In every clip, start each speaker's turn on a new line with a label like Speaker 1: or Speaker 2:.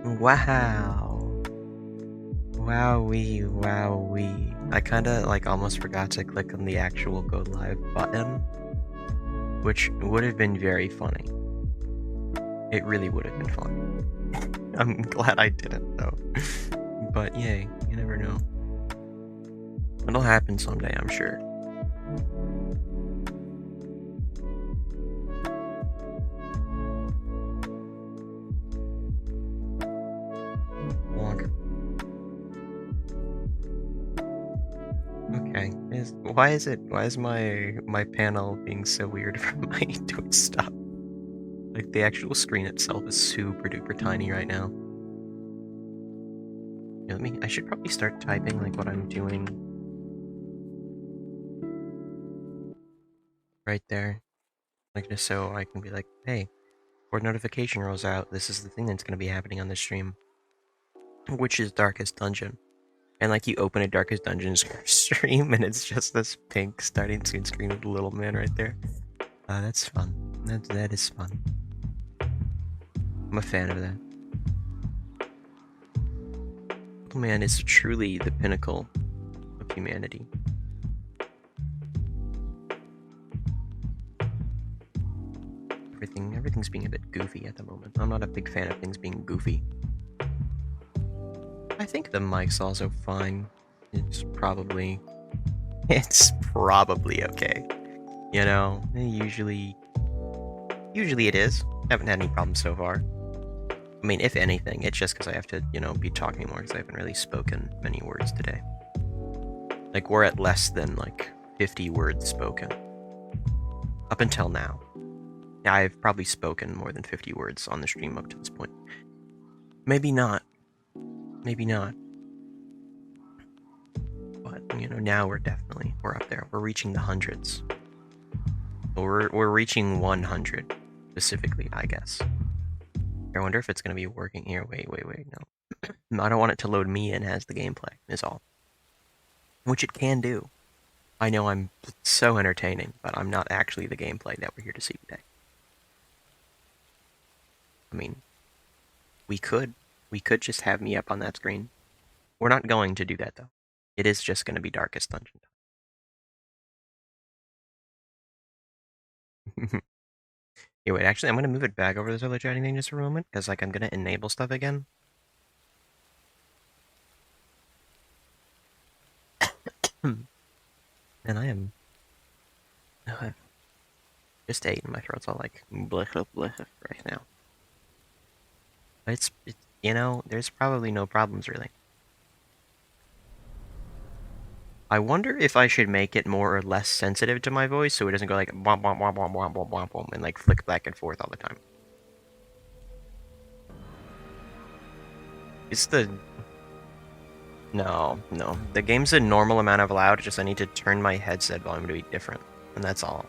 Speaker 1: Wow. Wowee, wowee. I kinda like almost forgot to click on the actual go live button, which would have been very funny. It really would have been fun. I'm glad I didn't though. But yay, you never know. It'll happen someday, I'm sure. Wonk. Okay. Why is my panel being so weird from my doing stuff? Like the actual screen itself is super duper tiny right now. Yeah, I should probably start typing like what I'm doing right there. Like just so I can be like, hey, before notification rolls out, this is the thing that's gonna be happening on the stream. Which is Darkest Dungeon. And like you open a Darkest Dungeon stream and it's just this pink starting soon screen with the little man right there. That's fun. That is fun. I'm a fan of that. Little man is truly the pinnacle of humanity. Everything's being a bit goofy at the moment. I'm not a big fan of things being goofy. I think the mic's also fine. It's probably okay. You know, usually it is. Haven't had any problems so far. I mean, if anything, it's just because I have to, be talking more because I haven't really spoken many words today. Like, we're at less than, 50 words spoken. Up until now. I've probably spoken more than 50 words on the stream up to this point. Maybe not. Maybe not. But, now we're up there. We're reaching the hundreds. We're reaching 100, specifically, I guess. I wonder if it's going to be working here. Wait, no. I don't want it to load me in as the gameplay, is all. Which it can do. I know I'm so entertaining, but I'm not actually the gameplay that we're here to see today. I mean, we could just have me up on that screen. We're not going to do that, though. It is just going to be Darkest Dungeon. Hey, wait, actually, I'm going to move it back over this other chatting thing just for a moment, because, I'm going to enable stuff again. And I am... I just ate, and my throat's all, blech, blech right now. But there's probably no problems, really. I wonder if I should make it more or less sensitive to my voice so it doesn't go like womp womp womp womp womp womp womp womp and flick back and forth all the time. It's the... No. The game's a normal amount of loud, just I need to turn my headset volume to be different. And that's all.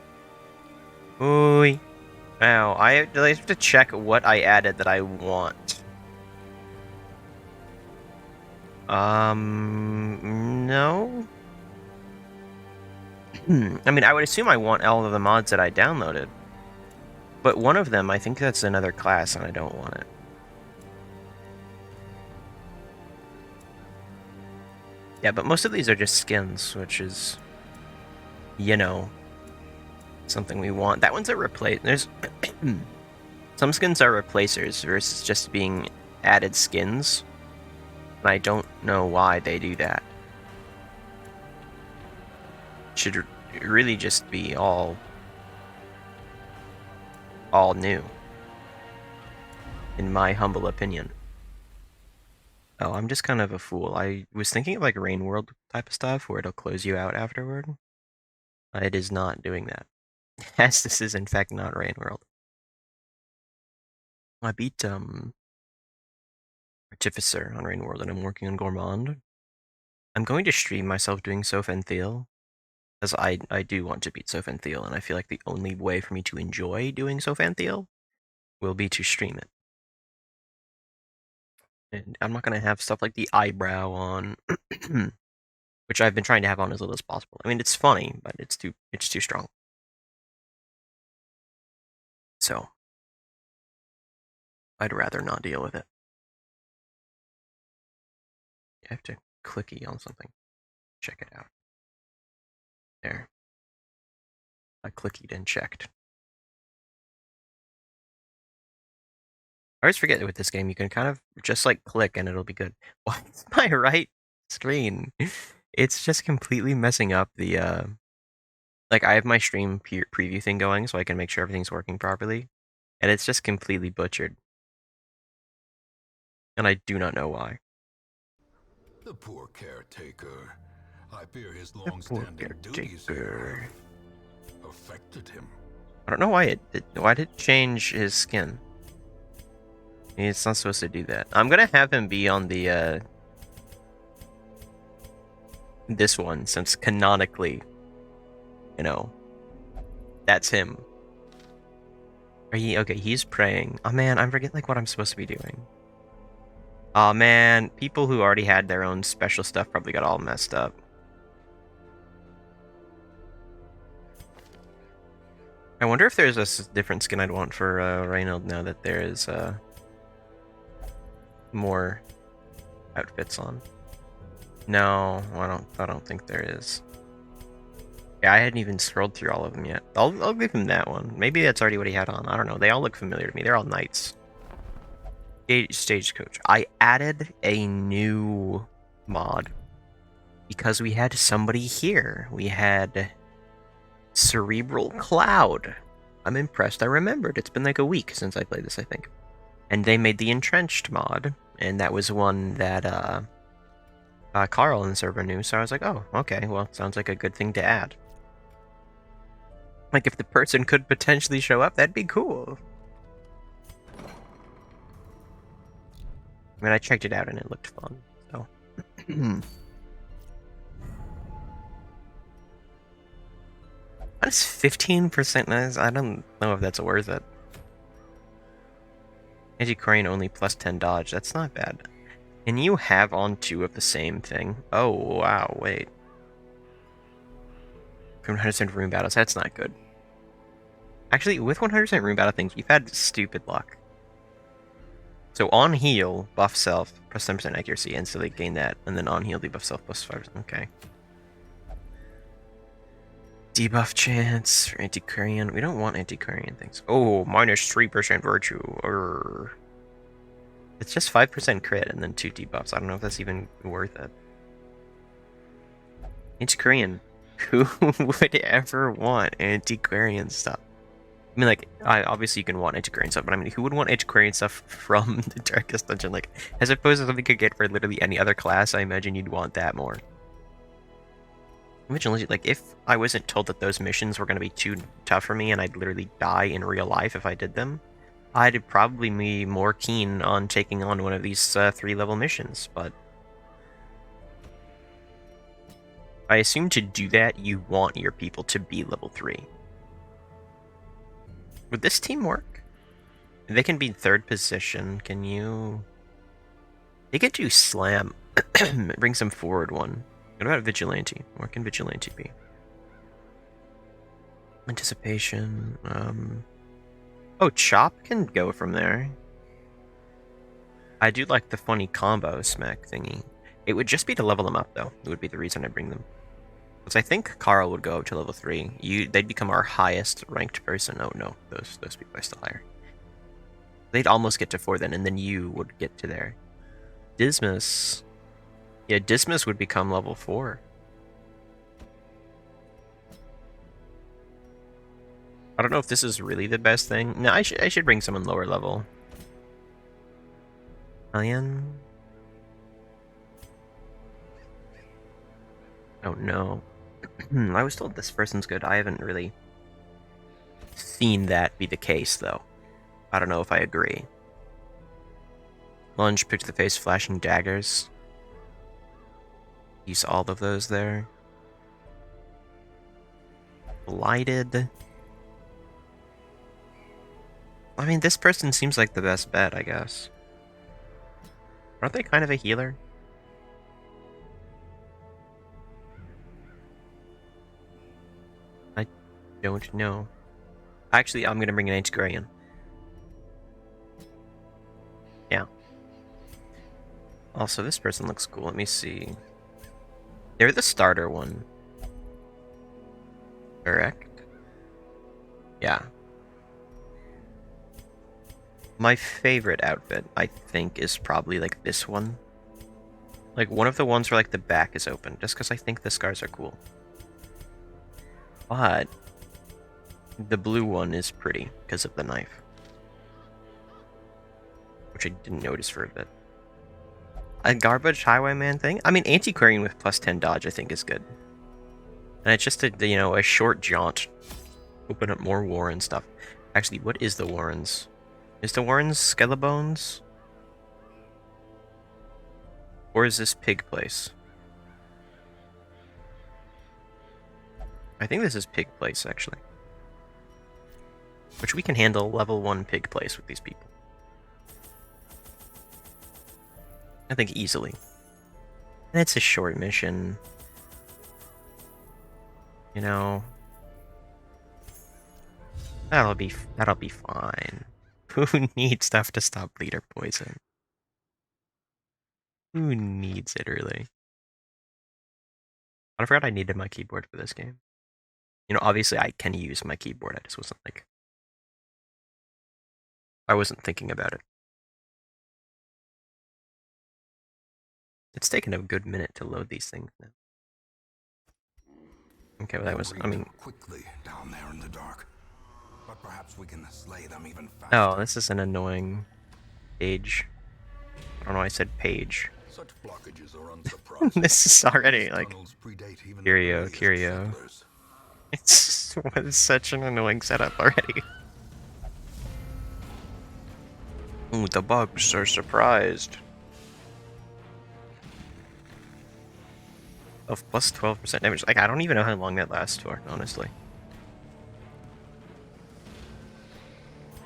Speaker 1: Ooh. Now, I have to check what I added that I want. No? I mean, I would assume I want all of the mods that I downloaded. But one of them, I think that's another class, and I don't want it. Yeah, but most of these are just skins, which is, something we want. That one's a replace. There's some skins are replacers versus just being added skins. And I don't know why they do that. It should really just be all new, in my humble opinion. Oh, I'm just kind of a fool. I was thinking of Rain World type of stuff where it'll close you out afterward. It is not doing that. As this is in fact not Rain World. I beat Artificer on Rain World and I'm working on Gourmand. I'm going to stream myself doing Sophentheal, because I do want to beat Sophentheal, and I feel like the only way for me to enjoy doing Sophentheal will be to stream it. And I'm not going to have stuff like the eyebrow on, which I've been trying to have on as little as possible. I mean, it's funny, but it's too strong. So, I'd rather not deal with it. I have to click E on something. Check it out. There. I clicked and checked. I always forget that with this game, you can kind of just like click and it'll be good. Why is my right screen? It's just completely messing up the, like I have my stream preview thing going so I can make sure everything's working properly. And it's just completely butchered. And I do not know why.
Speaker 2: The poor caretaker. I fear his
Speaker 1: The poor
Speaker 2: long-standing duties here have affected him.
Speaker 1: I don't know why why did it change his skin? It's not supposed to do that. I'm gonna have him be on the, this one, since canonically, you know, that's him. Are he, okay, he's praying. Oh man, I forget like what I'm supposed to be doing. Oh man, people who already had their own special stuff probably got all messed up. I wonder if there's a different skin I'd want for Reynold now that there is more outfits on. No, I don't think there is. Yeah, I hadn't even scrolled through all of them yet. I'll give him that one. Maybe that's already what he had on. I don't know. They all look familiar to me. They're all knights. Stagecoach. I added a new mod because we had somebody here. We had Cerebral Cloud. I'm impressed. I remembered. It's been like a week since I played this, I think. And they made the Entrenched mod, and that was one that Carl in the server knew. So I was like, oh, okay. Well, sounds like a good thing to add. Like, if the person could potentially show up, that'd be cool. I mean, I checked it out and it looked fun, so. That's 15% nice. I don't know if that's worth it. Anti-Korean only plus 10 dodge. That's not bad. Can you have on 2 of the same thing? Oh, wow, wait. 100% rune battles. That's not good. Actually, with 100% rune battle things, we've had stupid luck. So on heal, buff self, plus 10% accuracy, instantly gain that, and then on heal, debuff self, plus 5%. Okay. Debuff chance for anti-Korean. We don't want anti-Korean things. Oh, minus 3% virtue. It's just 5% crit and then 2 debuffs. I don't know if that's even worth it. Anti-Korean. Who would ever want anti-Korean stuff? I mean, like, obviously you can want anti-Korean stuff, but I mean, who would want anti-Korean stuff from the Darkest Dungeon? Like, as opposed to something you could get for literally any other class, I imagine you'd want that more. Imagine, like, if I wasn't told that those missions were going to be too tough for me and I'd literally die in real life if I did them, I'd probably be more keen on taking on one of these 3-level missions, but I assume to do that, you want your people to be level 3. Would this team work? They can be 3rd position. Can you... They could do Slam. Bring some forward one. What about Vigilante? Where can Vigilante be? Anticipation. Oh, Chop can go from there. I do like the funny combo smack thingy. It would just be to level them up, though. It would be the reason I bring them. Because I think Carl would go to level 3. They'd become our highest ranked person. Oh no, those people are still higher. They'd almost get to 4 then, and then you would get to there. Dismas. Yeah, Dismas would become level 4. I don't know if this is really the best thing. No, I should bring someone lower level. Alien? Oh no. I was told this person's good. I haven't really seen that be the case, though. I don't know if I agree. Lunge, pick to the face, flashing daggers. Use all of those there. Blighted. I mean, this person seems like the best bet, I guess. Aren't they kind of a healer? I don't know. Actually, I'm gonna bring an Antiquarian. Yeah. Also, this person looks cool. Let me see. They're the starter one. Correct? Yeah. My favorite outfit, I think, is probably like this one. Like one of the ones where like the back is open, just because I think the scars are cool. But the blue one is pretty because of the knife, which I didn't notice for a bit. A garbage highwayman thing? I mean, antiquarian with +10 dodge I think is good. And it's just a, you know, a short jaunt. Open up more Warren stuff. Actually, what is the Warrens? Is the Warrens Skellebones? Or is this Pig Place? I think this is Pig Place, actually. Which we can handle level 1 Pig Place with these people. I think easily. And it's a short mission. You know. That'll be fine. Who needs stuff to stop bleeder poison? Who needs it, really? I forgot I needed my keyboard for this game. You know, obviously I can use my keyboard, I just wasn't like... I wasn't thinking about it. It's taken a good minute to load these things now. Okay, well that was, I mean...
Speaker 2: quickly down there in the dark. But perhaps we can slay them even faster.
Speaker 1: Oh, this is an annoying page. I don't know why I said page.
Speaker 2: Such blockages are unsurprising.
Speaker 1: This is already like...
Speaker 2: Tunnels predate even the
Speaker 1: Curio,
Speaker 2: earliest
Speaker 1: Curio.
Speaker 2: settlers.
Speaker 1: It's such an annoying setup already. Ooh, the bugs are surprised. Of plus 12% damage. Like, I don't even know how long that lasts for, honestly.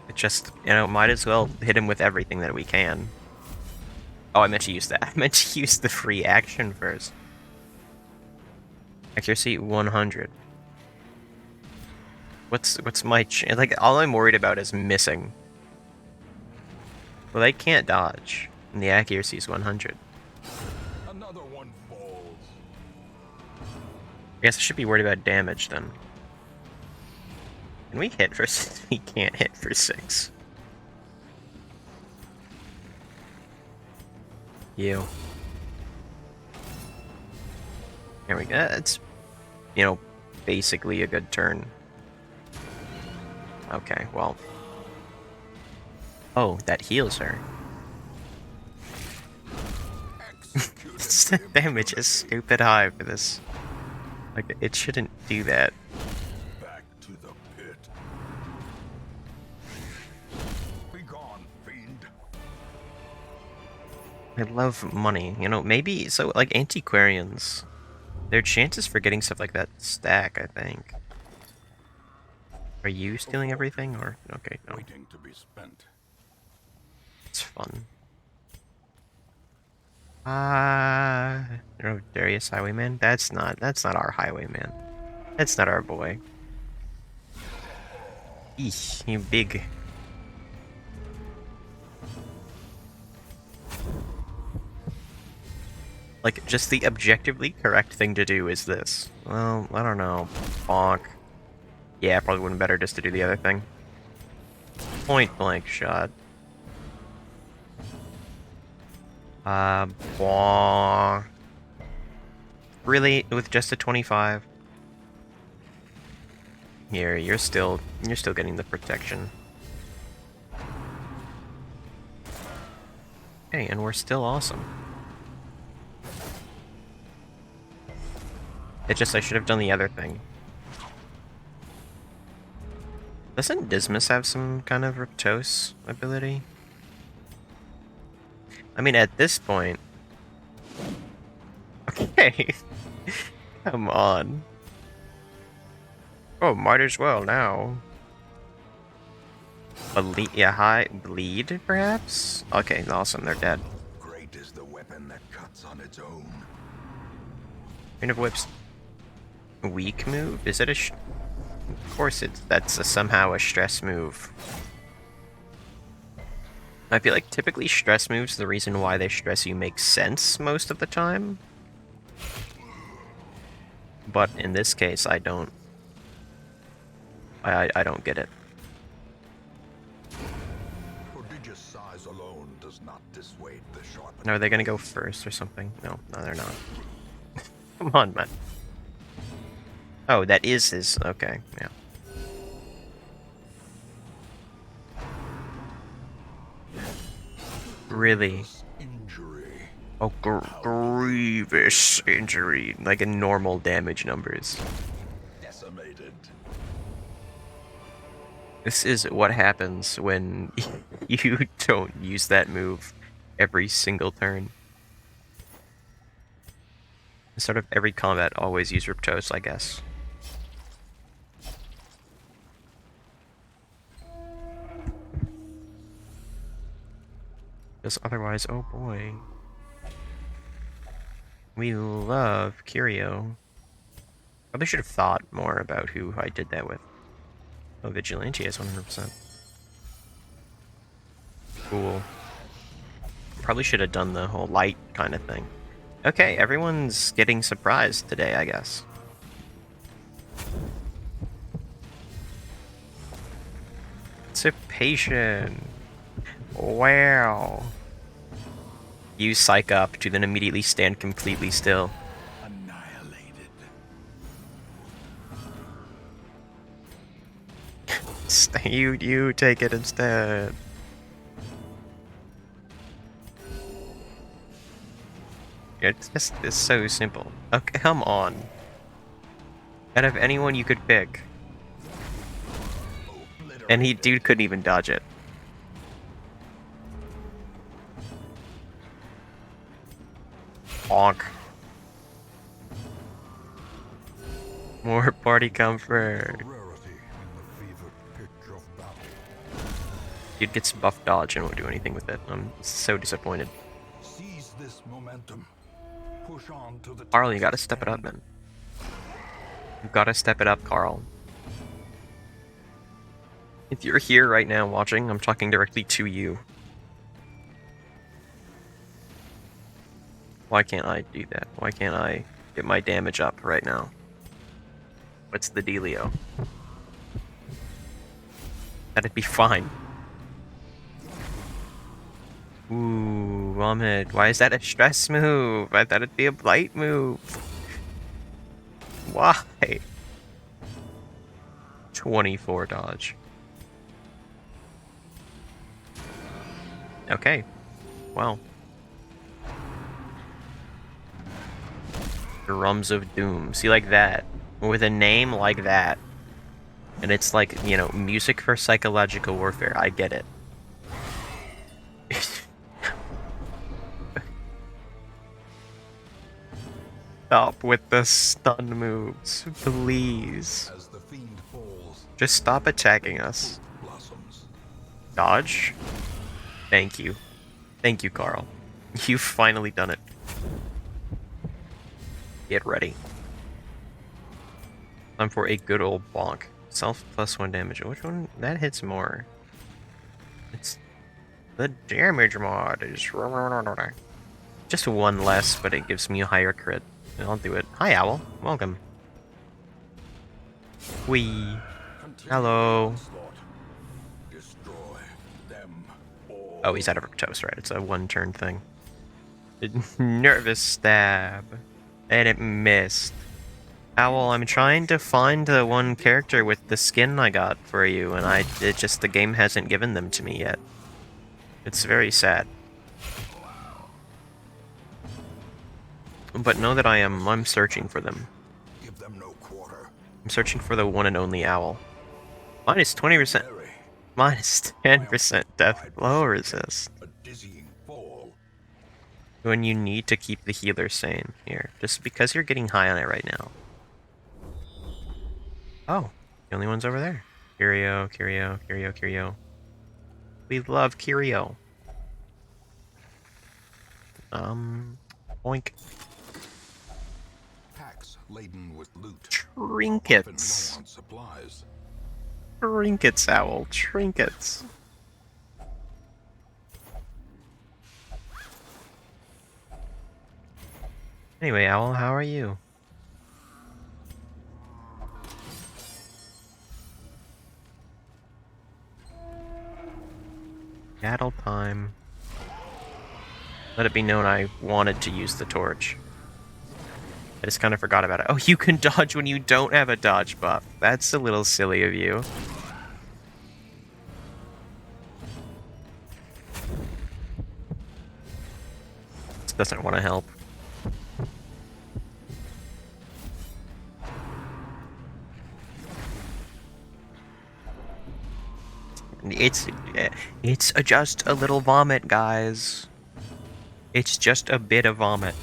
Speaker 1: It just, you know, might as well hit him with everything that we can. Oh, I meant to use that. I meant to use the free action first. Accuracy 100. What's my like, all I'm worried about is missing. Well, they can't dodge, and the accuracy is 100.
Speaker 2: Another one falls.
Speaker 1: I guess I should be worried about damage then. Can we hit for 6? We can't hit for 6. You. There we go. It's, you know, basically a good turn. Okay, well. Oh, that heals her. The damage is stupid high for this. Like, it shouldn't do that.
Speaker 2: Back to the pit. Be gone, fiend.
Speaker 1: I love money. You know, maybe, so, like, antiquarians, their chances for getting stuff like that stack, I think. Are you stealing everything, or? Okay, no.
Speaker 2: Waiting to be spent.
Speaker 1: It's fun. You know, Darius Highwayman? That's not our Highwayman. That's not our boy. Eesh, you big. Like, just the objectively correct thing to do is this. Well, I don't know. Bonk. Yeah, probably wouldn't better just to do the other thing. Point blank shot. Bonk. Really? With just a 25? Here, you're still getting the protection. Okay, and we're still awesome. It's just I should have done the other thing. Doesn't Dismas have some kind of Riptose ability? I mean, at this point... Okay. Come on. Oh, might as well now. Bleed, yeah, high bleed, perhaps? Okay, awesome, they're dead.
Speaker 2: Great is the weapon that cuts on its own.
Speaker 1: Rain of Whips. Weak move? Is it a of course that's somehow a stress move. I feel like typically stress moves, the reason why they stress you makes sense most of the time. But in this case, I don't. I don't get it.
Speaker 2: Prodigious size alone does not dissuade the sharp.
Speaker 1: Are they gonna go first or something? No, they're not. Come on, man. Oh, that is his. Okay, yeah. Really?
Speaker 2: Injury.
Speaker 1: Oh, grievous injury. Like in normal damage numbers.
Speaker 2: Decimated.
Speaker 1: This is what happens when you don't use that move every single turn. Sort of every combat, always use Riptos, I guess. Because otherwise, oh boy. We love Curio. Probably should have thought more about who I did that with. Oh, Vigilante is 100%. Cool. Probably should have done the whole light kind of thing. Okay, everyone's getting surprised today, I guess. Anticipation. Wow. You psych up to then immediately stand completely still.
Speaker 2: Annihilated.
Speaker 1: You take it instead. It's so simple. Okay, come on. Out of anyone you could pick. And dude couldn't even dodge it. Bonk. More party comfort.
Speaker 2: Rarity in the fevered pitch of battle.
Speaker 1: Dude gets buff dodge and won't do anything with it. I'm so disappointed.
Speaker 2: Seize this momentum. Push on to the
Speaker 1: Carl, you gotta step it up, man. You gotta step it up, Carl. If you're here right now watching, I'm talking directly to you. Why can't I do that? Why can't I get my damage up right now? What's the dealio? That'd be fine. Ooh, Vomit. Why is that a stress move? I thought it'd be a blight move. Why? 24 dodge. Okay. Well. Drums of Doom. See, like that. With a name like that. And it's like, you know, music for psychological warfare. I get it. Stop with the stun moves, please.
Speaker 2: As the fiend falls,
Speaker 1: Just stop attacking us.
Speaker 2: blossoms.
Speaker 1: Dodge? Thank you. Thank you, Carl. You've finally done it. Get ready. Time for a good old bonk. Self +1 damage. Which one? That hits more. It's the damage mod. Is just one less, but it gives me a higher crit. I'll do it. Hi, Owl. Welcome. Wee. Hello.
Speaker 2: Onslaught. Destroy them all.
Speaker 1: Oh, he's out of Riptos, right? It's a one-turn thing. Nervous stab. And it missed. Owl, I'm trying to find the one character with the skin I got for you, and the game hasn't given them to me yet. It's very sad. But know that I'm searching for them.
Speaker 2: Give them no quarter.
Speaker 1: I'm searching for the one and only Owl. Minus 20%.
Speaker 2: Very.
Speaker 1: Minus 10% death blow resist.
Speaker 2: A dizzying fall.
Speaker 1: When you need to keep the healer sane here. Just because you're getting high on it right now. Oh, the only one's over there. Curio, Curio, Curio, Curio. We love Curio. Oink.
Speaker 2: Packs laden with loot.
Speaker 1: Trinkets.
Speaker 2: Often low on supplies.
Speaker 1: Trinkets, Owl. Trinkets. Anyway, Owl, how are you? Battle time. Let it be known I wanted to use the torch. I just kind of forgot about it. Oh, you can dodge when you don't have a dodge buff. That's a little silly of you. This doesn't want to help. It's just a little vomit, guys. It's just a bit of vomit.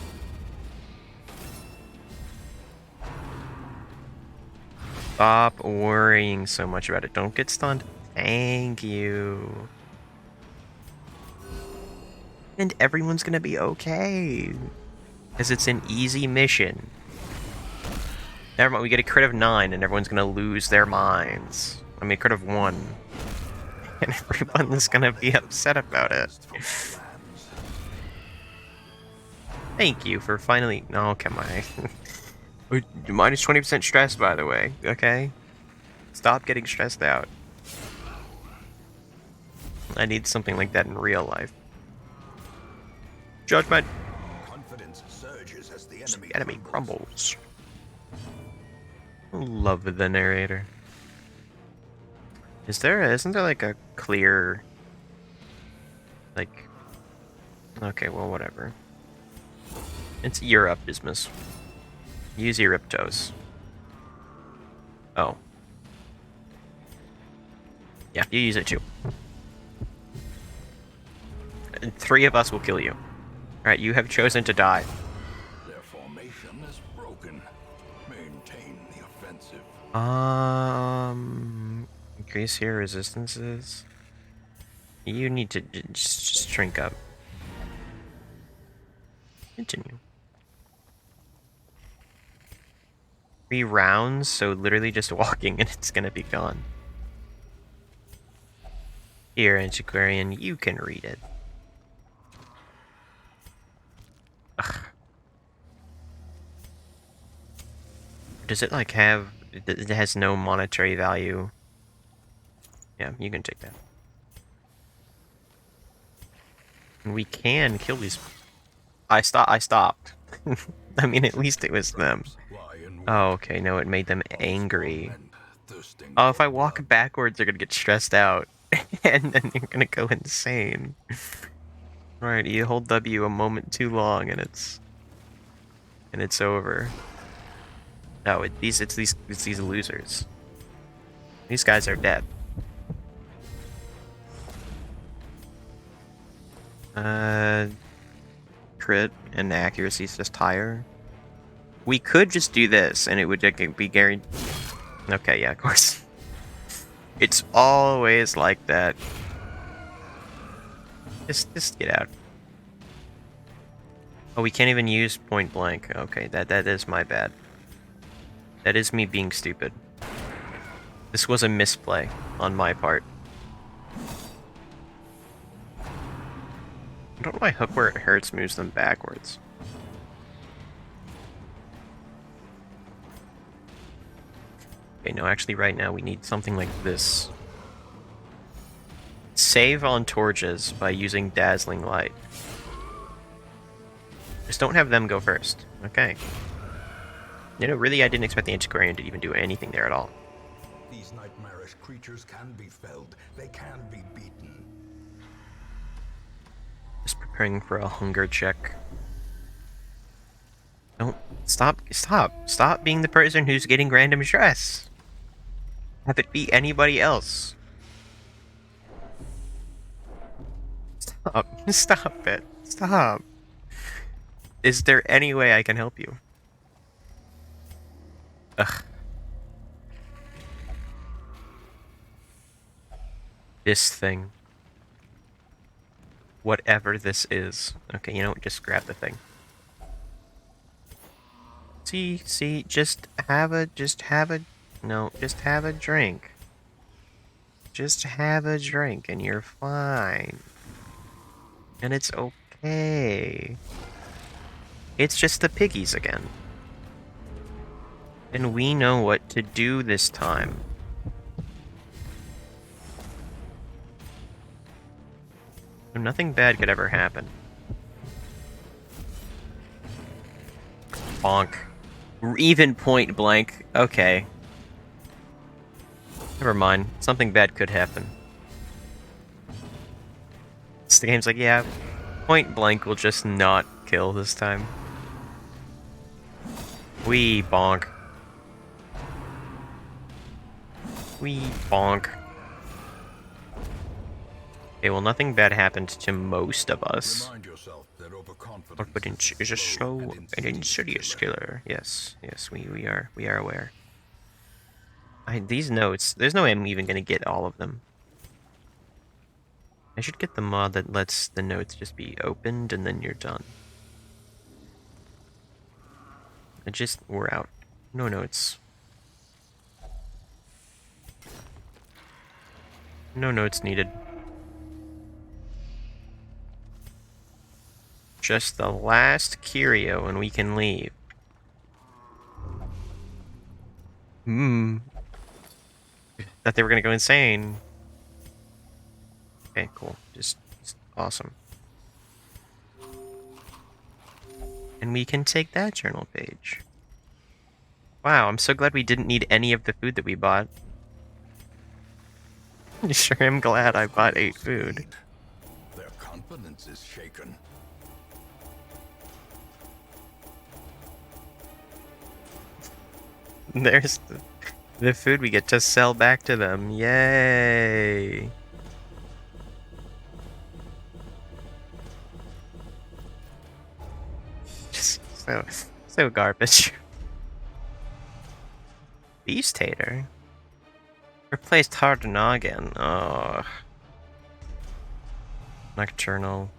Speaker 1: Stop worrying so much about it. Don't get stunned. Thank you. And everyone's gonna be okay. Because it's an easy mission. Never mind, we get a crit of 9 and everyone's gonna lose their minds. I mean, a crit of 1. And everyone's gonna be upset about it. Thank you for finally... No, come on. Minus 20% stress, by the way, okay? Stop getting stressed out. I need something like that in real life. Judgment!
Speaker 2: Confidence surges as the
Speaker 1: The enemy crumbles. Love the narrator. Isn't there like a clear... Like... Okay, well, whatever. It's Europe, Ismus. Use Euryptos. Oh. Yeah, you use it too. And 3 of us will kill you. Alright, you have chosen to die.
Speaker 2: Their formation is broken. Maintain the offensive.
Speaker 1: Increase your resistances. You need to just shrink up. Continue. 3 rounds, so literally just walking and it's gonna be gone. Here, Antiquarian, you can read it. Ugh. Does it like have... It has no monetary value. Yeah, you can take that. And we can kill these... I stopped. I mean, at least it was them. Oh, okay, no, it made them angry. Oh, if I walk backwards, they're gonna get stressed out. And then you're gonna go insane. Alright, you hold W a moment too long and it's over. No, it's these losers. These guys are dead. Crit and accuracy is just higher. We could just do this and it would be guaranteed. Okay, yeah, of course. It's always like that. Just get out. Oh, we can't even use point blank. Okay, that is my bad. That is me being stupid. This was a misplay on my part. I don't know why hook where it hurts moves them backwards. Okay, no, actually right now we need something like this. Save on torches by using Dazzling Light. Just don't have them go first. Okay. You know, really, I didn't expect the Antiquarian to even do anything there at all.
Speaker 2: These nightmarish creatures can be felled. They can be beaten.
Speaker 1: Just preparing for a hunger check. Don't... Stop being the person who's getting random stress. Have it be anybody else. Stop it. Stop. Is there any way I can help you? Ugh. This thing. Whatever this is. Okay, you know what? Just grab the thing. See, just have a drink. Just have a drink and you're fine. And it's okay. It's just the piggies again. And we know what to do this time. So nothing bad could ever happen. Bonk. Even point blank. Okay. Never mind. Something bad could happen. So the game's like, yeah, point blank will just not kill this time. We bonk. We bonk. Okay, well, nothing bad happened to most of us.
Speaker 2: Remind yourself that overconfidence
Speaker 1: Confidence is a slow and insidious killer. Yes, we are aware. These notes, there's no way I'm even gonna get all of them. I should get the mod that lets the notes just be opened and then you're done. We're out. No notes. No notes needed. Just the last curio and we can leave. Thought they were gonna go insane. Okay, cool. Just awesome. And we can take that journal page. Wow, I'm so glad we didn't need any of the food that we bought. Sure am glad I bought 8 food.
Speaker 2: Their confidence is shaken.
Speaker 1: There's the food we get to sell back to them. Yay! Just so garbage. Beast Tater. Replaced Hardenhagen. Oh. Nocturnal.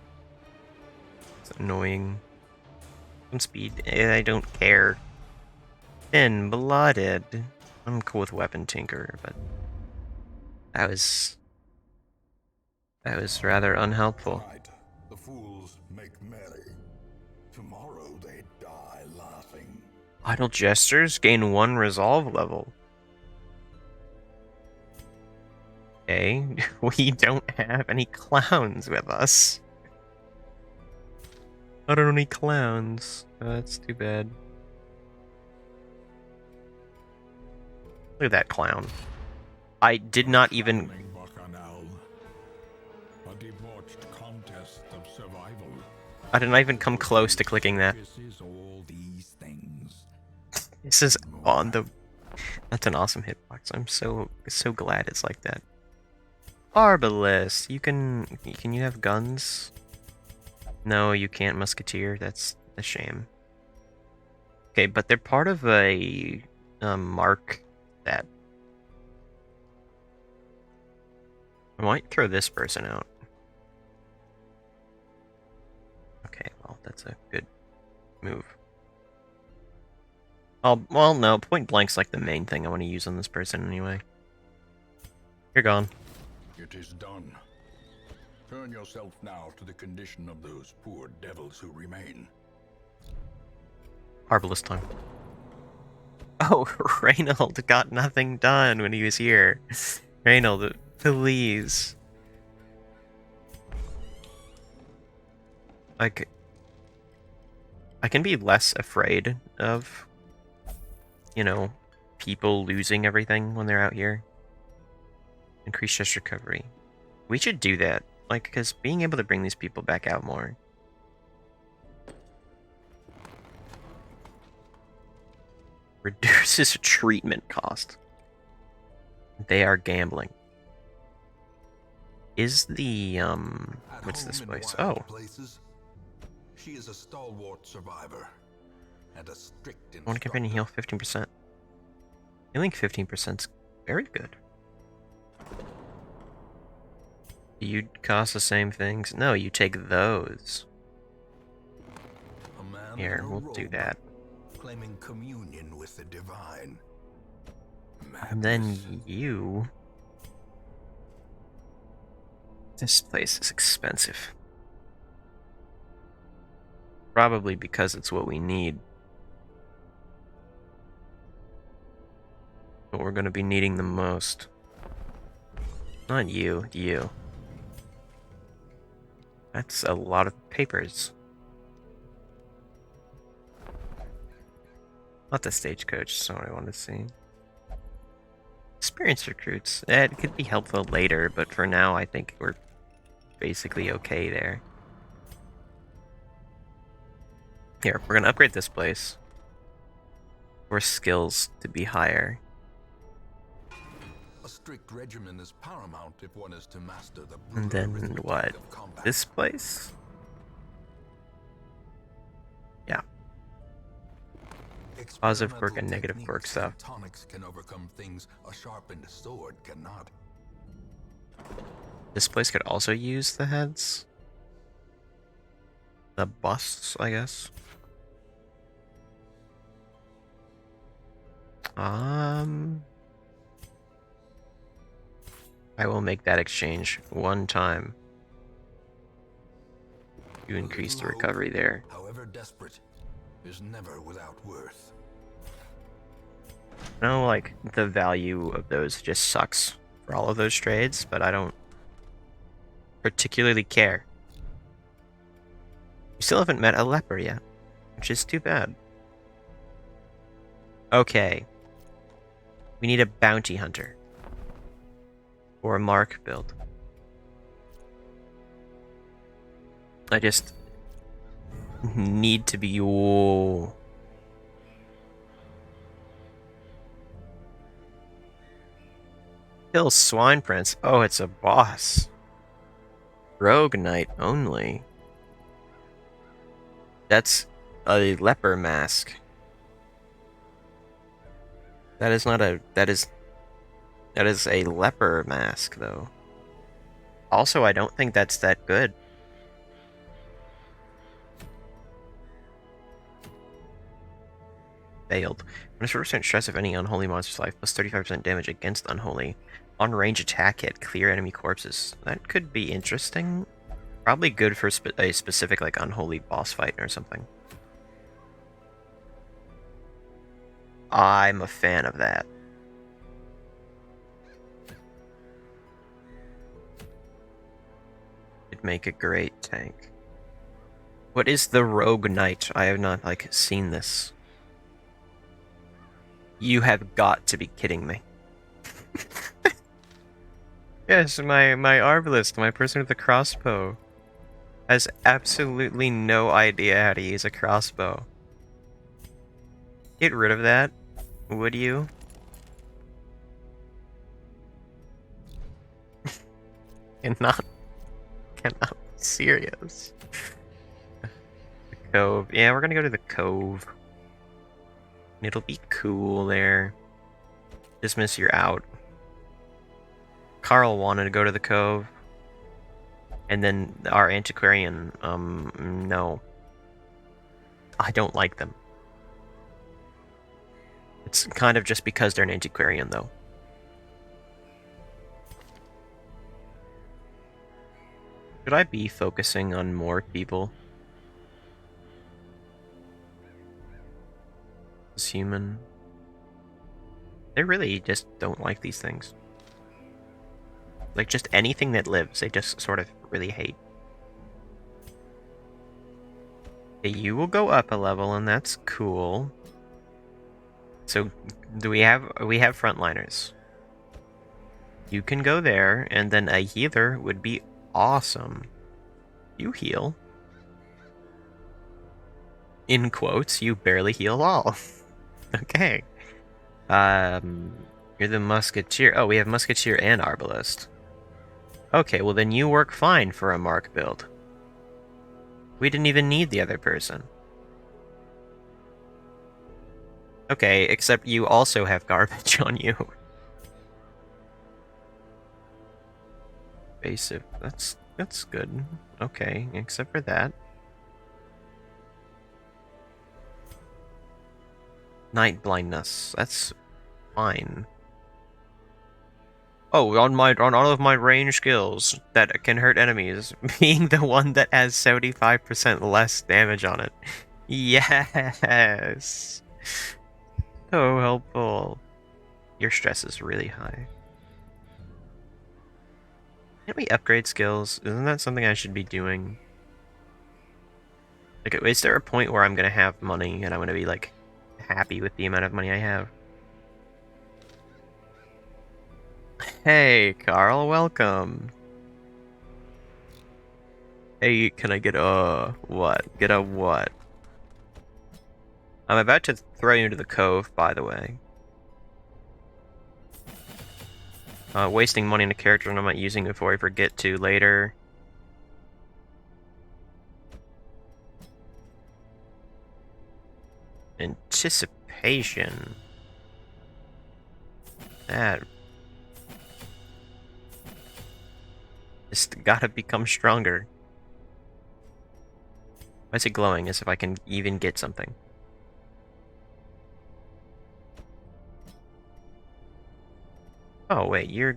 Speaker 1: It's annoying. Speed. I don't care. Thin-blooded. I'm cool with Weapon Tinker, but that was rather unhelpful.
Speaker 2: Tonight, the fools make merry. Tomorrow they die laughing.
Speaker 1: Idle Gestures gain 1 resolve level. Okay, we don't have any clowns with us. I don't know any clowns. That's too bad. Look at that clown. I did not even...
Speaker 2: Bacchanal, a debauched contest of survival.
Speaker 1: I did not even come close to clicking that.
Speaker 2: This is all these things.
Speaker 1: This is on the... That's an awesome hitbox. I'm so glad it's like that. Arbalest. Can you have guns? No, you can't, Musketeer. That's a shame. Okay, but they're part of a mark that... I might throw this person out. Okay, well, that's a good move. Oh, well, no, point blank's like the main thing I want to use on this person anyway. You're gone.
Speaker 2: It is done. Turn yourself now to the condition of those poor devils who remain.
Speaker 1: Arbalest time. Oh, Reynold got nothing done when he was here. Reynold, please. Like, I can be less afraid of, you know, people losing everything when they're out here. Increase stress recovery. We should do that. Like, because being able to bring these people back out more. Reduces treatment cost. They are gambling. Is the, what's this place? Oh.
Speaker 2: Places, she is a stalwart survivor and a strict
Speaker 1: I want to companion heal 15%. Healing 15% is very good. You cost the same things? No, you take those. Here, we'll do that.
Speaker 2: Claiming communion with the divine.
Speaker 1: And then you... This place is expensive. Probably because it's what we need. What we're going to be needing the most. Not you, you. That's a lot of papers. Not the stagecoach, that's not what I want to see. Experienced recruits. It could be helpful later, but for now I think we're basically okay there. Here, we're gonna upgrade this place. For skills to be higher.
Speaker 2: A strict regimen is paramount if one is to master the
Speaker 1: And
Speaker 2: brutal
Speaker 1: then
Speaker 2: arithmetic
Speaker 1: what?
Speaker 2: of combat.
Speaker 1: This place? Yeah. Positive quirk and negative quirk stuff.
Speaker 2: Tonics can overcome things a sharpened sword cannot.
Speaker 1: This place could also use the heads. The busts, I guess. I will make that exchange one time. You increase the recovery there.
Speaker 2: However desperate, is never without worth.
Speaker 1: I know, like, the value of those just sucks for all of those trades, but I don't particularly care. We still haven't met a leper yet, which is too bad. Okay. We need a bounty hunter. Or a mark build. I just need to be... Whoa. Kill Swine Prince. Oh, it's a boss. Rogue Knight only. That's a leper mask. That is not a... That is a leper mask, though. Also, I don't think that's that good. Failed. Minus 4% stress of any unholy monster's life, plus 35% damage against unholy. On range attack hit, clear enemy corpses. That could be interesting. Probably good for a specific, like, unholy boss fight or something. I'm a fan of that. It'd make a great tank. What is the Rogue Knight? I have not, like, seen this. You have got to be kidding me. Yes, my arbalist, my person with the crossbow, has absolutely no idea how to use a crossbow. Get rid of that, would you? Cannot be serious. The Cove. Yeah, we're gonna go to the Cove. It'll be cool there. Dismiss, you're out. Carl wanted to go to the Cove. And then our antiquarian, no. I don't like them. It's kind of just because they're an antiquarian, though. Should I be focusing on more people? This human. They really just don't like these things. Like, just anything that lives, they just sort of really hate. Okay, you will go up a level, and that's cool. So, we have frontliners. You can go there, and then a healer would be awesome. You heal. In quotes, you barely heal all. Okay. You're the musketeer. Oh, we have musketeer and arbalist. Okay, well then you work fine for a mark build. We didn't even need the other person. Okay, except you also have garbage on you. Evasive. That's good. Okay, except for that. Night blindness. That's fine. Oh, on all of my range skills that can hurt enemies, being the one that has 75% less damage on it. Yes. So helpful. Your stress is really high. Can we upgrade skills? Isn't that something I should be doing? Like, is there a point where I'm gonna have money and I'm gonna be like happy with the amount of money I have? Hey, Carl, welcome. Hey, can I get a what? Get a what? I'm about to throw you into the cove, by the way. Wasting money on a character I'm not using before I forget to later. Anticipation. That just gotta become stronger. Why is it glowing? As if I can even get something. Oh wait, you're.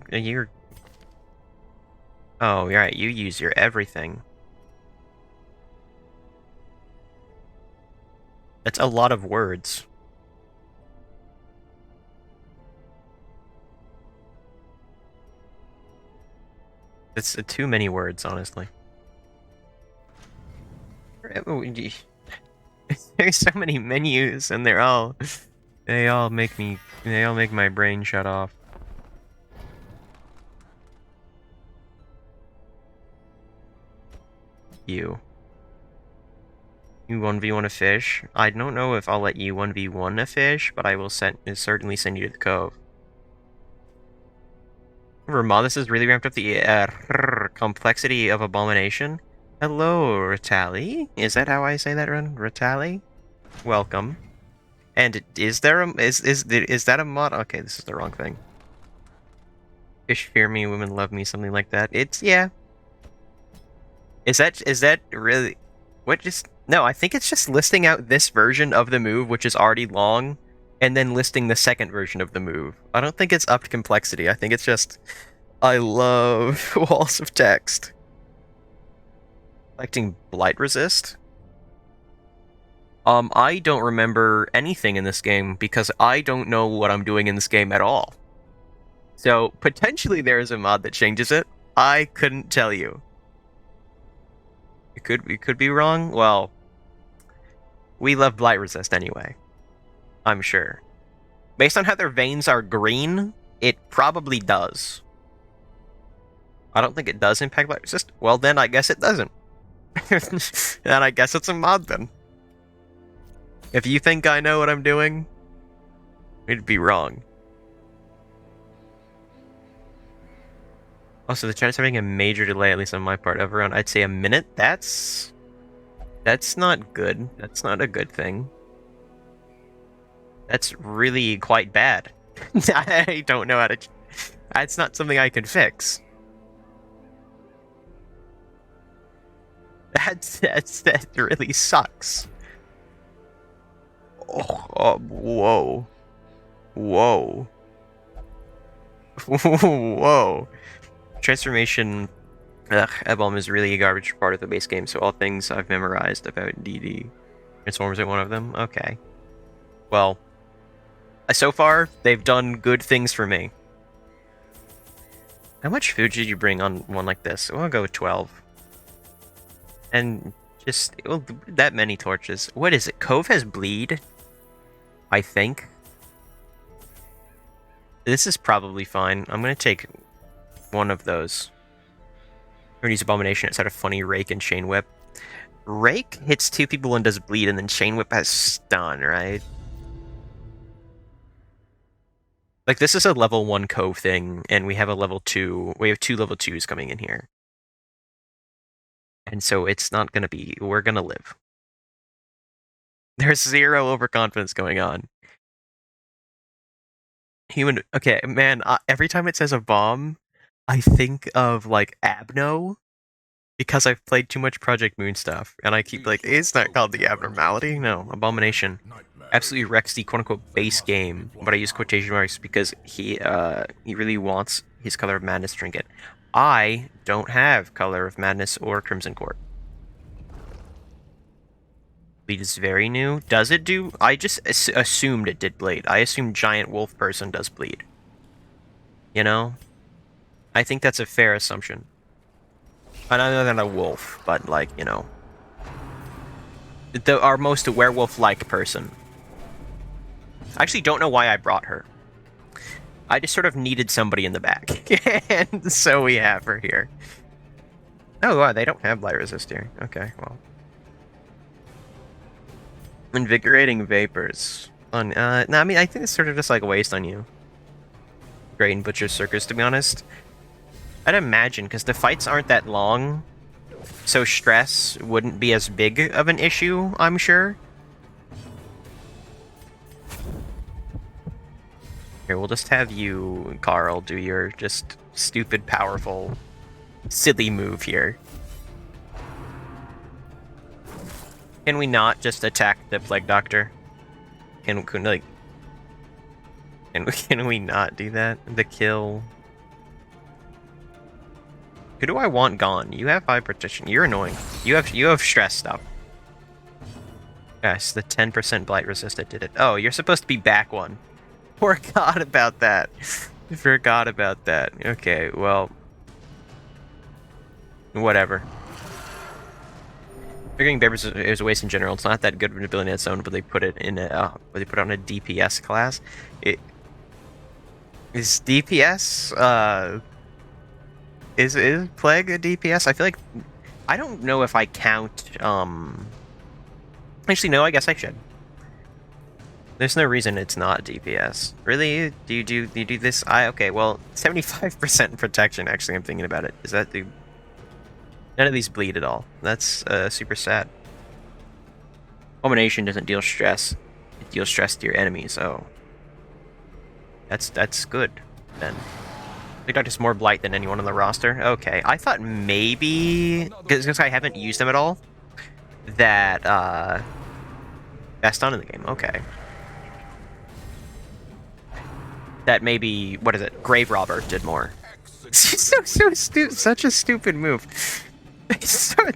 Speaker 1: Oh, you're right. You use your everything. That's a lot of words. It's too many words, honestly. There's so many menus, and they all make my brain shut off. You 1v1 a fish? I don't know if I'll let you 1v1 a fish, but I will certainly send you to the cove. This has really ramped up the complexity of Abomination. Hello, Ritali. Is that how I say that, Ritali? Welcome. And is there a is that a mod? Okay, this is the wrong thing. Fish fear me, women love me, something like that. It's yeah. Is that really what just no, I think it's just listing out this version of the move, which is already long, and then listing the second version of the move. I don't think it's upped complexity. I think it's just I love walls of text. Collecting blight resist. I don't remember anything in this game because I don't know what I'm doing in this game at all. So potentially there is a mod that changes it. I couldn't tell you. It could be wrong. Well, we love blight resist anyway. I'm sure. Based on how their veins are green, it probably does. I don't think it does impact blight resist. Well, then I guess it doesn't. And I guess it's a mod then. If you think I know what I'm doing, it'd be wrong. Also, the chat is having a major delay, at least on my part, of around, I'd say, a minute. That's not good. That's not a good thing. That's really quite bad. I don't know how to... That's not something I can fix. That really sucks. Oh, whoa. Whoa. Whoa. Transformation Ebom is really a garbage part of the base game, so all things I've memorized about DD. Transformers ain't one of them? Okay. Well, so far, they've done good things for me. How much food did you bring on one like this? I'll go with 12. And just, well, that many torches. What is it? Cove has bleed? I think. This is probably fine. I'm gonna take one of those. We're gonna use Abomination instead of Funny Rake and Chain Whip. Rake hits 2 people and does bleed, and then Chain Whip has stun, right? Like, this is a level 1 Cove thing, and we have a level 2. We have 2 level 2s coming in here. And so it's not gonna be... We're gonna live. There's 0 overconfidence going on. Human... Okay, man, every time it says a bomb, I think of, like, Abno, because I've played too much Project Moon stuff, and I keep like, it's not called the Abnormality? No, Abomination. Absolutely wrecks the quote-unquote base game, but I use quotation marks because he really wants his Color of Madness trinket. I don't have Color of Madness or Crimson Court. Bleed is very new. Does it do? I just assumed it did bleed. I assumed Giant Wolf Person does bleed. You know? I think that's a fair assumption. And other than a wolf, but like, you know. Our most werewolf-like person. I actually don't know why I brought her. I just sort of needed somebody in the back. And so we have her here. Oh, wow, they don't have Blight Resist here. Okay, well. Invigorating Vapors. No, I mean, I think it's sort of just like a waste on you. Great in Butcher's Circus, to be honest. I'd imagine, because the fights aren't that long, so stress wouldn't be as big of an issue, I'm sure. Here, we'll just have you, Carl, do your just stupid, powerful, silly move here. Can we not just attack the Plague Doctor? Can we not do that? The kill. Who do I want gone? You have high protection. You're annoying. You have stress stuff. Yes, the 10% blight resisted did it. Oh, you're supposed to be back one. Forgot about that. Forgot about that. Okay, well, whatever. Figuring Vapors is a waste in general. It's not that good of an ability on its own, but they put it in a they put it on a DPS class. It is DPS. Is Plague a DPS? I feel like I don't know if I count. Actually, no. I guess I should. There's no reason it's not DPS. Really? Do you do this? Okay. Well, 75% protection. Actually, I'm thinking about it. Is that the? None of these bleed at all. That's super sad. Culmination doesn't deal stress. It deals stress to your enemies. Oh. That's good, then. I think just more blight than anyone on the roster. Okay. I thought maybe... Because I haven't used them at all. That, best on in the game. Okay. That maybe... What is it? Grave Robber did more. so stupid. Such a stupid move.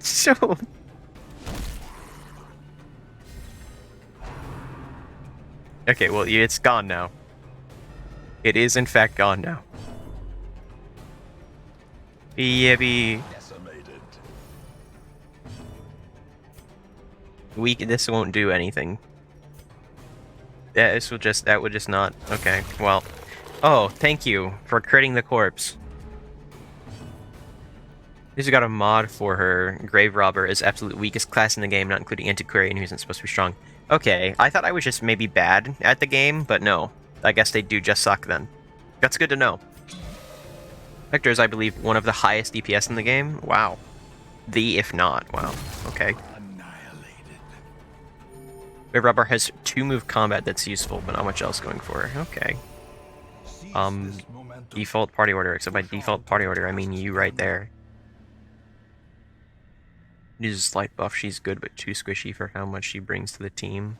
Speaker 1: so... Okay, well, it's gone now. It is, in fact, gone now. Yippee. This won't do anything. Yeah, that would just not... Okay, well... Oh, thank you for critting the corpse. Who's got a mod for her? Grave Robber is absolute weakest class in the game, not including Antiquarian, who isn't supposed to be strong. Okay, I thought I was just maybe bad at the game, but no. I guess they do just suck then. That's good to know. Vector is, I believe, one of the highest DPS in the game. Wow. If not. Wow. Okay. Grave Robber has 2-move combat that's useful, but not much else going for her. Okay. Default party order, except by default party order, I mean you right there. Uses slight buff, she's good, but too squishy for how much she brings to the team.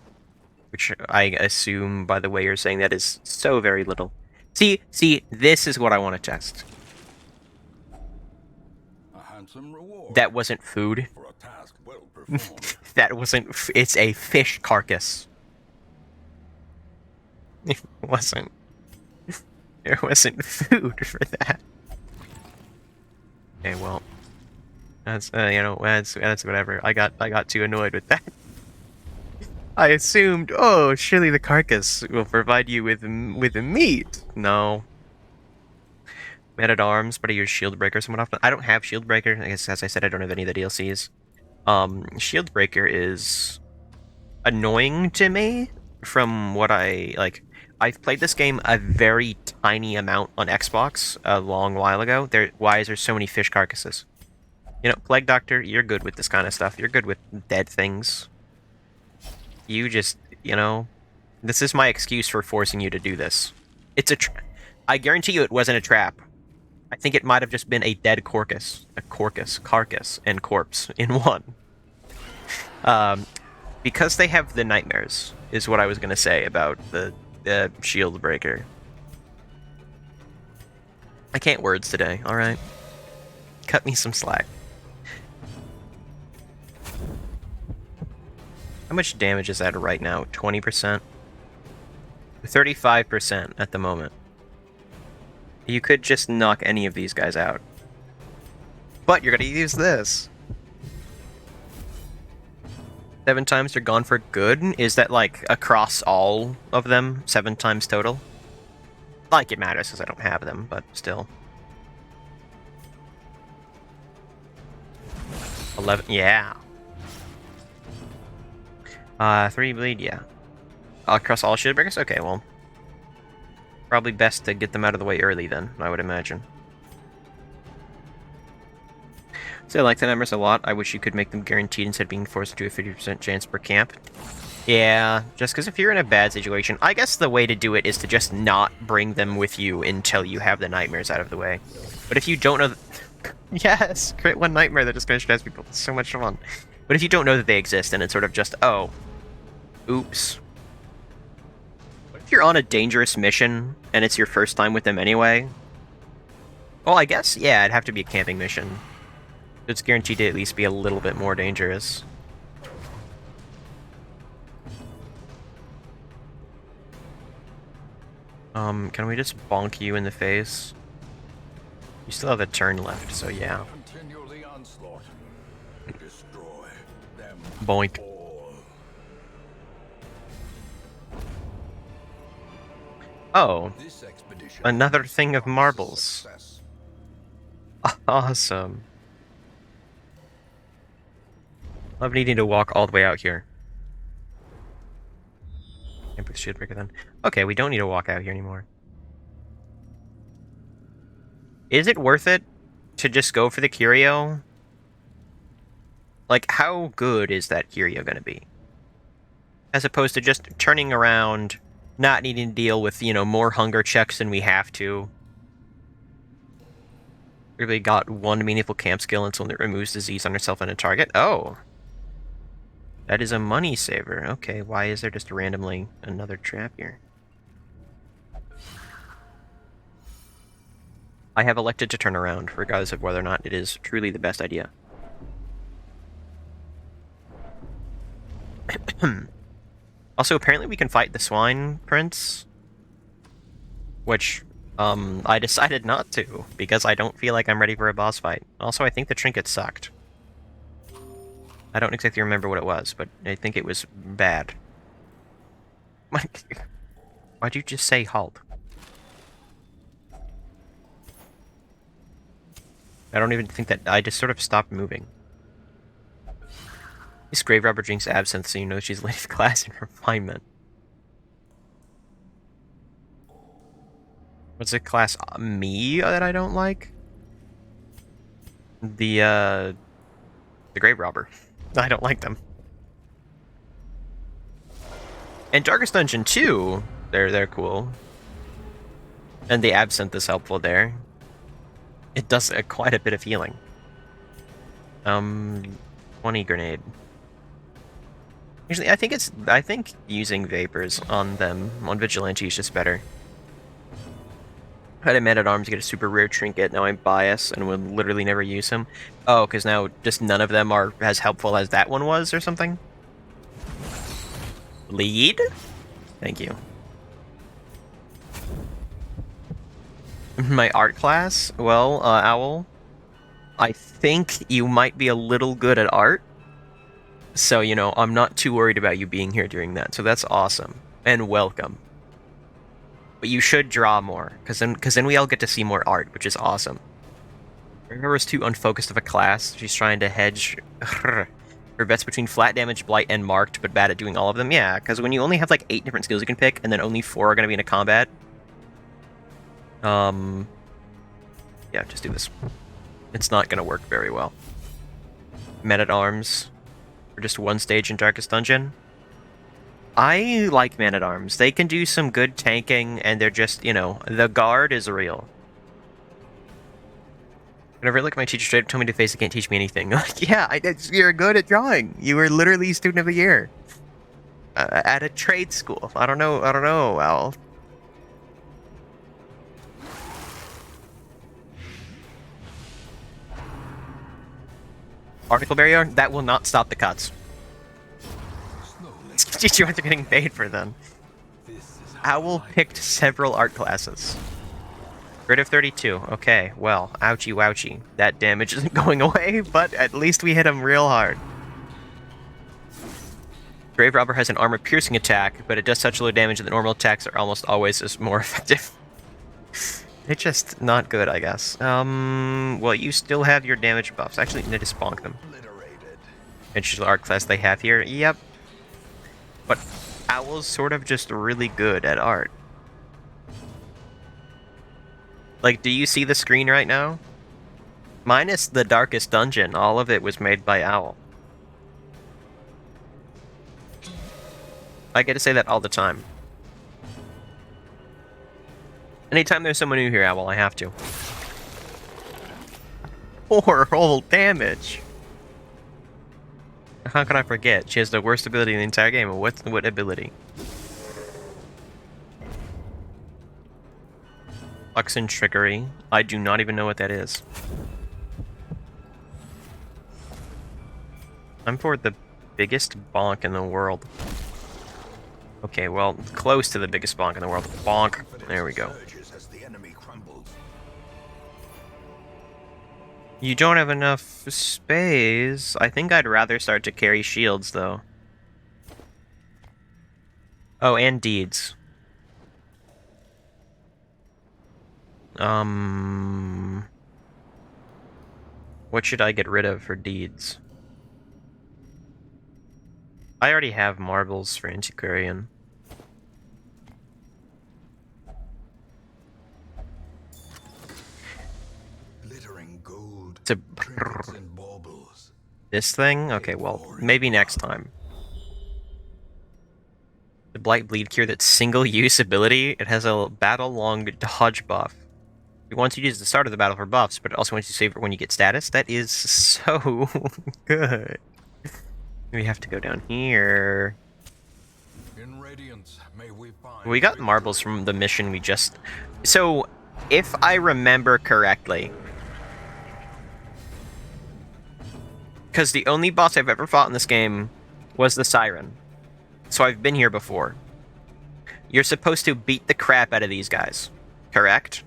Speaker 1: Which I assume, by the way you're saying that, is so very little. See, this is what I want to test. That wasn't food.
Speaker 2: For a task well performed.
Speaker 1: That wasn't... It's a fish carcass. It wasn't. There wasn't food for that. Okay, well... That's, you know, that's whatever. I got too annoyed with that. I assumed, oh, surely the carcass will provide you with meat. No. Man-at-Arms, but I use Shieldbreaker somewhat often. I don't have Shieldbreaker. I guess, as I said, I don't have any of the DLCs. Shieldbreaker is annoying to me from what like. I've played this game a very tiny amount on Xbox a long while ago. Why is there so many fish carcasses? You know, Plague Doctor, you're good with this kind of stuff. You're good with dead things. You just, you know... This is my excuse for forcing you to do this. It's a I guarantee you it wasn't a trap. I think it might have just been a dead carcass, and corpse in one. Because they have the nightmares, is what I was going to say about the Shield Breaker. I can't words today, alright? Cut me some slack. How much damage is that right now? 20%? 35% at the moment. You could just knock any of these guys out. But you're gonna use this. 7 times they're gone for good? Is that like across all of them? 7 times total? Like it matters because I don't have them, but still. 11, yeah. 3 bleed, yeah. Across all shield breakers? Okay, well. Probably best to get them out of the way early then, I would imagine. So I like the numbers a lot. I wish you could make them guaranteed instead of being forced to a 50% chance per camp. Yeah, just because if you're in a bad situation, I guess the way to do it is to just not bring them with you until you have the nightmares out of the way. But if you don't know... Yes! Create one nightmare that just gonna people. It's so much fun. But if you don't know that they exist, and it's sort of just, oh, oops. What if you're on a dangerous mission, and it's your first time with them anyway? Well, I guess, yeah, it'd have to be a camping mission. It's guaranteed to at least be a little bit more dangerous. Can we just bonk you in the face? You still have a turn left, so yeah.
Speaker 2: Continue the onslaught. Destroy them
Speaker 1: Boink.
Speaker 2: all.
Speaker 1: Oh,
Speaker 2: This expedition
Speaker 1: another thing of
Speaker 2: promises
Speaker 1: marbles.
Speaker 2: success.
Speaker 1: Awesome. I'm needing to walk all the way out here. Can't put the shield breaker then. Okay, we don't need to walk out here anymore. Is it worth it to just go for the curio? Like, how good is that curio gonna be? As opposed to just turning around, not needing to deal with, you know, more hunger checks than we have to. Really got one meaningful camp skill until it removes disease on herself and a target. Oh. That is a money saver. Okay, why is there just randomly another trap here? I have elected to turn around, regardless of whether or not it is truly the best idea. Also, apparently we can fight the Swine Prince. Which, I decided not to, because I don't feel like I'm ready for a boss fight. Also, I think the trinket sucked. I don't exactly remember what it was, but I think it was bad. Why'd you just say halt? I don't even think that... I just sort of stopped moving. This grave robber drinks absinthe, so you know she's a lady of class and refinement. What's a class me that I don't like? The grave robber. I don't like them. And Darkest Dungeon 2, they're cool. And the absinthe is helpful there. It does quite a bit of healing. 20 grenade. Usually, I think using vapors on them, on Vigilante, is just better. I had a Man-at-Arms to get a super rare trinket, now I'm biased and would literally never use him. Oh, because now just none of them are as helpful as that one was, or something? Lead? Thank you. My art class? Well, Owl, I think you might be a little good at art. So, you know, I'm not too worried about you being here doing that, so that's awesome. And welcome. But you should draw more, because then we all get to see more art, which is awesome. River's too unfocused of a class. She's trying to hedge her bets between flat damage, blight, and marked, but bad at doing all of them. Yeah, because when you only have like 8 different skills you can pick, and then only 4 are going to be in a combat. Yeah, just do this. It's not going to work very well. Men-at-Arms for just 1 stage in Darkest Dungeon. I like Man-at-Arms. They can do some good tanking, and they're just, you know, the guard is real. Whenever I look at my teacher straight up told me to face, they can't teach me anything. Like, yeah, you're good at drawing. You were literally student of the year. At a trade school. I don't know, Al. Particle barrier, that will not stop the cuts.
Speaker 2: Slowly.
Speaker 1: Did you are getting paid for them?
Speaker 2: This is
Speaker 1: Owl picked several art classes. Grid of 32. Okay, well, ouchie wouchie. That damage isn't going away, but at least we hit him real hard. Grave Robber has an armor-piercing attack, but it does such low damage that normal attacks are almost always more effective. It's just not good, I guess. Well, you still have your damage buffs. Actually, need to bonk them.
Speaker 2: obliterated.
Speaker 1: Interesting art class they have here. Yep. But Owl's sort of just really good at art. Like, do you see the screen right now? Minus the Darkest Dungeon, all of it was made by Owl. I get to say that all the time. Anytime there's someone new here, Owl, I have to. 4 whole damage! How can I forget? She has the worst ability in the entire game. What ability? Luxon Trickery. I do not even know what that is. I'm for the biggest bonk in the world. Okay, well, close to the biggest bonk in the world. Bonk. There we go.
Speaker 2: Surges as the enemy crumbles.
Speaker 1: You don't have enough space. I think I'd rather start to carry shields, though. Oh, and deeds. What should I get rid of for deeds? I already have marbles for Antiquarian.
Speaker 2: Glittering gold.
Speaker 1: To
Speaker 2: Trinkets and baubles.
Speaker 1: this thing? Okay, well, maybe next time. The Blight Bleed Cure, that's single-use ability. It has a battle-long dodge buff. It wants you to use the start of the battle for buffs, but it also wants you to save it when you get status. That is so good. We have to go down here.
Speaker 2: In radiance, may we find
Speaker 1: We got marbles from the mission we just... So, if I remember correctly... Because the only boss I've ever fought in this game was the Siren. So I've been here before. You're supposed to beat the crap out of these guys. Correct?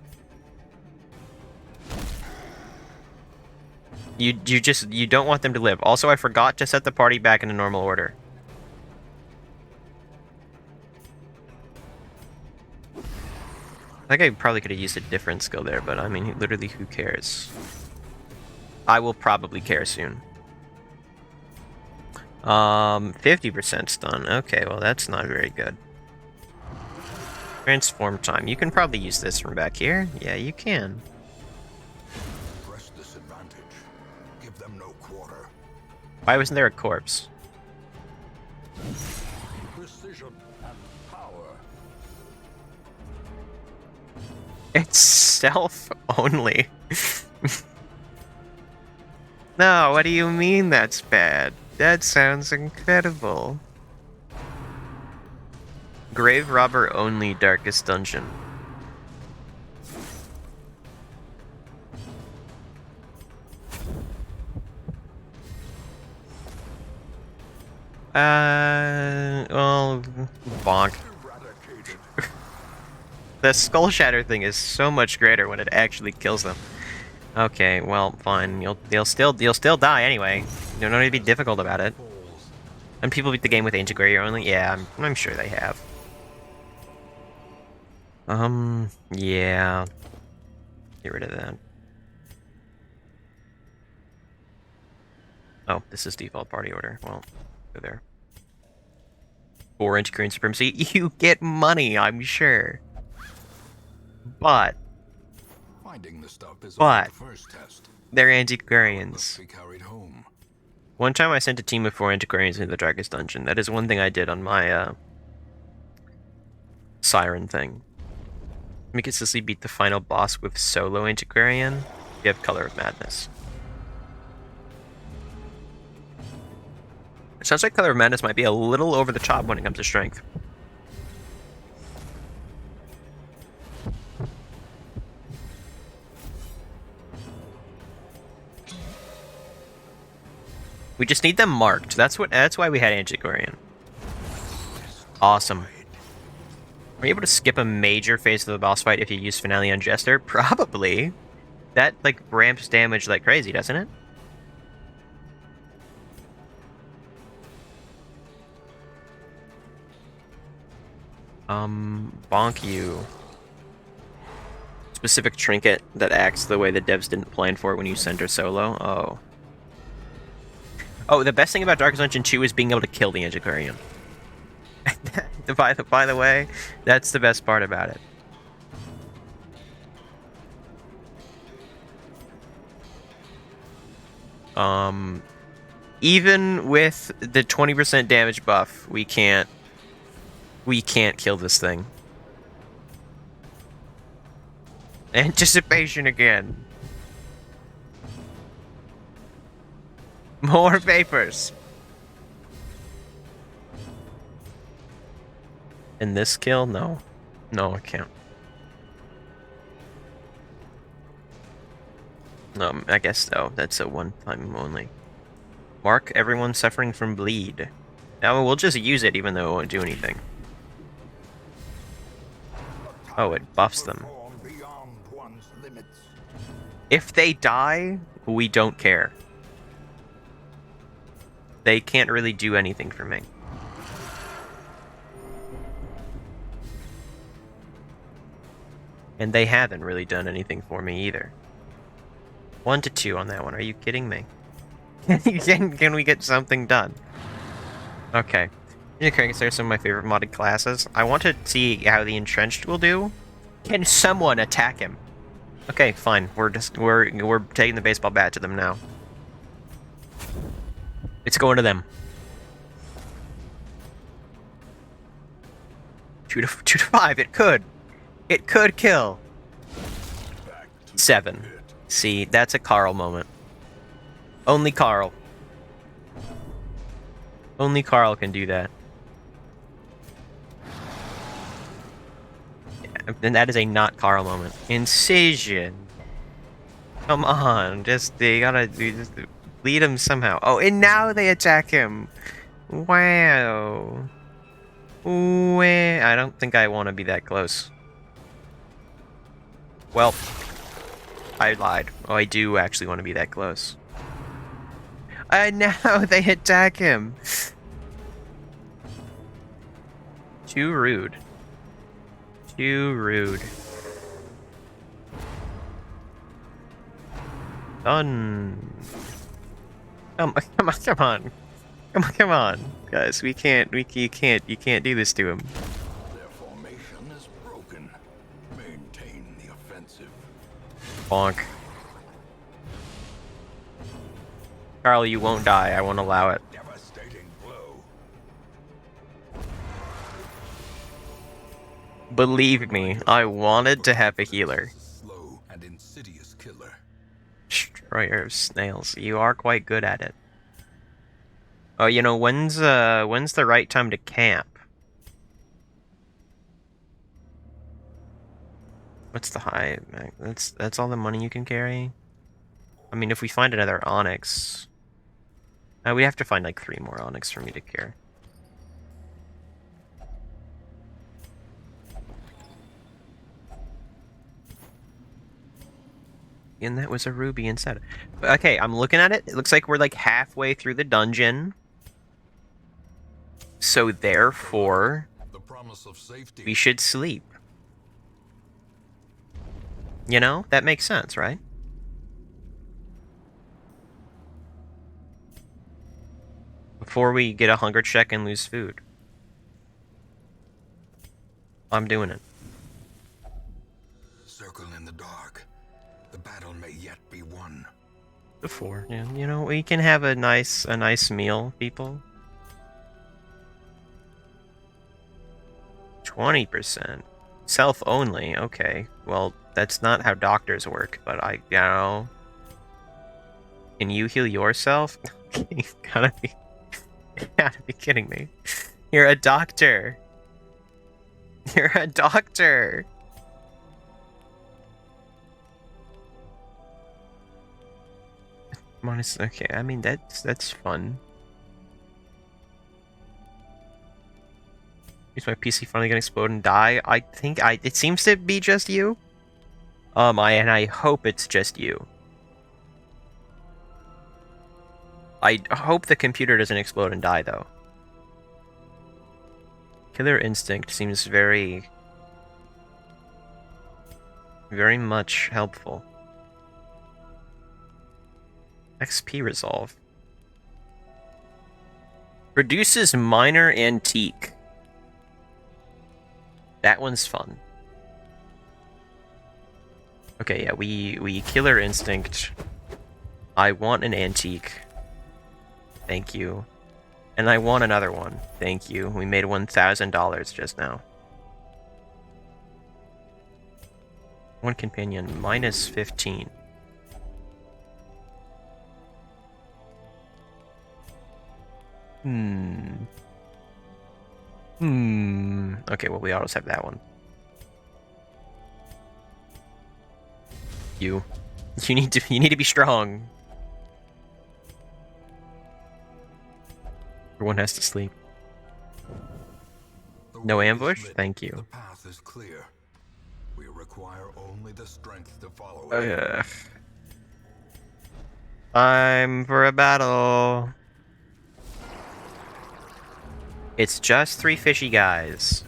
Speaker 1: You don't want them to live. Also, I forgot to set the party back into normal order. I think I probably could have used a different skill there, but I mean, literally, who cares? I will probably care soon. 50% stun. Okay, well, that's not very good. Transform time. You can probably use this from back here. Yeah, you can.
Speaker 2: Press this advantage. Give them no quarter.
Speaker 1: Why wasn't there a corpse?
Speaker 2: Precision and power.
Speaker 1: It's self only. No, what do you mean that's bad? That sounds incredible. Grave Robber only Darkest Dungeon. Well, bonk.
Speaker 2: Eradicated.
Speaker 1: The Skull Shatter thing is so much greater when it actually kills them. Okay, well, fine. You'll still die anyway. You don't need to be difficult about it.
Speaker 2: Falls.
Speaker 1: And people beat the game with Ancient Warrior only? Yeah, I'm sure they have. Yeah. Get rid of that. Oh, this is default party order. Well, go there. 4-inch Korean Supremacy. You get money, I'm sure. But
Speaker 2: Finding the stuff is
Speaker 1: But-
Speaker 2: only the first test.
Speaker 1: they're
Speaker 2: Must
Speaker 1: antiquarians.
Speaker 2: be carried home.
Speaker 1: One time I sent a team of 4 antiquarians into the Darkest Dungeon. That is one thing I did on my, Siren thing. We could consistently beat the final boss with solo antiquarian. You have Color of Madness. It sounds like Color of Madness might be a little over the top when it comes to strength. We just need them marked. That's why we had Antiquarian. Awesome. Are you able to skip a major phase of the boss fight if you use Finale on Jester? Probably. That, like, ramps damage like crazy, doesn't it? Bonk you. Specific trinket that acts the way the devs didn't plan for it when you center solo. Oh. Oh, the best thing about Darkest Dungeon 2 is being able to kill the Antiquarian. By the way, that's the best part about it. Even with the 20% damage buff, we can't kill this thing. Anticipation again. More vapors. In this kill? No. No, I can't. I guess so. That's a one-time only. Mark everyone suffering from bleed. Now we'll just use it even though it won't do anything. Oh, it buffs them. If they die, we don't care. They can't really do anything for me. And they haven't really done anything for me either. 1 to 2 on that one. Are you kidding me? Can we get something done? Okay. They're some of my favorite modded classes. I want to see how the Entrenched will do. Can someone attack him? Okay, fine. We're taking the baseball bat to them now. It's going to them. 2 to 5. It could. It could kill. 7. See, that's a Carl moment. Only Carl. Only Carl can do that. Yeah, and that is a not Carl moment. Incision. Come on, just lead him somehow. Oh, and now they attack him. Wow. I don't think I want to be that close. Well, I lied. Oh, I do actually want to be that close. Now they attack him. Too rude. Too rude. Done. Come on, guys. You can't do this to him.
Speaker 2: Their formation is broken. Maintain the offensive.
Speaker 1: Bonk. Carl, you won't die. I won't allow it.
Speaker 2: Devastating blow.
Speaker 1: Believe me, I wanted to have a healer.
Speaker 2: Slow and insidious killer.
Speaker 1: Destroyer of snails. You are quite good at it. Oh, you know, when's the right time to camp? What's the high? That's all the money you can carry? I mean, if we find another onyx... we have to find like 3 more onyx for me to care. And that was a ruby inside. Okay, I'm looking at it. It looks like we're like halfway through the dungeon. So therefore,
Speaker 2: The promise of safety.
Speaker 1: we should sleep. You know? That makes sense, right? Before we get a hunger check and lose food. I'm doing it.
Speaker 2: Circle in the dark. The battle may yet be won.
Speaker 1: Before, yeah, you know, we can have a nice meal, people. 20%. Self only, okay. Well, that's not how doctors work, but you know... Can you heal yourself? You gotta be kidding me. You're a doctor. You're a doctor. Minus, okay, I mean, that's fun. Is my PC finally gonna explode and die? I think it seems to be just you. I hope it's just you. I hope the computer doesn't explode and die, though. Killer Instinct seems very much helpful. XP Resolve. Reduces minor antique. That one's fun. Okay, yeah, we Killer Instinct. I want an antique. Thank you. And I want another one. Thank you. We made $1,000 just now. One companion, minus 15. Okay, well, we always have that one. You need to be strong. Everyone has to sleep. No ambush? Thank you.
Speaker 2: The path is clear. We require only the strength to follow it.
Speaker 1: Time for a battle. It's just 3 fishy guys.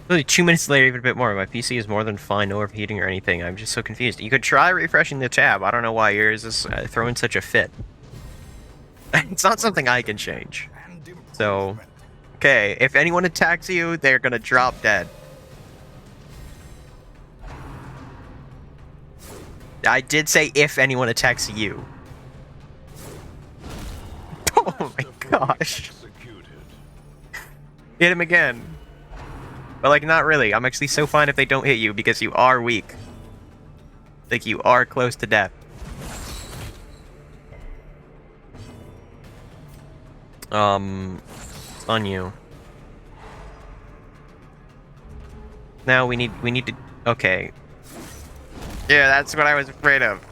Speaker 1: Really, 2 minutes later, even a bit more. My PC is more than fine, no overheating or anything. I'm just so confused. You could try refreshing the tab. I don't know why yours is throwing such a fit. It's not something I can change. So, okay, if anyone attacks you, they're gonna drop dead. I did say if anyone attacks you. Oh my gosh. Hit him again. But, like, not really. I'm actually so fine if they don't hit you because you are weak. Like, you are close to death. It's on you. Now we need to... Okay. Yeah, that's what I was afraid of.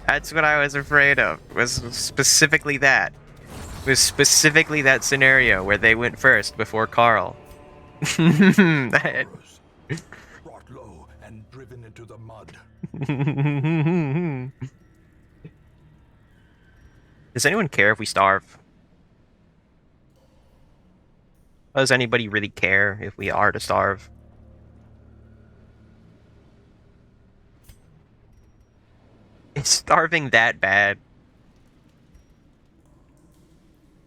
Speaker 1: That's what I was afraid of. Was specifically that. Was specifically that scenario where they went first before Carl.
Speaker 2: Brought low and driven into the mud.
Speaker 1: Does anyone care if we starve? Does anybody really care if we are to starve? Is starving that bad?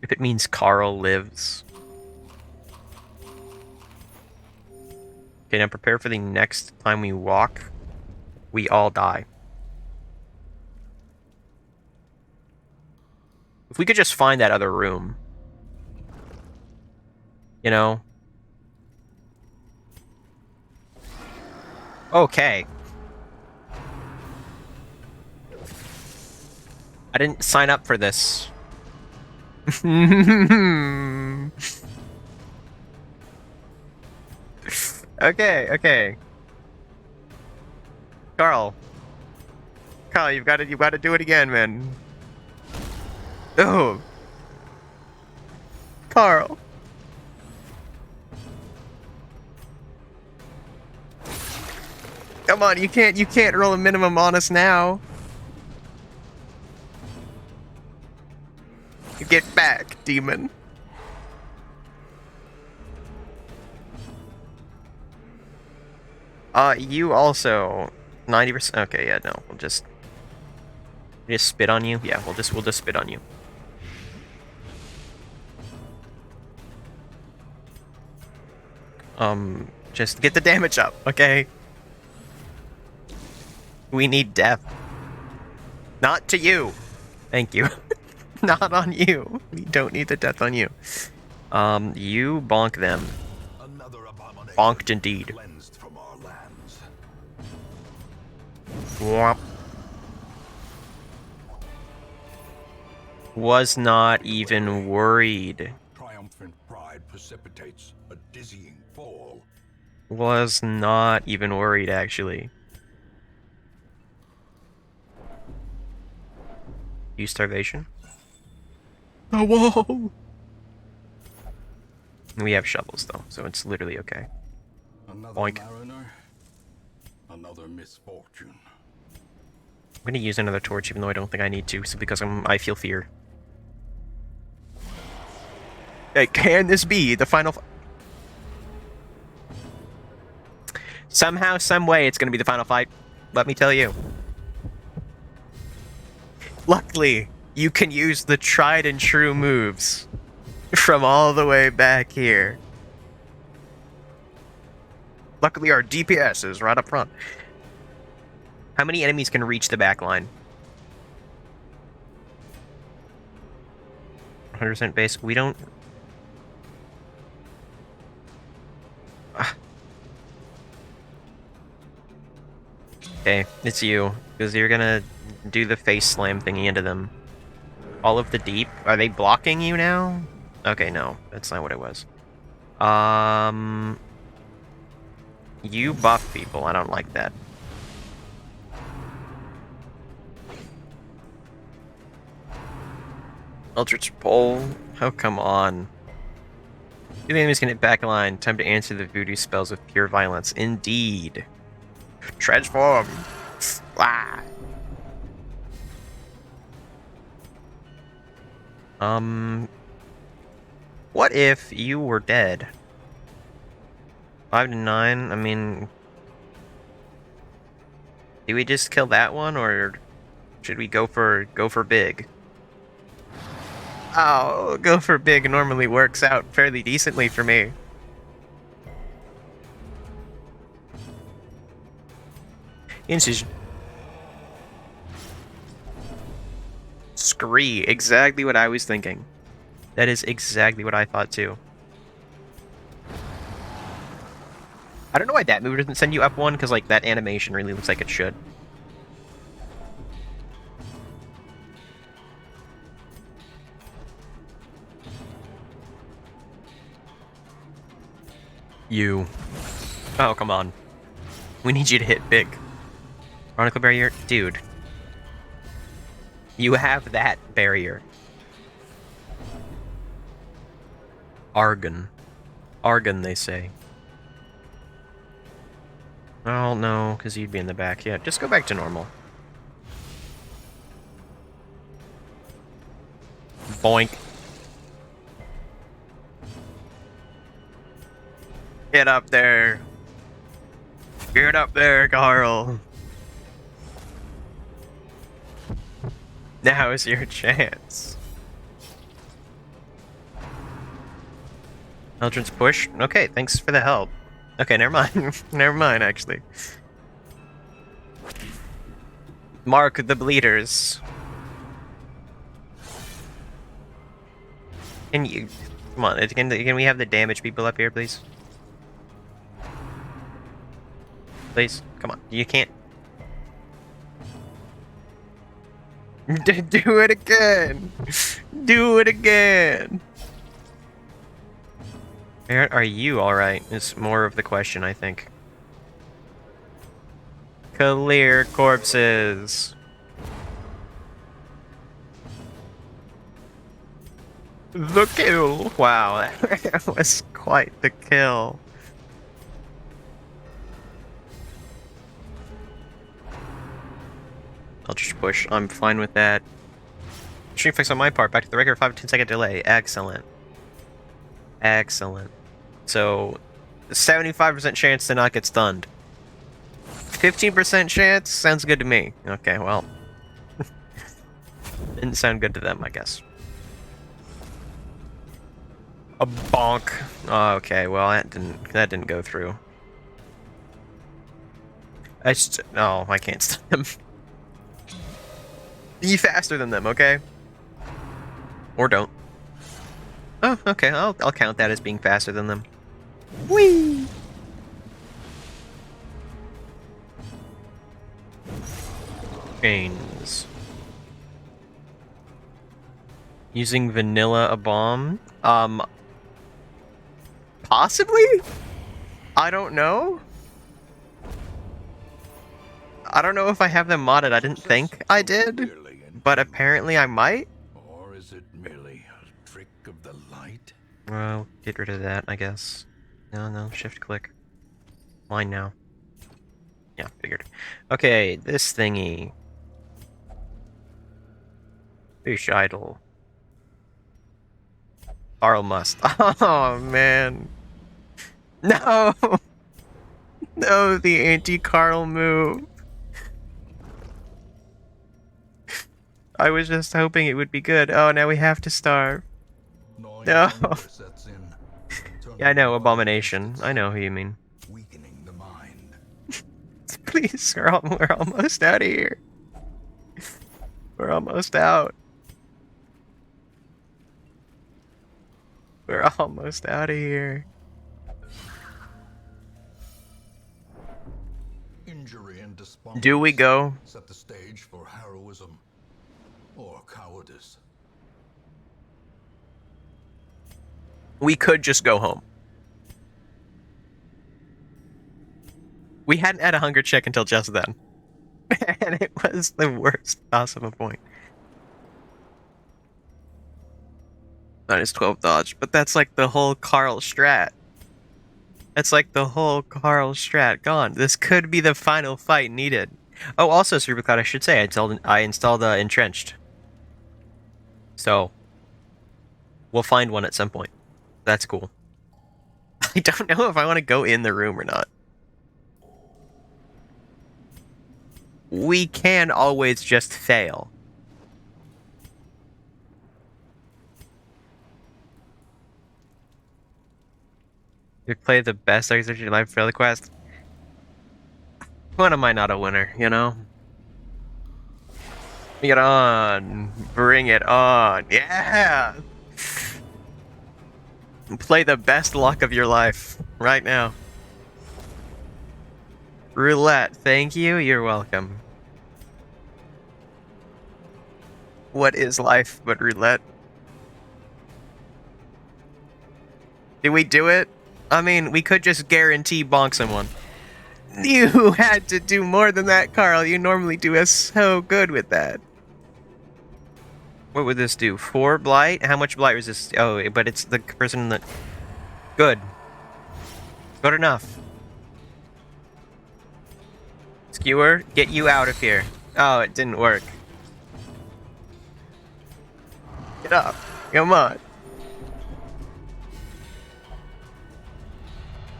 Speaker 1: If it means Carl lives. Okay, now prepare for the next time we walk. We all die. If we could just find that other room. You know? Okay. I didn't sign up for this. Okay. Carl, you've got to do it again, man. Oh, Carl. Come on, you can't roll a minimum on us now. Get back, demon. You also 90%. Okay, yeah, no, we'll just spit on you. Yeah, we'll just spit on you. Just get the damage up, okay? We need death. Not to you. Thank you. Not on you. We don't need the death on you. You bonk them. Bonked indeed. Whomp. Was not even worried.
Speaker 2: Triumphant pride precipitates a dizzying fall.
Speaker 1: Was not even worried, actually. Use starvation. Oh, whoa! We have shovels though, so it's literally okay.
Speaker 2: Another
Speaker 1: Boink.
Speaker 2: mariner, another misfortune.
Speaker 1: I'm gonna use another torch, even though I don't think I need to, simply because I feel fear. Hey, can this be the final? Somehow, some way, it's gonna be the final fight. Let me tell you. Luckily, you can use the tried and true moves from all the way back here. Luckily, our DPS is right up front. How many enemies can reach the back line? 100% base. We don't... Okay, it's you. Because you're gonna do the face slam thingy into them. All of the deep. Are they blocking you now? Okay, no. That's not what it was. You buff people. I don't like that. Eldritch Bowl? Oh, come on. The enemies can hit back line. Time to answer the voodoo spells with pure violence. Indeed. Transform! Ah. What if you were dead? 5 to 9? I mean... Do we just kill that one, or should we go for big? Oh, go for big normally works out fairly decently for me. Incision. Scree. Exactly what I was thinking. That is exactly what I thought too. I don't know why that move doesn't send you up one, because like that animation really looks like it should. You. Oh, come on. We need you to hit big. Chronicle barrier? Dude. You have that barrier. Argon. Argon, they say. Oh, no, because you'd be in the back. Yeah, just go back to normal. Boink. Get up there. Get up there, Carl. Now is your chance. Eldritch push? Okay, thanks for the help. Okay, never mind. Never mind, actually. Mark the bleeders. Can you... Come on, can we have the damage people up here, please? Please, come on. You can't... Do it again! Do it again! Barret, are you alright? Is more of the question, I think. Clear corpses! The kill! Wow, that was quite the kill. I'll just push. I'm fine with that. Stream fix on my part. Back to the regular 5 to 10 second delay. Excellent. Excellent. So, 75% chance to not get stunned. 15% chance? Sounds good to me. Okay, well. Didn't sound good to them, I guess. A bonk. Oh, okay, well that didn't go through. No, I can't stun them. Be faster than them, okay? Or don't. Oh, okay, I'll count that as being faster than them. Whee! Chains. Using vanilla a bomb? Possibly? I don't know. I don't know if I have them modded. I didn't think I did. but apparently I might.
Speaker 2: Or is it merely a trick of the light?
Speaker 1: Well, get rid of that, I guess. No, shift click. Mine now. Yeah, figured. Okay, this thingy. Fish idol. Carl must. Oh, man. No! No, the anti-Carl move. I was just hoping it would be good. Oh, now we have to starve.
Speaker 2: Gnawing
Speaker 1: No.
Speaker 2: hunger sets in, turning
Speaker 1: Yeah, I know,
Speaker 2: the body
Speaker 1: Abomination.
Speaker 2: against
Speaker 1: I know
Speaker 2: itself,
Speaker 1: who you mean.
Speaker 2: weakening the mind.
Speaker 1: Please, we're almost out of here. We're almost out. We're almost out of here.
Speaker 2: Injury and
Speaker 1: Do we
Speaker 2: despondence
Speaker 1: go?
Speaker 2: set the stage for heroism or cowardice.
Speaker 1: We could just go home. We hadn't had a hunger check until just then. And it was the worst possible point. Minus 12 dodge, but that's like the whole Carl strat. That's like the whole Carl strat gone. This could be the final fight needed. Oh, also, Supercloud, I should say, I installed Entrenched. So, we'll find one at some point. That's cool. I don't know if I want to go in the room or not. We can always just fail. You play the best exercise of your life for the quest. When am I not a winner, you know? Bring it on. Bring it on. Yeah! Play the best luck of your life right now. Roulette, thank you. You're welcome. What is life but roulette? Did we do it? I mean, we could just guarantee bonk someone. You had to do more than that, Carl. You normally do us so good with that. What would this do? 4 blight? How much blight resist? Oh, but it's the person that... Good. Good enough. Skewer, get you out of here. Oh, it didn't work. Get up. Come on.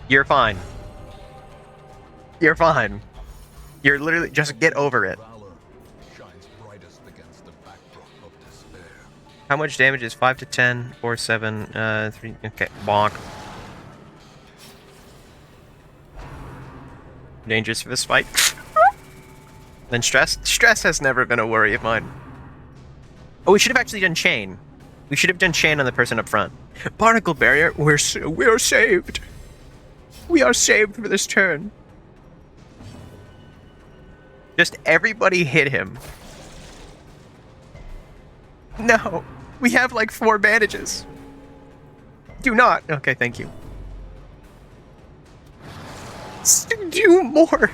Speaker 1: You're fine. You're fine. You're literally... Just get over it.
Speaker 2: Valor shines brightest against the backdrop of despair.
Speaker 1: How much damage is 5 to 10, 4, 7, 3... Okay, bonk. Dangerous for this fight. Then stress? Stress has never been a worry of mine. Oh, we should have actually done chain. We should have done chain on the person up front. Barnacle barrier, we are saved. We are saved for this turn. Just everybody hit him. No, we have like 4 bandages. Do not. Okay, thank you. Do more.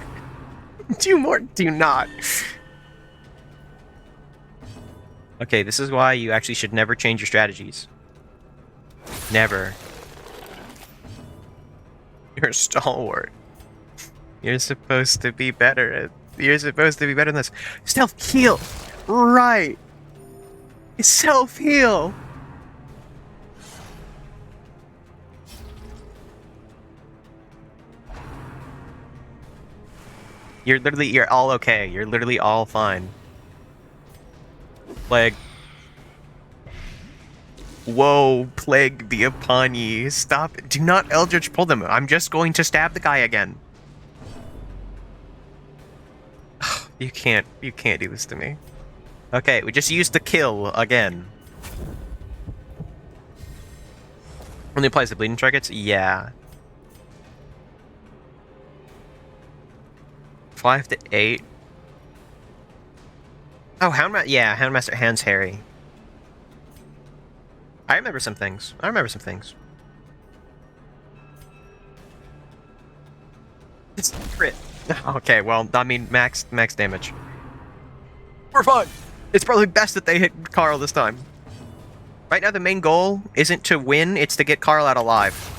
Speaker 1: Do more. Do not. Okay, this is why you actually should never change your strategies. Never. You're a stalwart. You're supposed to be better at... You're supposed to be better than this. Self-heal! Right! Self-heal! You're all okay. You're literally all fine. Plague. Whoa, Plague be upon ye. Stop. Do not Eldritch pull them. I'm just going to stab the guy again. You can't do this to me. Okay, we just used the kill again. Only applies to bleeding targets? Yeah. 5 to 8. Oh, Houndmaster. Yeah, Houndmaster hands Harry. I remember some things. It's crit. Okay, well, I mean, max damage. We're fine. It's probably best that they hit Carl this time. Right now, the main goal isn't to win, it's to get Carl out alive.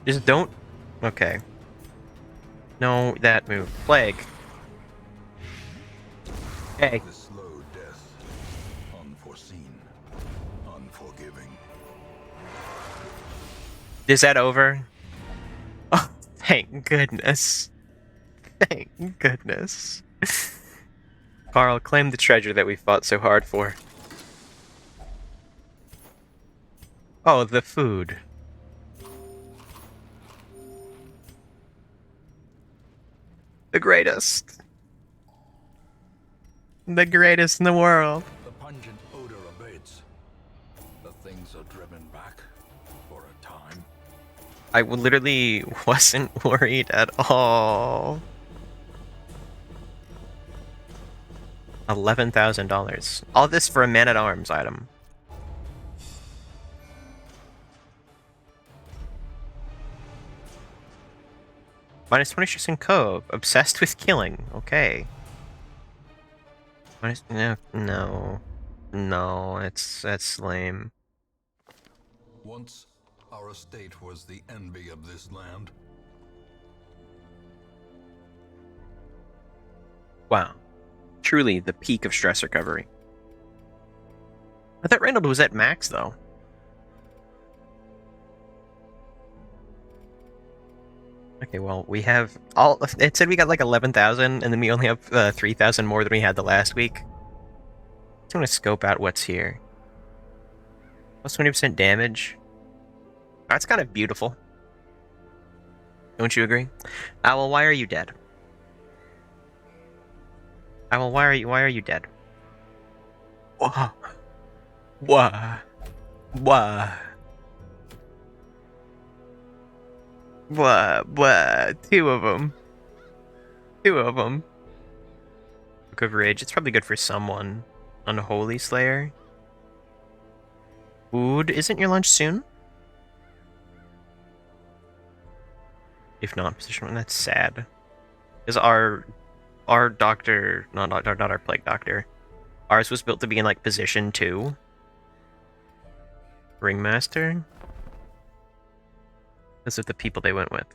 Speaker 1: Just don't... Okay. No, that move. Plague. Hey.
Speaker 2: The slow death, unforeseen, unforgiving.
Speaker 1: Is that over? Oh, thank goodness. Thank goodness. Carl, claim the treasure that we fought so hard for. Oh, the food. The greatest. The greatest in the world.
Speaker 2: The pungent odor abates. The things are driven back for a time.
Speaker 1: I literally wasn't worried at all. $11,000. All this for a man-at-arms item. Minus 26 in Cove. Obsessed with killing. Okay. Minus... No. No, that's lame.
Speaker 2: Once, our estate was the envy of this land.
Speaker 1: Wow. Truly the peak of stress recovery. I thought Reynold was at max, though. Okay, well, we have all... It said we got like 11,000, and then we only have 3,000 more than we had the last week. Just want to scope out what's here. Plus 20% damage. That's kind of beautiful. Don't you agree? Well, why are you dead? Well, why are you dead? Why? Why? Why? What? Two of them. Book of Rage. It's probably good for someone. Unholy Slayer. Food. Isn't your lunch soon? If not, position one. That's sad. Because our doctor, not our plague doctor. Ours was built to be in like position 2. Ringmaster. Those are the people they went with.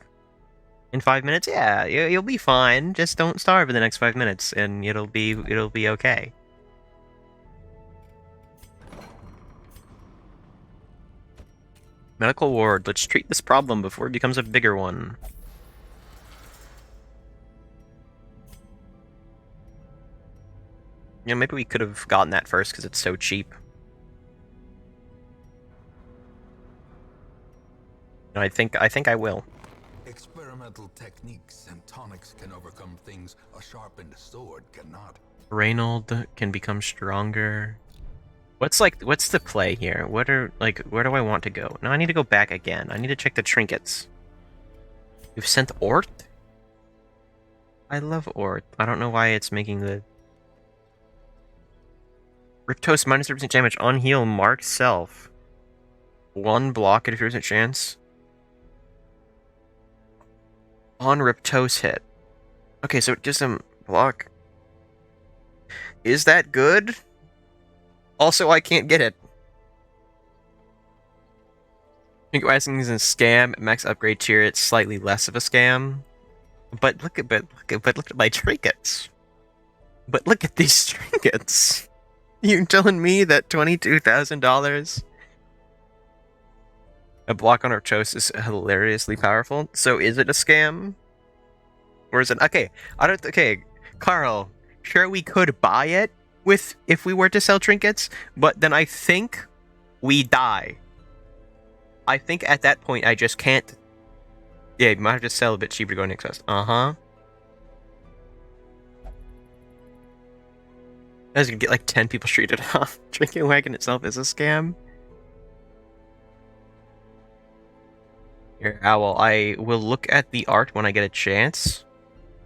Speaker 1: In 5 minutes, yeah, you'll be fine. Just don't starve in the next 5 minutes, and it'll be okay. Medical ward. Let's treat this problem before it becomes a bigger one. You know, maybe we could have gotten that first because it's so cheap. No, I think I will.
Speaker 2: Experimental techniques and tonics can overcome things a sharpened sword cannot.
Speaker 1: Reynold can become stronger. What's the play here? Where do I want to go? No, I need to go back again. I need to check the trinkets. You've sent Ort? I love Ort. I don't know why it's making the... Riptos minus 30% damage on heal marked self. 1 block at a 50% chance. On Riptos hit. Okay, so it gives him block. Is that good? Also, I can't get it. Pink Rising is a scam. Max upgrade tier, it's slightly less of a scam. But look at my trinkets. But look at these trinkets. You telling me that $22,000 a block on Riptos is hilariously powerful? So is it a scam? Or is it... Okay, okay, Carl, sure we could buy it if we were to sell trinkets, but then I think we die. I think at that point I just can't... Yeah, you might have to sell a bit cheaper to go in excess. Uh-huh. I was gonna get like 10 people streeted off. Trinket Wagon itself is a scam. Here, Owl, I will look at the art when I get a chance.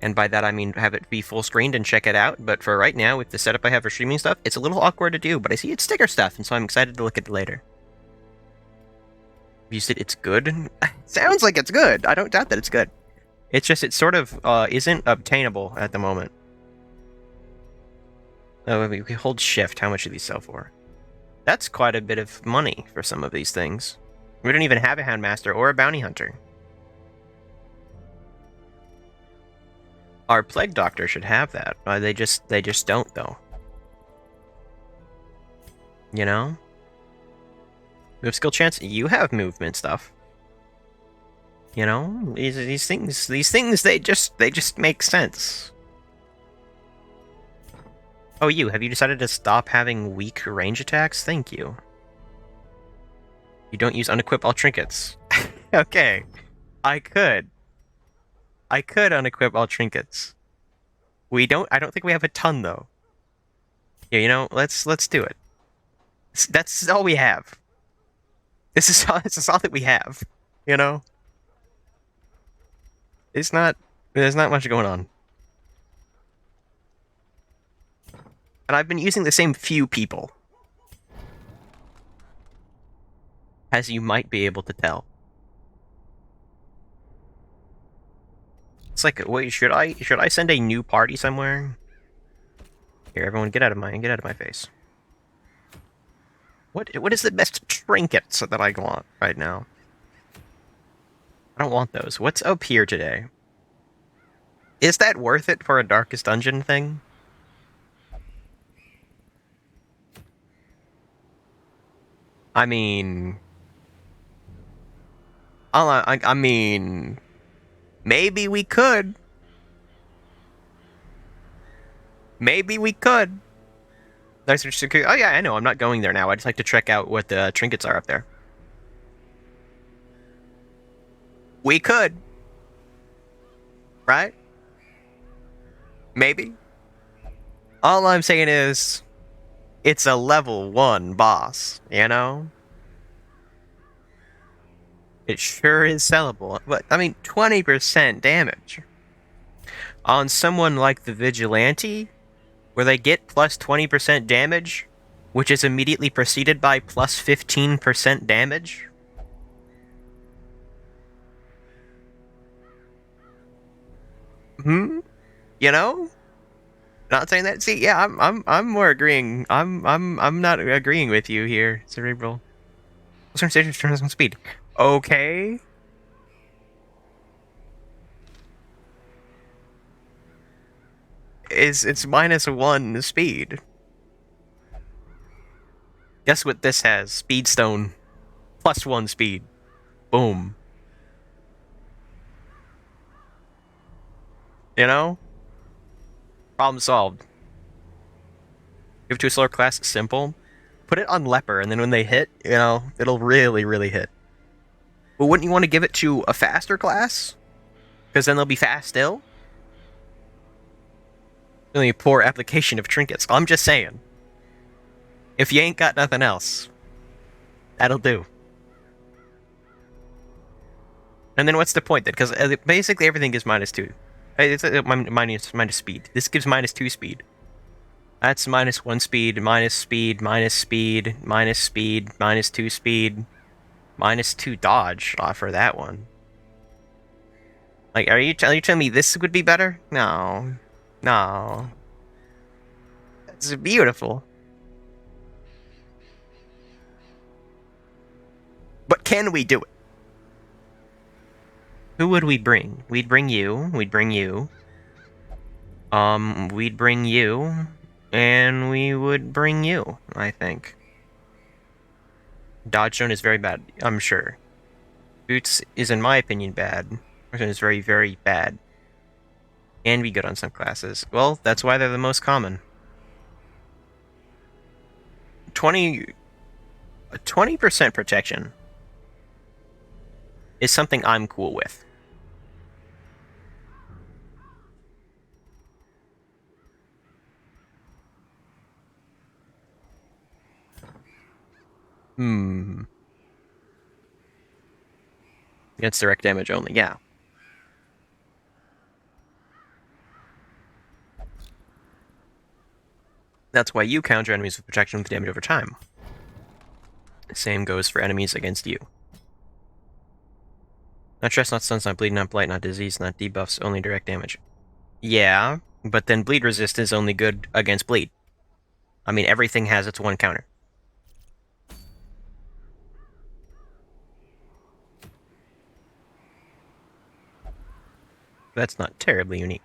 Speaker 1: And by that I mean have it be full screened and check it out. But for right now, with the setup I have for streaming stuff, it's a little awkward to do, but I see it's sticker stuff, and so I'm excited to look at it later. You said it's good? Sounds like it's good. I don't doubt that it's good. It's just it sort of isn't obtainable at the moment. Oh, we hold shift. How much do these sell for? That's quite a bit of money for some of these things. We don't even have a Houndmaster or a Bounty Hunter. Our Plague Doctor should have that. They just don't, though. You know? We have skill chance. You have movement stuff. You know, these things, they just make sense. Oh, have you decided to stop having weak range attacks? Thank you. You don't use unequip all trinkets. Okay. I could unequip all trinkets. I don't think we have a ton, though. Yeah, you know, let's do it. That's all we have. This is all that we have. You know? There's not much going on. And I've been using the same few people. As you might be able to tell. It's like, wait, should I send a new party somewhere? Here, everyone, get out of my face. What is the best trinkets that I want right now? I don't want those. What's up here today? Is that worth it for a Darkest Dungeon thing? I mean... I mean... Maybe we could. Maybe we could. Oh yeah, I know, I'm not going there now. I'd just like to check out what the trinkets are up there. We could. Right? Maybe. All I'm saying is, it's a level 1 boss, you know? It sure is sellable. But, I mean, 20% damage. On someone like the Vigilante, where they get plus 20% damage, which is immediately preceded by plus 15% damage. You know? Not saying that. See, yeah, I'm more agreeing. I'm not agreeing with you here, Cerebral. Certain stations turn on speed. Okay. It's -1 speed. Guess what this has? Speedstone. +1 speed. Boom. You know? Problem solved. Give to a slower class, simple. Put it on Leper, and then when they hit, you know, it'll really, really hit. But wouldn't you want to give it to a faster class? Because then they'll be fast still? Really poor application of trinkets. I'm just saying. If you ain't got nothing else, that'll do. And then what's the point then? Because basically everything is -2. It's minus speed. This gives -2 speed. That's -1 speed, minus speed, minus speed, minus speed, -2 speed, -2 dodge for that one. Like, are you telling me this would be better? No. No. It's beautiful. But can we do it? Who would we bring? We'd bring you. We'd bring you. We'd bring you. And we would bring you, I think. Dodge Zone is very bad, I'm sure. Boots is, in my opinion, bad. Is very, very bad. Can be good on some classes. Well, that's why they're the most common. 20% protection is something I'm cool with. Against direct damage only, yeah. That's why you counter enemies with protection with damage over time. The same goes for enemies against you. Not stress, not stuns, not bleed, not blight, not disease, not debuffs, only direct damage. Yeah, but then bleed resist is only good against bleed. I mean, everything has its one counter. That's not terribly unique.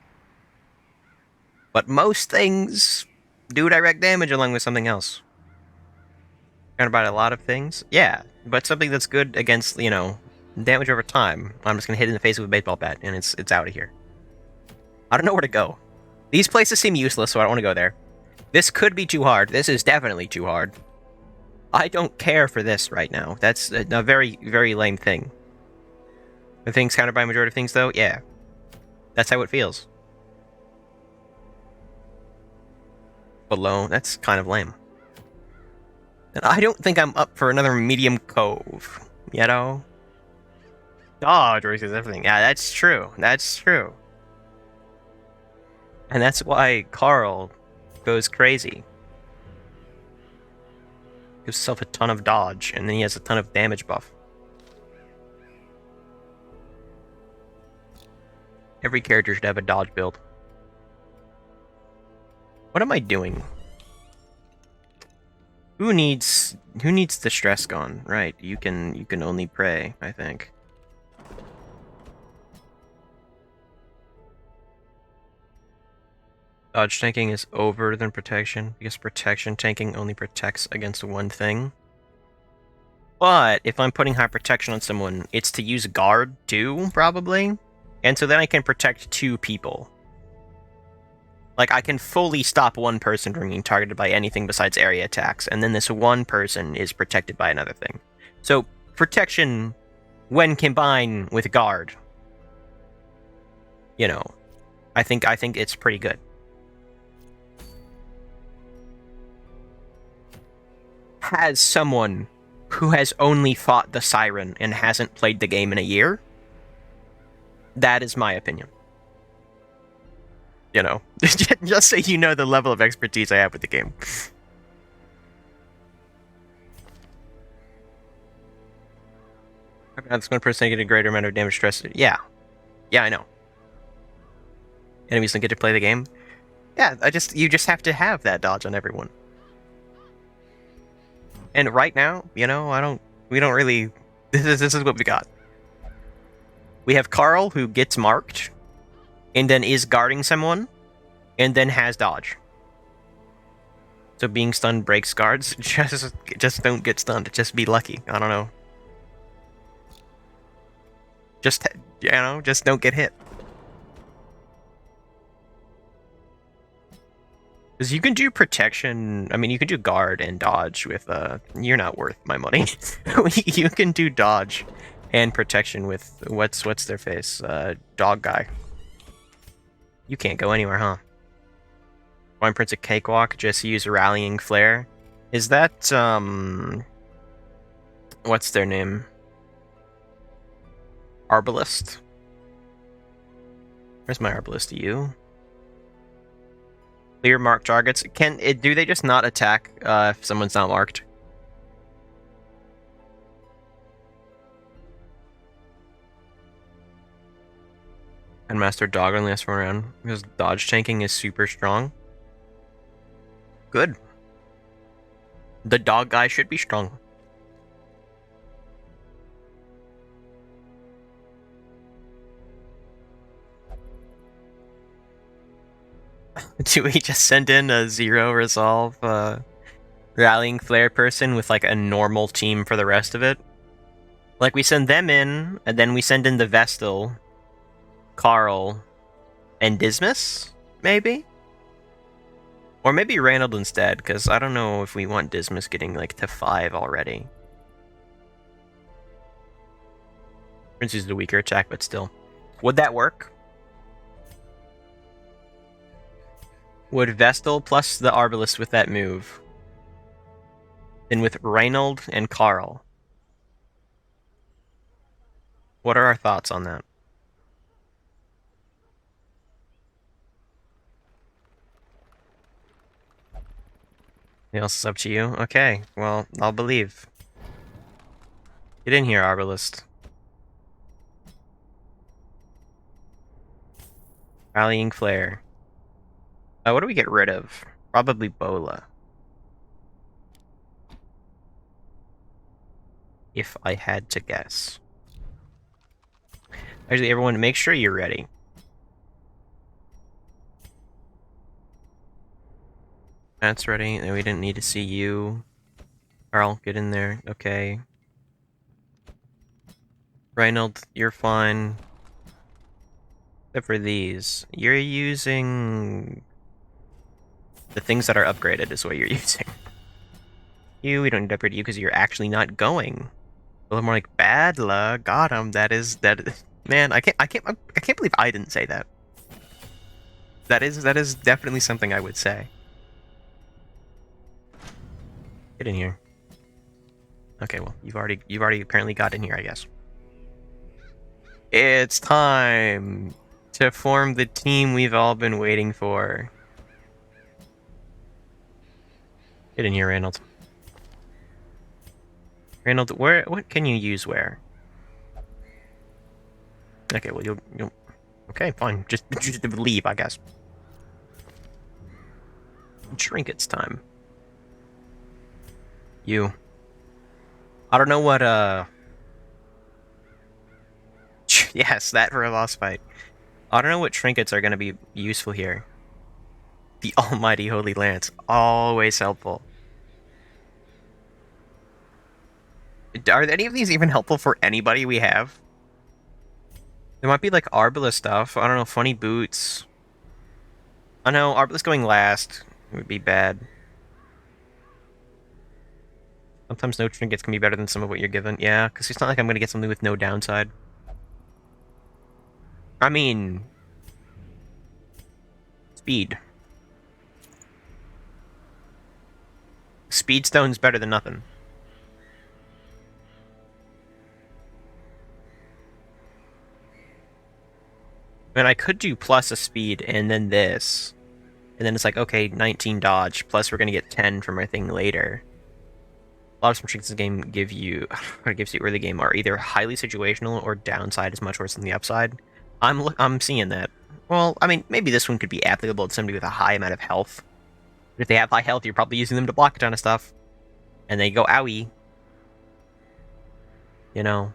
Speaker 1: But most things do direct damage along with something else. Kind about a lot of things? Yeah, but something that's good against, you know, damage over time. I'm just gonna hit it in the face with a baseball bat, and it's out of here. I don't know where to go. These places seem useless, so I don't want to go there. This could be too hard. This is definitely too hard. I don't care for this right now. That's a very, very lame thing. The thing's countered by a majority of things, though? Yeah. That's how it feels. Below, that's kind of lame. And I don't think I'm up for another medium cove, you know? Dodge versus everything. Yeah, that's true. That's true. And that's why Carl goes crazy. Gives himself a ton of dodge, and then he has a ton of damage buff. Every character should have a dodge build. What am I doing? Who needs the stress gone? Right, you can only pray, I think. Dodge tanking is over than protection, because protection tanking only protects against one thing. But if I'm putting high protection on someone, it's to use guard too, probably. And so then I can protect two people. Like, I can fully stop one person from being targeted by anything besides area attacks, and then this one person is protected by another thing. So, protection, when combined with guard, you know, I think it's pretty good. Has someone who has only fought the Siren and hasn't played the game in a year, that is my opinion. You know, just so you know the level of expertise I have with the game. This one person get a greater amount of damage stress. Yeah, I know. Enemies don't get to play the game. Yeah, you just have to have that dodge on everyone. And right now, you know, we don't really. This is what we got. We have Carl, who gets marked, and then is guarding someone, and then has dodge. So being stunned breaks guards. Just don't get stunned. Just be lucky. I don't know. Just, you know, just don't get hit. Because you can do protection. I mean, you can do guard and dodge with. You're not worth my money. You can do dodge and protection with what's their face? Dog guy. You can't go anywhere, huh? Wine Prince a cakewalk. Just use rallying flare. Is that what's their name? Arbalist. Where's my Arbalist? You. Clear marked targets. Do they just not attack if someone's not marked? And Master Dog only lasts one round because dodge tanking is super strong. Good. The dog guy should be strong. Do we just send in a 0 resolve rallying flare person with like a normal team for the rest of it? Like we send them in, and then we send in the Vestal, Carl, and Dismas, maybe? Or maybe Reynold instead, because I don't know if we want Dismas getting like to 5 already. Prince uses the weaker attack, but still. Would that work? Would Vestal plus the Arbalist with that move? Then with Reynold and Carl. What are our thoughts on that? Anything else is up to you? Okay, well, I'll believe. Get in here, Arbalist. Rallying Flare. What do we get rid of? Probably Bola. If I had to guess. Actually, everyone, make sure you're ready. That's ready. We didn't need to see you. Carl, get in there. Okay. Reynold, you're fine. Except for these. You're using... the things that are upgraded is what you're using. We don't need to upgrade you because you're actually not going. A little more like bad luck. Got him. That is... Man, I can't believe I didn't say that. That is definitely something I would say. Get in here. Okay, well, you've already apparently got in here, I guess. It's time to form the team we've all been waiting for. Get in here, Reynold. Reynold, what can you use where? Okay, well, you'll okay, fine. Just leave, I guess. Trinkets time. You. I don't know what, yes, that for a lost fight. I don't know what trinkets are going to be useful here. The Almighty Holy Lance. Always helpful. Are any of these even helpful for anybody we have? There might be, like, Arbala stuff. I don't know, funny boots. I know, Arbala's going last. It would be bad. Sometimes no trinkets can be better than some of what you're given. Yeah, because it's not like I'm going to get something with no downside. I mean... speed. Speedstone's better than nothing. I mean, I could do plus a speed and then this. And then it's like, okay, 19 dodge, plus we're going to get 10 from our thing later. A lot of some trinkets in the game give you, what it gives you early game are either highly situational or downside is much worse than the upside. I'm seeing that. Well, I mean, maybe this one could be applicable to somebody with a high amount of health. But if they have high health, you're probably using them to block a ton of stuff. And they go owie. You know.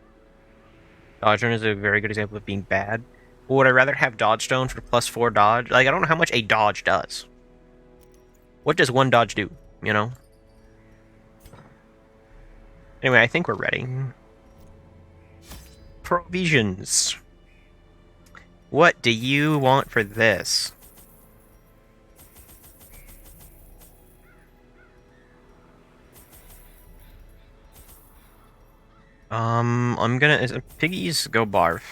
Speaker 1: Dodge Rune is a very good example of being bad. But would I rather have Dodge Stone for +4 dodge? Like, I don't know how much a dodge does. What does one dodge do, you know? Anyway, I think we're ready. Provisions. What do you want for this? I'm gonna... Piggies, go barf.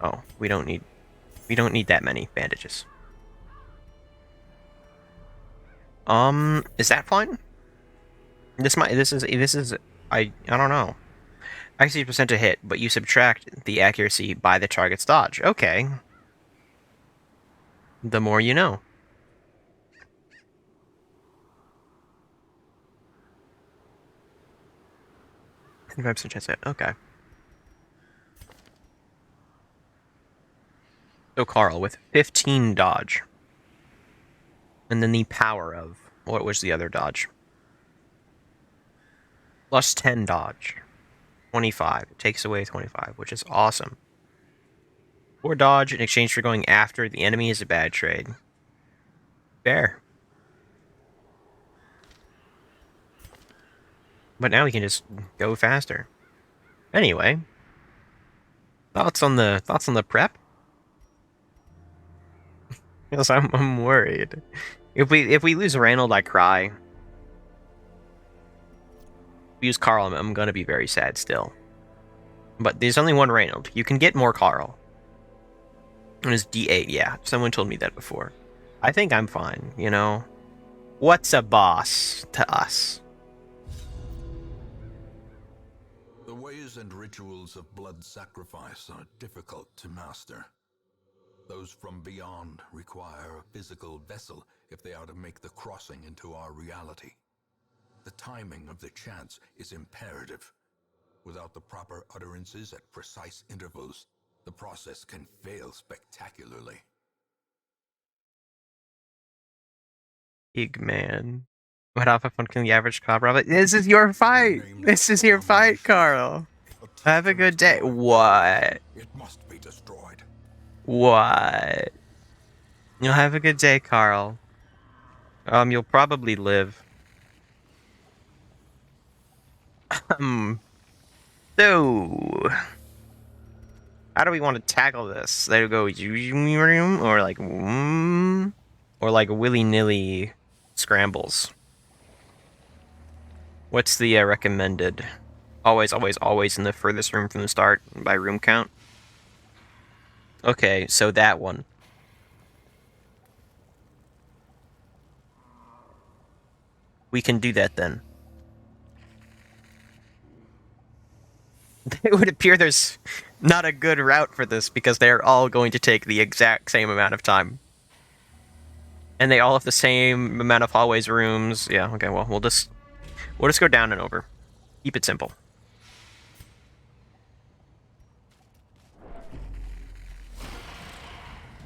Speaker 1: Oh, we don't need that many bandages. Is that fine? I don't know. Accuracy percent to hit, but you subtract the accuracy by the target's dodge. Okay. The more you know. 25% chance to hit. Okay. So Carl with 15 dodge. And then the power of... what was the other dodge? Plus 10 dodge. 25. It takes away 25, which is awesome. 4 dodge in exchange for going after the enemy is a bad trade. Fair. But now we can just go faster. Anyway. Thoughts on the prep? Yes, I'm worried. If we lose Reynold, I cry. If we use Carl, I'm gonna be very sad still. But there's only one Reynold. You can get more Carl. And it's D8, yeah. Someone told me that before. I think I'm fine, you know? What's a boss to us?
Speaker 2: The ways and rituals of blood sacrifice are difficult to master. Those from beyond require a physical vessel if they are to make the crossing into our reality. The timing of the chants is imperative. Without the proper utterances at precise intervals, the process can fail spectacularly.
Speaker 1: Eggman. What alpha fun killing the average cobra? This is your fight! This is your fight, Carl! Have a good day. What?
Speaker 2: It must be destroyed.
Speaker 1: What? You'll have a good day, Carl. You'll probably live. So, how do we want to tackle this? They go or like or like willy-nilly scrambles. What's the recommended? Always, always, always in the furthest room from the start by room count. Okay, so that one. We can do that then. It would appear there's not a good route for this because they're all going to take the exact same amount of time. And they all have the same amount of hallways, rooms. Yeah, okay, well, we'll just go down and over. Keep it simple.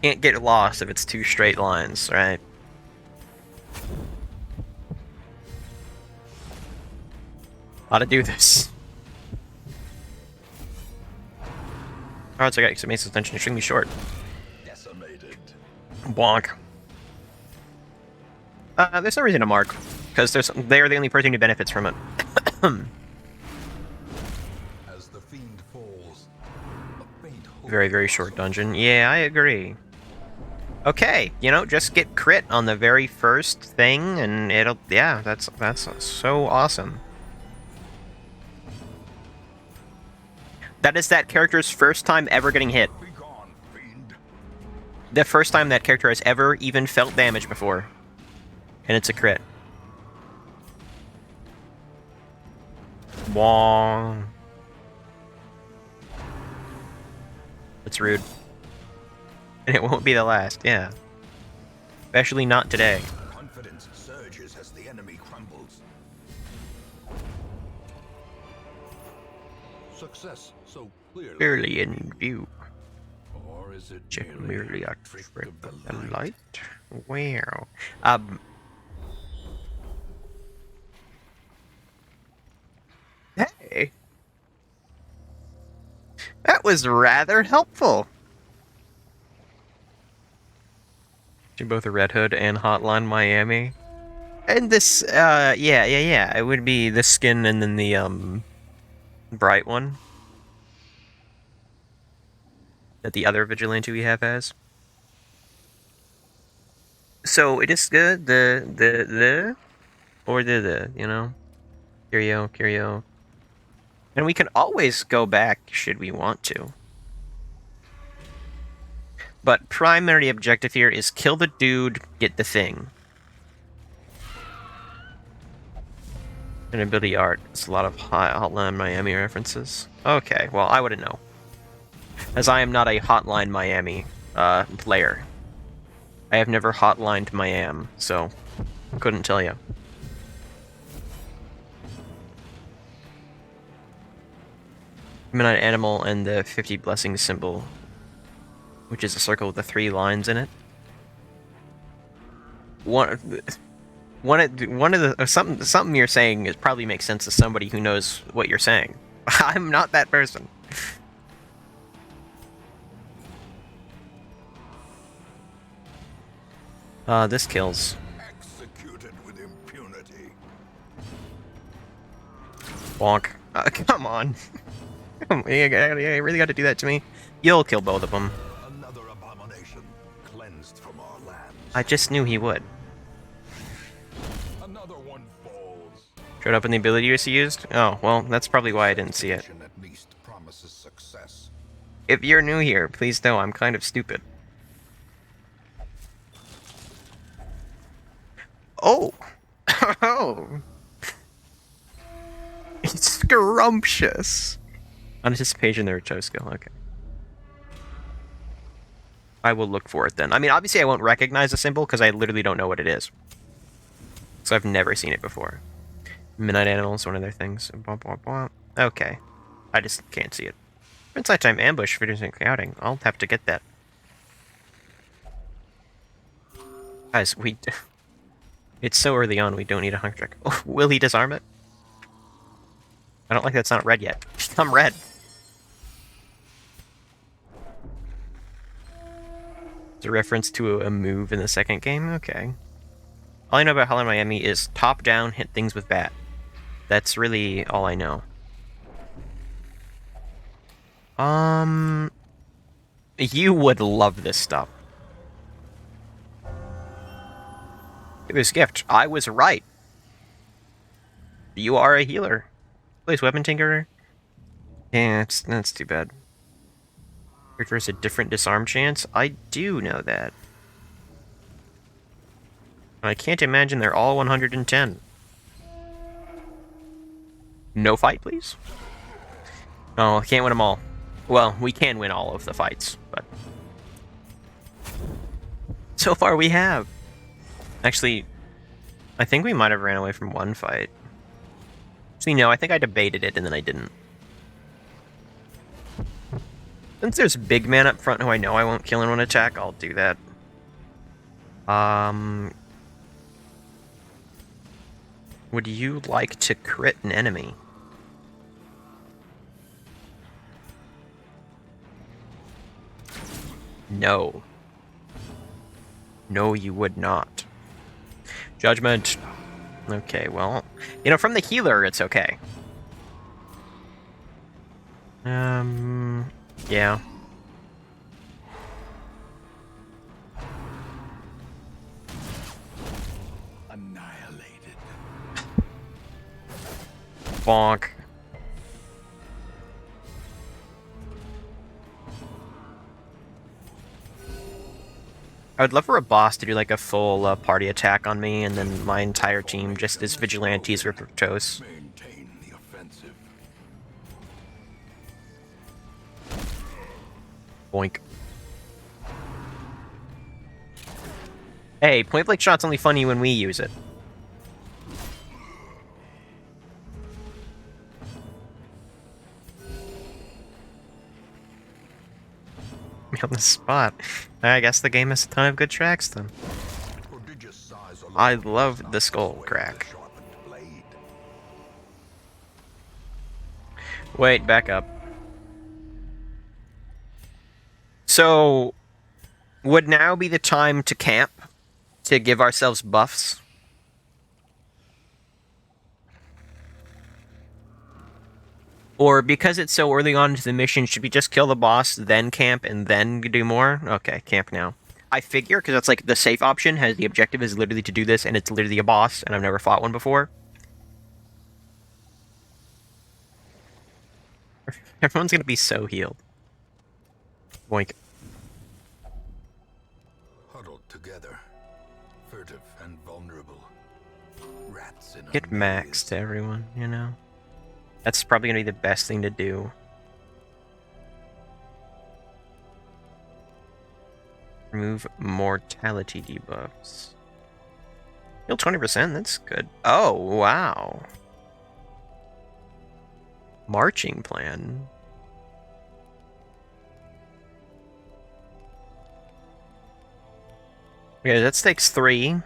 Speaker 1: Can't get lost if it's two straight lines, right? How to do this. Cards I got because it makes attention extremely short.
Speaker 2: Decimated.
Speaker 1: Bonk. There's no reason to mark, because they're the only person who benefits from it.
Speaker 2: As the fiend falls, a faint hope
Speaker 1: Very, very short dungeon. Yeah, I agree. Okay, you know, just get crit on the very first thing, and it'll... Yeah, that's so awesome. That is that character's first time ever getting hit.
Speaker 2: Be gone, fiend.
Speaker 1: The first time that character has ever even felt damage before. And it's a crit. Wong. That's rude. And it won't be the last, yeah. Especially not today.
Speaker 2: Confidence surges as the enemy crumbles. Success so clearly.
Speaker 1: Clearly in view.
Speaker 2: Or is it
Speaker 1: Check
Speaker 2: merely
Speaker 1: merely a
Speaker 2: trick
Speaker 1: trick
Speaker 2: of
Speaker 1: of
Speaker 2: the
Speaker 1: the
Speaker 2: light?
Speaker 1: light. Wow. Hey. That was rather helpful. You're both a Red Hood and Hotline Miami. And this, yeah. It would be the skin and then the, bright one. That the other vigilante we have has. So, it is good, or the, you know? Curio. And we can always go back, should we want to. But primary objective here is kill the dude, get the thing. And ability art. It's a lot of Hotline Miami references. Okay, well, I wouldn't know. As I am not a Hotline Miami player. I have never hotlined Miami, so couldn't tell you. Midnight Animal and the 50 blessings symbol, which is a circle with the 3 lines in it. One of the something you're saying is probably makes sense to somebody who knows what you're saying. I'm not that person. This kills.
Speaker 2: Executed with impunity.
Speaker 1: Bonk. Come on. You really got to do that to me? You'll kill both of them.
Speaker 2: Another abomination cleansed from our lands.
Speaker 1: I just knew he would.
Speaker 2: Another one falls.
Speaker 1: Showed up in the ability you used? Oh, well, that's probably why I didn't see it.
Speaker 2: At least promises success.
Speaker 1: If you're new here, please know I'm kind of stupid. Oh! Oh! It's scrumptious! Anticipation there, toe skill, okay. I will look for it then. I mean, obviously I won't recognize the symbol because I literally don't know what it is. So I've never seen it before. Midnight Animal is one of their things. Okay. I just can't see it. Inside time ambush for doing scouting. I'll have to get that. Guys, it's so early on, we don't need a hunger check. Oh, will he disarm it? I don't like that's not red yet. I'm red. It's a reference to a move in the second game? Okay. All I know about Hotline Miami is top down, hit things with bat. That's really all I know. You would love this stuff. This gift. I was right. You are a healer. Please, weapon tinkerer. Yeah, that's too bad. There's a different disarm chance. I do know that. I can't imagine they're all 110. No fight, please. Oh, I can't win them all. Well, we can win all of the fights, but so far we have. Actually, I think we might have ran away from one fight. See, no, I think I debated it and then I didn't. Since there's big man up front who I know I won't kill in one attack, I'll do that. Would you like to crit an enemy? No. No, you would not. Judgment. Okay, well, from the healer, it's okay. Yeah.
Speaker 2: Annihilated.
Speaker 1: Bonk. I would love for a boss to do like a full party attack on me, and then my entire team just is vigilantes or Protoss.
Speaker 2: Maintain the offensive.
Speaker 1: Boink. Hey, point blank shot's only funny when we use it. On the spot. I guess the game has a ton of good tracks then. I love the skull crack. Wait, back up. So, would now be the time to camp? To give ourselves buffs? Or because it's so early on into the mission, should we just kill the boss, then camp, and then do more? Okay, camp now. I figure, because that's like the safe option, has the objective is literally to do this, and it's literally a boss, and I've never fought one before. Everyone's gonna be so healed. Boink.
Speaker 2: Huddled together, furtive and vulnerable. Rats in
Speaker 1: Get max to everyone, you know? That's probably gonna be the best thing to do. Remove mortality debuffs. Heal 20%, that's good. Oh, wow. Marching plan. Okay, that takes 3.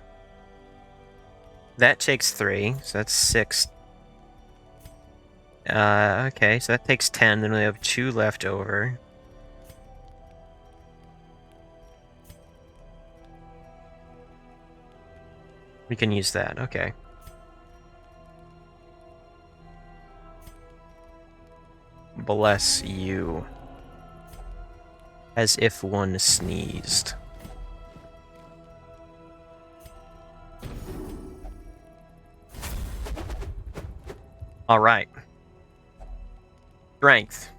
Speaker 1: That takes 3, so that's 6. Okay, so that takes 10, then we have 2 left over. We can use that, okay. Bless you. As if one sneezed. Alright. Strength.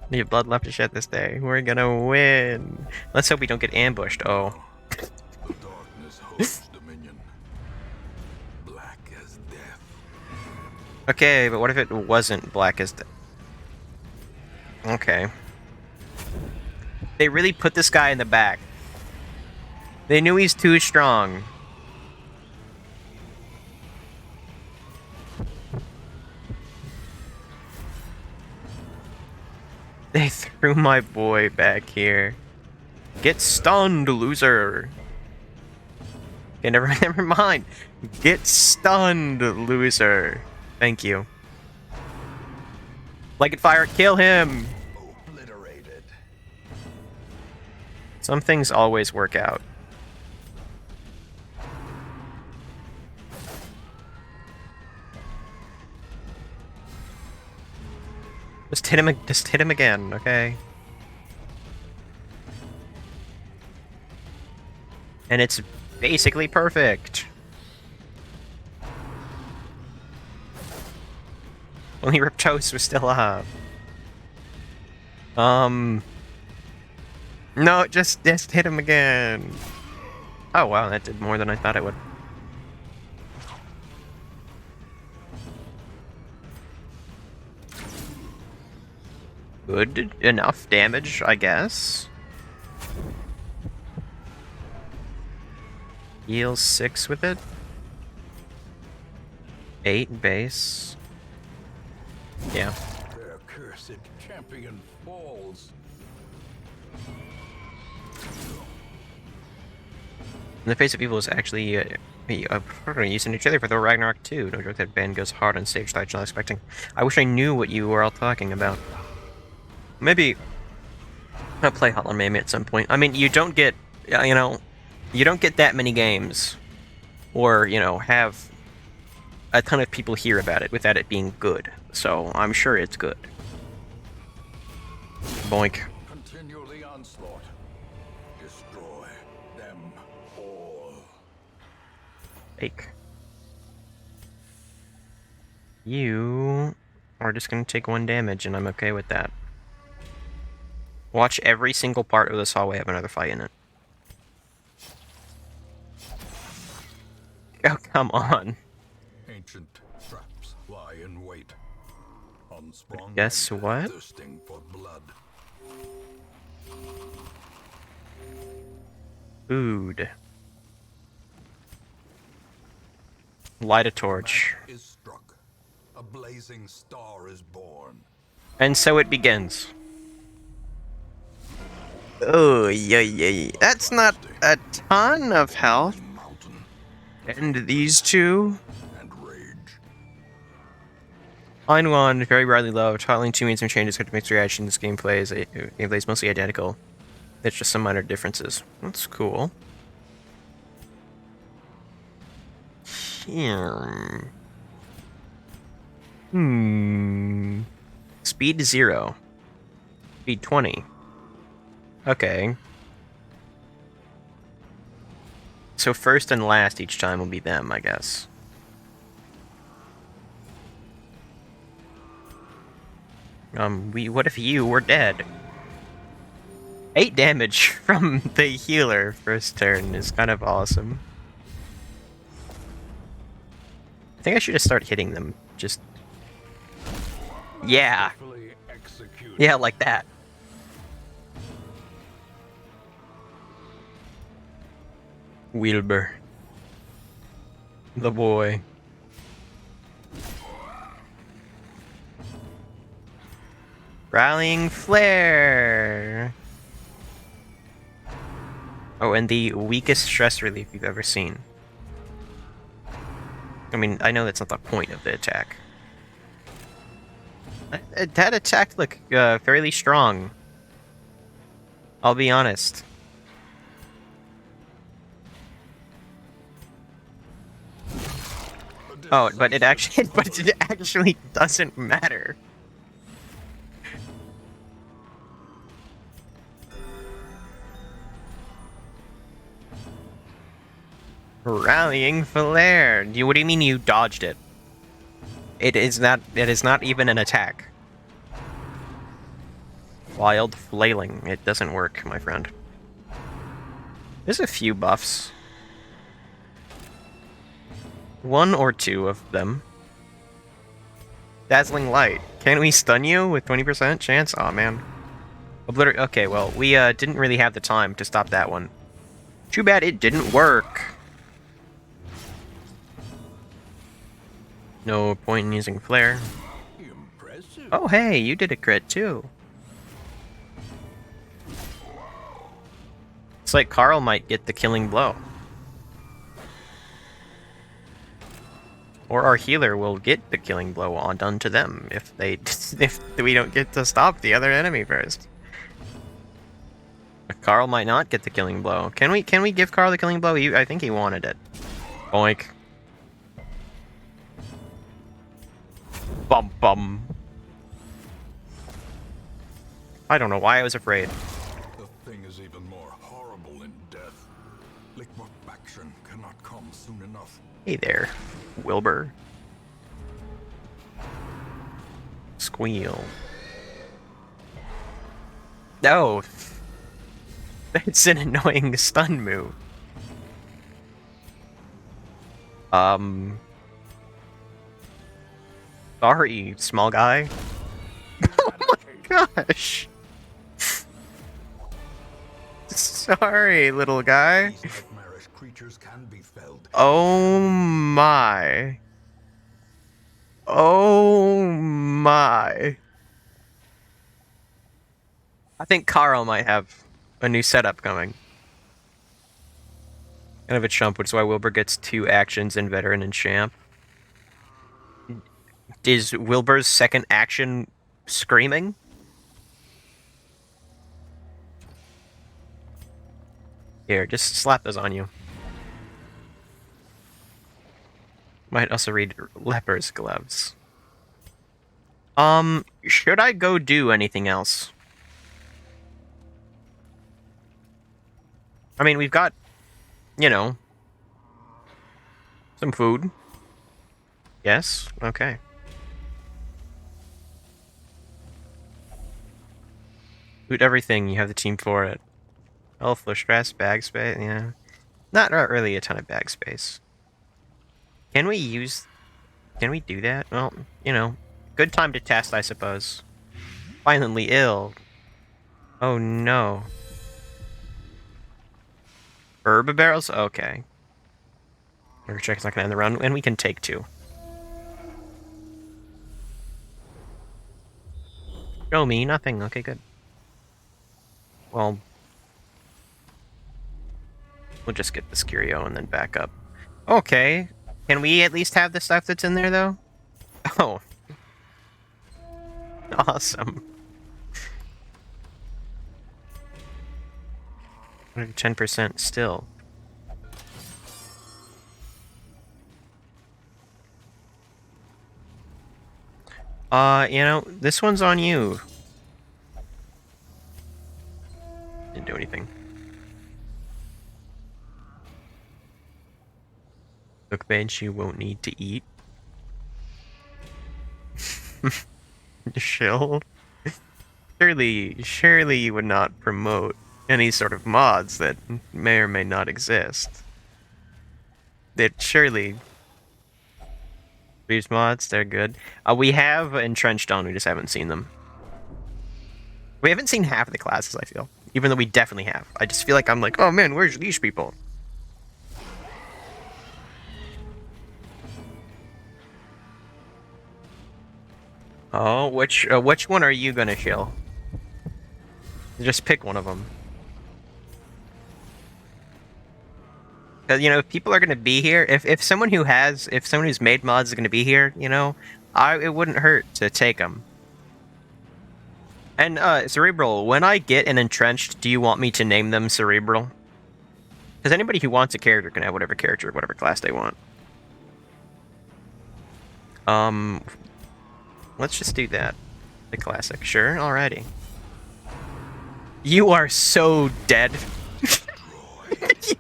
Speaker 1: We have blood left to shed this day. We're gonna win. Let's hope we don't get ambushed. Oh.
Speaker 2: The darkness holds dominion. Black as death.
Speaker 1: Okay, but what if it wasn't black as death? Okay. They really put this guy in the back. They knew he's too strong. threw my boy back here. Get stunned, loser. Okay, never mind. Get stunned, loser. Thank you. Like it, fire, kill him.
Speaker 2: Obliterated.
Speaker 1: Some things always work out. Just hit him again, okay? And it's basically perfect. Only Riptos was still alive. No, just hit him again. Oh wow, that did more than I thought it would. Good enough damage, I guess. Heal 6 with it. 8 base. Yeah.
Speaker 2: Their cursed champion falls.
Speaker 1: In the Face of Evil is actually using each other for Thor Ragnarok 2. No joke, that band goes hard on stage that I'm not expecting. I wish I knew what you were all talking about. Maybe I'll play Hotline Miami at some point. I mean, you don't get, you know, you don't get that many games, or, you know, have a ton of people hear about it without it being good. So I'm sure it's good. Boink.
Speaker 2: Continue the onslaught. Destroy them all.
Speaker 1: Fake. You are just gonna take 1 damage, and I'm okay with that. Watch every single part of this hallway have another fight in it. Oh, come on.
Speaker 2: Ancient traps lie in wait. Unsprung
Speaker 1: Guess
Speaker 2: and
Speaker 1: what?
Speaker 2: thirsting for blood.
Speaker 1: Food. Light a torch.
Speaker 2: Is struck. A blazing star is born.
Speaker 1: And so it begins. Oh, yeah. That's not a ton of health.
Speaker 2: Mountain
Speaker 1: And these two.
Speaker 2: and rage.
Speaker 1: Line 1, very rarely loved. Hotline 2 made some changes to mix reactions. Gameplay is mostly identical. It's just some minor differences. That's cool. Here. Speed 0. Speed 20. Okay. So first and last each time will be them, I guess. What if you were dead? 8 damage from the healer first turn is kind of awesome. I think I should just start hitting them. Just... Yeah.
Speaker 2: Fully executed.
Speaker 1: Yeah, like that. Wilbur. The boy. Rallying Flare! Oh, and the weakest stress relief you've ever seen. I mean, I know that's not the point of the attack. That attack looked fairly strong. I'll be honest. Oh, but it actually doesn't matter. Rallying Flare. What do you mean you dodged it? It is not even an attack. Wild Flailing. It doesn't work, my friend. There's a few buffs. 1 or 2 of them. Dazzling Light. Can we stun you with 20% chance? Aw, man. Okay, well, we didn't really have the time to stop that one. Too bad it didn't work. No point in using Flare.
Speaker 2: Impressive.
Speaker 1: Oh, hey, you did a crit, too. It's like Carl might get the killing blow. Or our healer will get the killing blow on done to them if we don't get to stop the other enemy first. Carl might not get the killing blow. Can we give Carl the killing blow? I think he wanted it. Boink. Bum bum. I don't know why I was afraid.
Speaker 2: The thing is even more horrible in death. Liquefaction cannot come soon enough.
Speaker 1: Hey there, Wilbur. Squeal. No. It's an annoying stun move. Sorry, small guy. Oh my gosh. Sorry, little guy.
Speaker 2: These nightmarish creatures can be felled.
Speaker 1: Oh my. Oh my. I think Carl might have a new setup coming. Kind of a chump, which is why Wilbur gets 2 actions in Veteran and Champ. Is Wilbur's second action screaming? Here, just slap those on you. Might also read Leper's Gloves. Should I go do anything else? I mean, we've got, you know, some food. Yes? Okay. Loot everything, you have the team for it. Oh, flush stress, bag space, yeah. Not really a ton of bag space. Can we do that? Well, you know, good time to test, I suppose. Violently ill. Oh no. Herb barrels? Okay. Your check's not gonna end the round, and we can take 2. Show me nothing. Okay, good. Well, we'll just get this curio and then back up. Okay. Can we at least have the stuff that's in there, though? Oh. Awesome. 10% still. You know, this one's on you. Didn't do anything. Cook bench you won't need to eat. Shill. Surely you would not promote any sort of mods that may or may not exist. That surely these mods, they're good. We have Entrenched on, we just haven't seen them. We haven't seen half of the classes, I feel. Even though we definitely have. I just feel like I'm like, oh man, where's these people? Oh, which one are you gonna kill? Just pick one of them. Because, you know, if people are gonna be here, if someone who's made mods is gonna be here, you know, it wouldn't hurt to take them. And Cerebral, when I get an Entrenched, do you want me to name them Cerebral? Because anybody who wants a character can have whatever character, whatever class they want. Let's just do that. The classic. Sure, alrighty. You are so dead.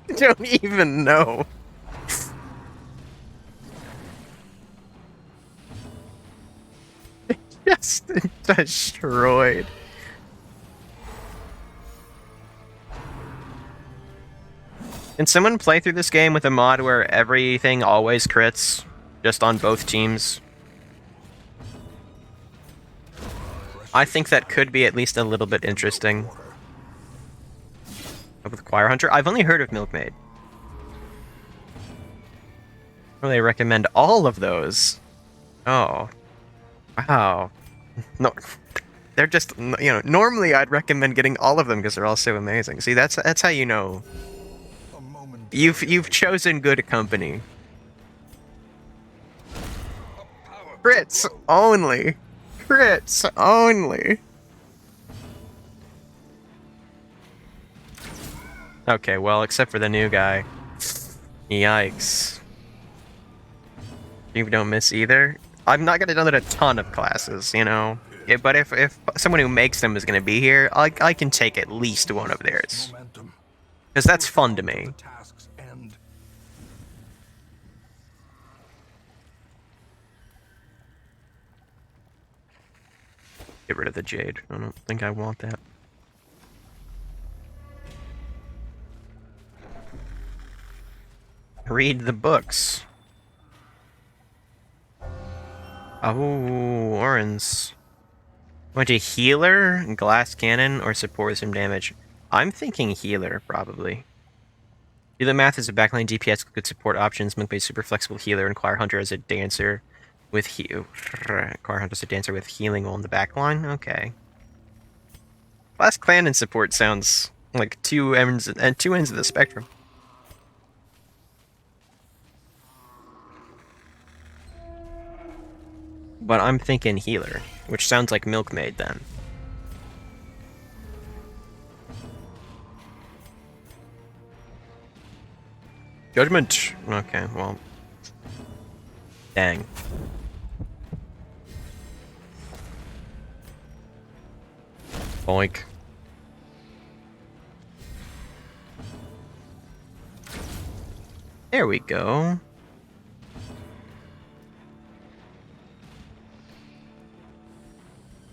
Speaker 1: You don't even know. Just destroyed. Can someone play through this game with a mod where everything always crits? Just on both teams? I think that could be at least a little bit interesting. With Choir Hunter? I've only heard of Milkmaid. I really recommend all of those. Oh. Wow. No. They're just, normally I'd recommend getting all of them because they're all so amazing. See, that's how you know
Speaker 2: A moment.
Speaker 1: you've chosen good company. Crits only. Crits only. Okay, well, except for the new guy. Yikes. You don't miss either? I'm not gonna download a ton of classes, but if someone who makes them is gonna be here, I can take at least one of theirs.
Speaker 2: Momentum.
Speaker 1: Because that's fun to me.
Speaker 2: The task's end.
Speaker 1: Get rid of the Jade. I don't think I want that. Read the books. Oh, Orange. Want a healer, glass cannon, or support with some damage? I'm thinking healer, probably. Do the math as a backline DPS with good support options. Monk based super flexible healer, and Choir Hunter as a dancer with Choir Hunter as a dancer with healing on the backline. Okay. Glass cannon support sounds like two ends of the spectrum. But I'm thinking healer, which sounds like Milkmaid then. Judgment! Okay, well. Dang. Boink. There we go.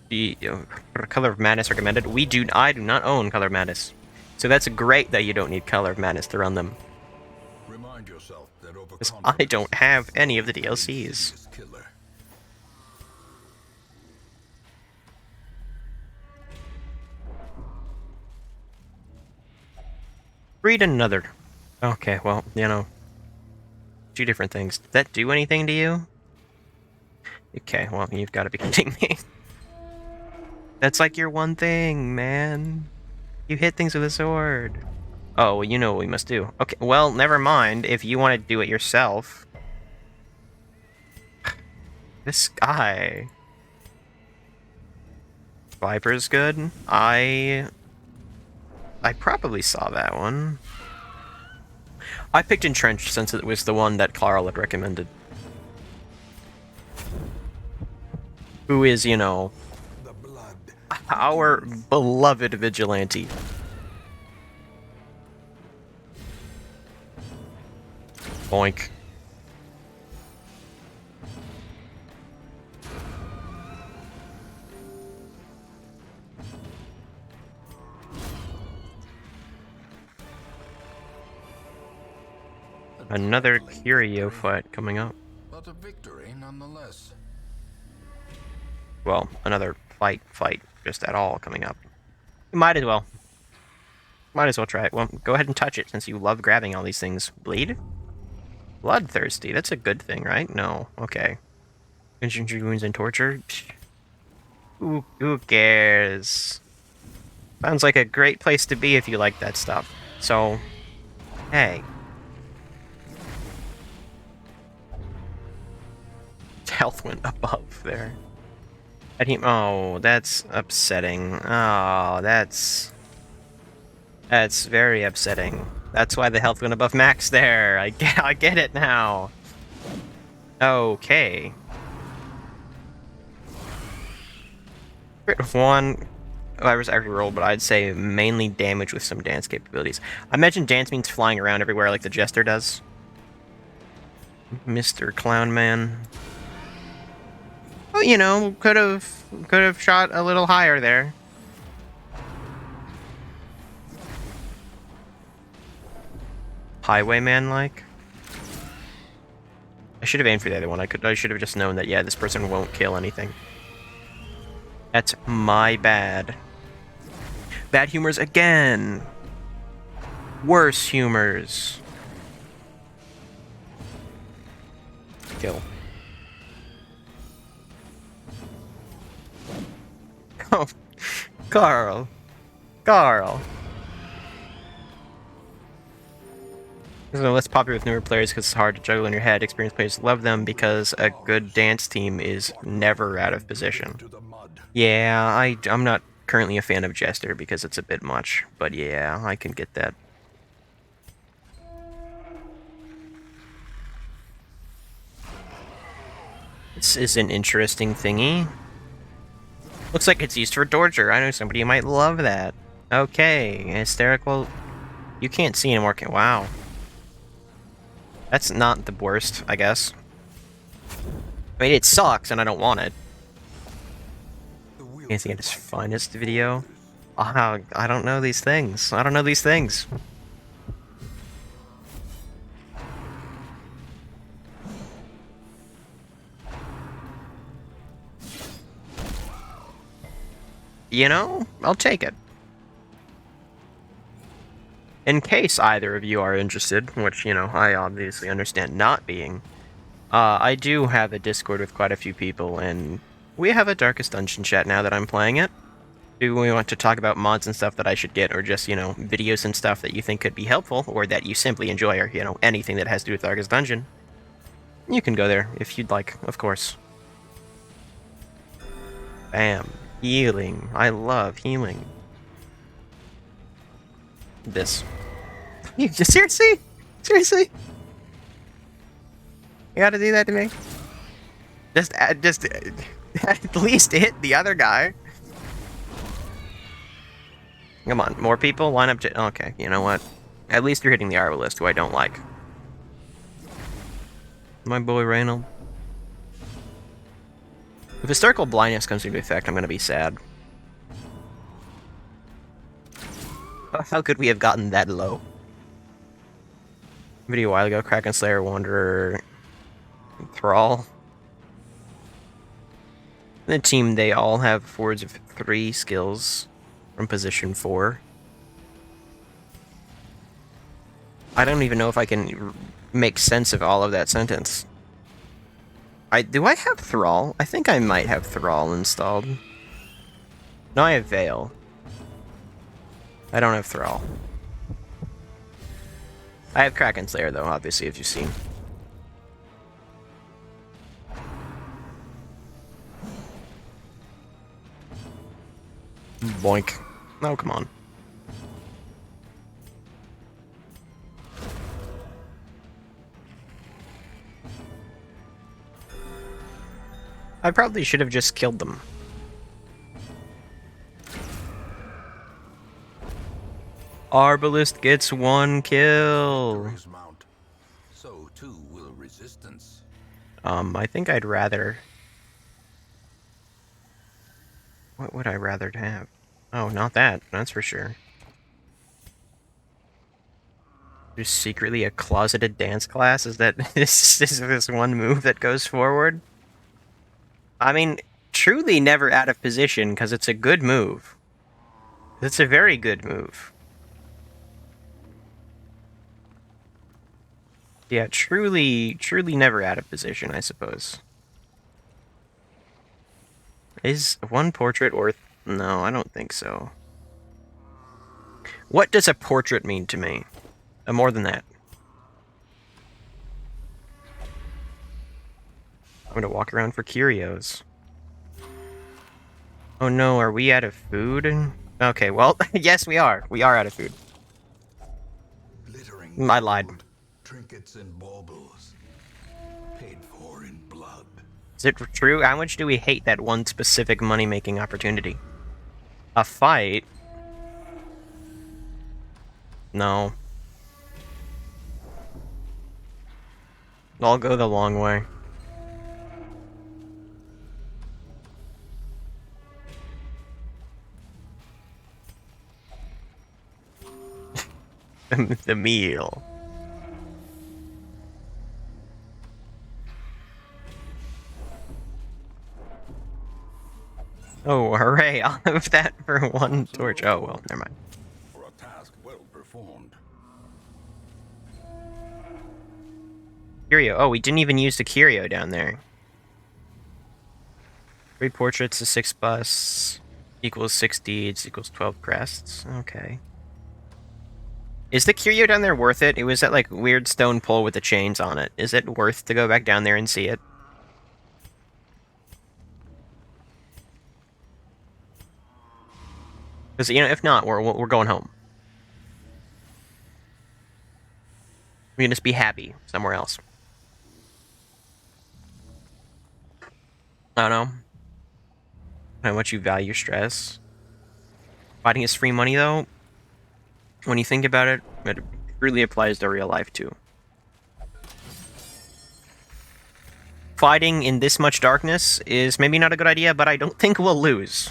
Speaker 1: The Color of Madness recommended. I do not own Color of Madness. So that's great that you don't need Color of Madness to run them.
Speaker 2: Remind yourself that
Speaker 1: Because I don't have any of the DLCs.
Speaker 2: Killer.
Speaker 1: Read another. Okay, well, two different things. Did that do anything to you? Okay, well, you've got to be kidding me. That's like your one thing, man. You hit things with a sword. Oh, well, you know what we must do. Okay, well, never mind. If you want to do it yourself. This guy. Viper's good. I probably saw that one. I picked Entrenched since it was the one that Carl had recommended. Who is,
Speaker 2: The blood.
Speaker 1: our beloved vigilante. Boink. Another Curio fight coming up.
Speaker 2: But a victory nonetheless.
Speaker 1: Well, another fight, just at all coming up. Might as well. Might as well try it. Well, go ahead and touch it since you love grabbing all these things. Bleed? Bloodthirsty. That's a good thing, right? No. Okay. Injury, wounds, and torture? Psh. Who cares? Sounds like a great place to be if you like that stuff. So, hey. Health went above there. Oh, that's upsetting. Oh, that's very upsetting. That's why the health went above max there. I get it now. Okay. Crit of 1. I was actually rolled, but I'd say mainly damage with some dance capabilities. I imagine dance means flying around everywhere like the Jester does. Mr. Clown Man. Well, could have shot a little higher there. Highwayman like. I should have aimed for the other one. I should have just known that yeah, this person won't kill anything. That's my bad. Bad humors again. Worse humors. Kill. Oh, Carl. Carl. This is less popular with newer players because it's hard to juggle in your head. Experienced players love them because a good dance team is never out of position.
Speaker 2: To the mud.
Speaker 1: Yeah, I'm not currently a fan of Jester because it's a bit much, but yeah, I can get that. This is an interesting thingy. Looks like it's used for torture. I know somebody who might love that. Okay, hysterical. You can't see anymore. Wow. That's not the worst, I guess. I mean, it sucks, and I don't want it. Can't see its finest video. Oh, I don't know these things. I don't know these things. You know, I'll take it. In case either of you are interested, which, you know, I obviously understand not being, I do have a Discord with quite a few people, and we have a Darkest Dungeon chat now that I'm playing it. Do we want to talk about mods and stuff that I should get, or just, you know, videos and stuff that you think could be helpful, or that you simply enjoy, or, you know, anything that has to do with Darkest Dungeon? You can go there, if you'd like, of course. Bam. Healing. I love healing. This. You just seriously? Seriously? You gotta do that to me? Just at least hit the other guy. Come on, more people? Line up to... Okay, you know what? At least you're hitting the Arbalist, who I don't like. My boy Reynold. If Hysterical Blindness comes into effect, I'm gonna be sad. How could we have gotten that low? Video a while ago, Kraken Slayer, Wanderer, Thrall. The team, they all have forwards of 3 skills from position 4. I don't even know if I can make sense of all of that sentence. Do I have Thrall? I think I might have Thrall installed. No, I have Veil. I don't have Thrall. I have Kraken Slayer, though, obviously, if you've seen. Boink. Oh, come on. I probably should have just killed them. Arbalist gets 1 kill.
Speaker 2: Mount. So too will resistance.
Speaker 1: I think I'd rather... What would I rather have? Oh, not that. That's for sure. Just secretly a closeted dance class? Is that is this one move that goes forward? I mean, truly never out of position, because it's a good move. It's a very good move. Yeah, truly never out of position, I suppose. Is 1 portrait worth... No, I don't think so. What does a portrait mean to me? More than that. I'm gonna walk around for curios. Oh no, are we out of food? Okay, well, yes we are. We are out of food.
Speaker 2: Glittering
Speaker 1: I lied.
Speaker 2: gold, trinkets and baubles, paid for in blood.
Speaker 1: Is it true? How much do we hate that one specific money-making opportunity? A fight? No. I'll go the long way. The meal. Oh, hooray! I'll have that for 1 torch. Oh, well, never mind.
Speaker 2: For a task well performed.
Speaker 1: Curio. Oh, we didn't even use the Curio down there. 3 portraits, a 6 bus. Equals 6 deeds, equals 12 crests. Okay. Is the curio down there worth it? It was that, like, weird stone pole with the chains on it. Is it worth to go back down there and see it? Because, you know, if not, we're going home. We can just be happy somewhere else. I don't know. How much you value stress. Fighting is free money, though. When you think about it, it really applies to real life, too. Fighting in this much darkness is maybe not a good idea, but I don't think we'll lose.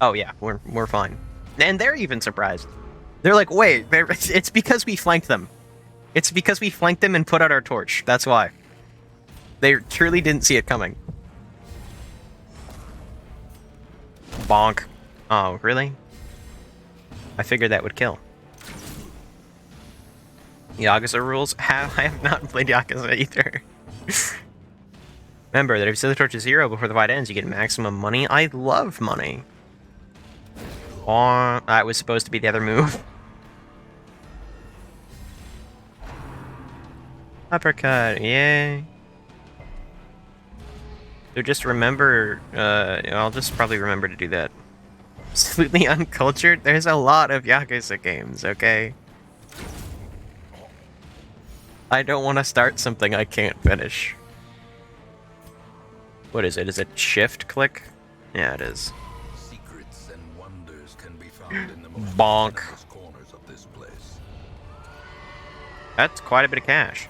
Speaker 1: Oh, yeah, we're fine. And they're even surprised. They're like, wait, it's because we flanked them. It's because we flanked them and put out our torch. That's why. They truly didn't see it coming. Bonk. Oh, really? I figured that would kill. Yakuza rules? I have not played Yakuza either. Remember that if you set the torch to 0 before the fight ends, you get maximum money. I love money. Oh, that was supposed to be the other move. Uppercut, yay. So just remember, I'll just probably remember to do that. Absolutely uncultured? There's a lot of Yakuza games, okay? I don't want to start something I can't finish. What is it? Is it shift click? Yeah, it is.
Speaker 2: Secrets and wonders can be found in the most
Speaker 1: Bonk.
Speaker 2: venomous corners of this place.
Speaker 1: That's quite a bit of cash.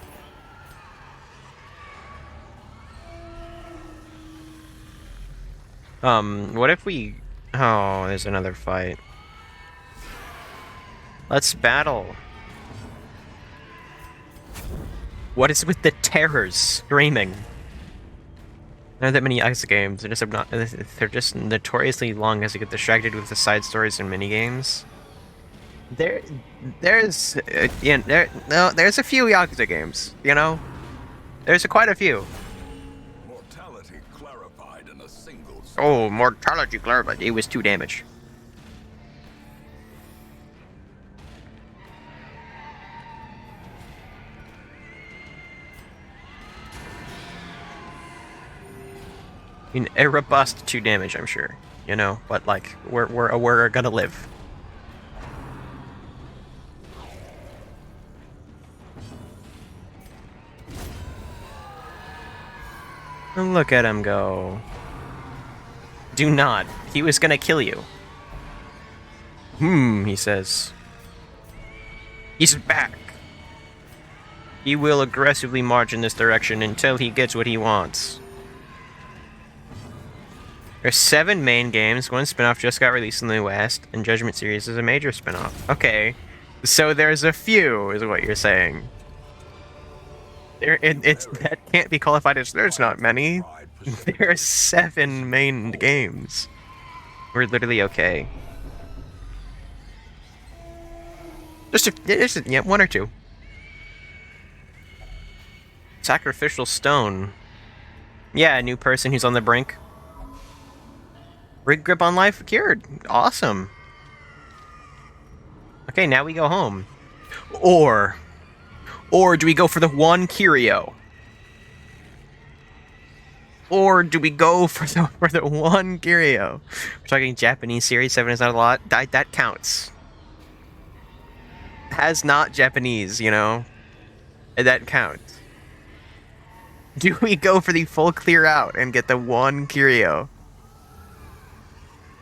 Speaker 1: What if we... Oh, there's another fight. Let's battle. What is with the terrors screaming? There aren't that many Yakuza games. They're just notoriously long as you get distracted with the side stories and mini games. There's a few Yakuza games. You know, there's quite a few.
Speaker 2: Mortality clarified in a single.
Speaker 1: Oh, mortality clarified. It was 2 damage. I mean, a robust 2 damage, I'm sure. You know, but like we're gonna live. And look at him go. Do not. He was gonna kill you. He says. He's back. He will aggressively march in this direction until he gets what he wants. There's 7 main games, 1 spin-off just got released in the West, and Judgment Series is a major spin-off. Okay, so there's a few, is what you're saying. That can't be qualified as there's not many. There are 7 main games. We're literally okay. Just 1 or 2. Sacrificial Stone. Yeah, a new person who's on the brink. Rig grip on life cured. Awesome. Okay, now we go home. Or do we go for the 1 curio? Or do we go for the 1 curio? We're talking Japanese series. 7 is not a lot. That counts. Has not Japanese, you know? That counts. Do we go for the full clear out and get the 1 curio?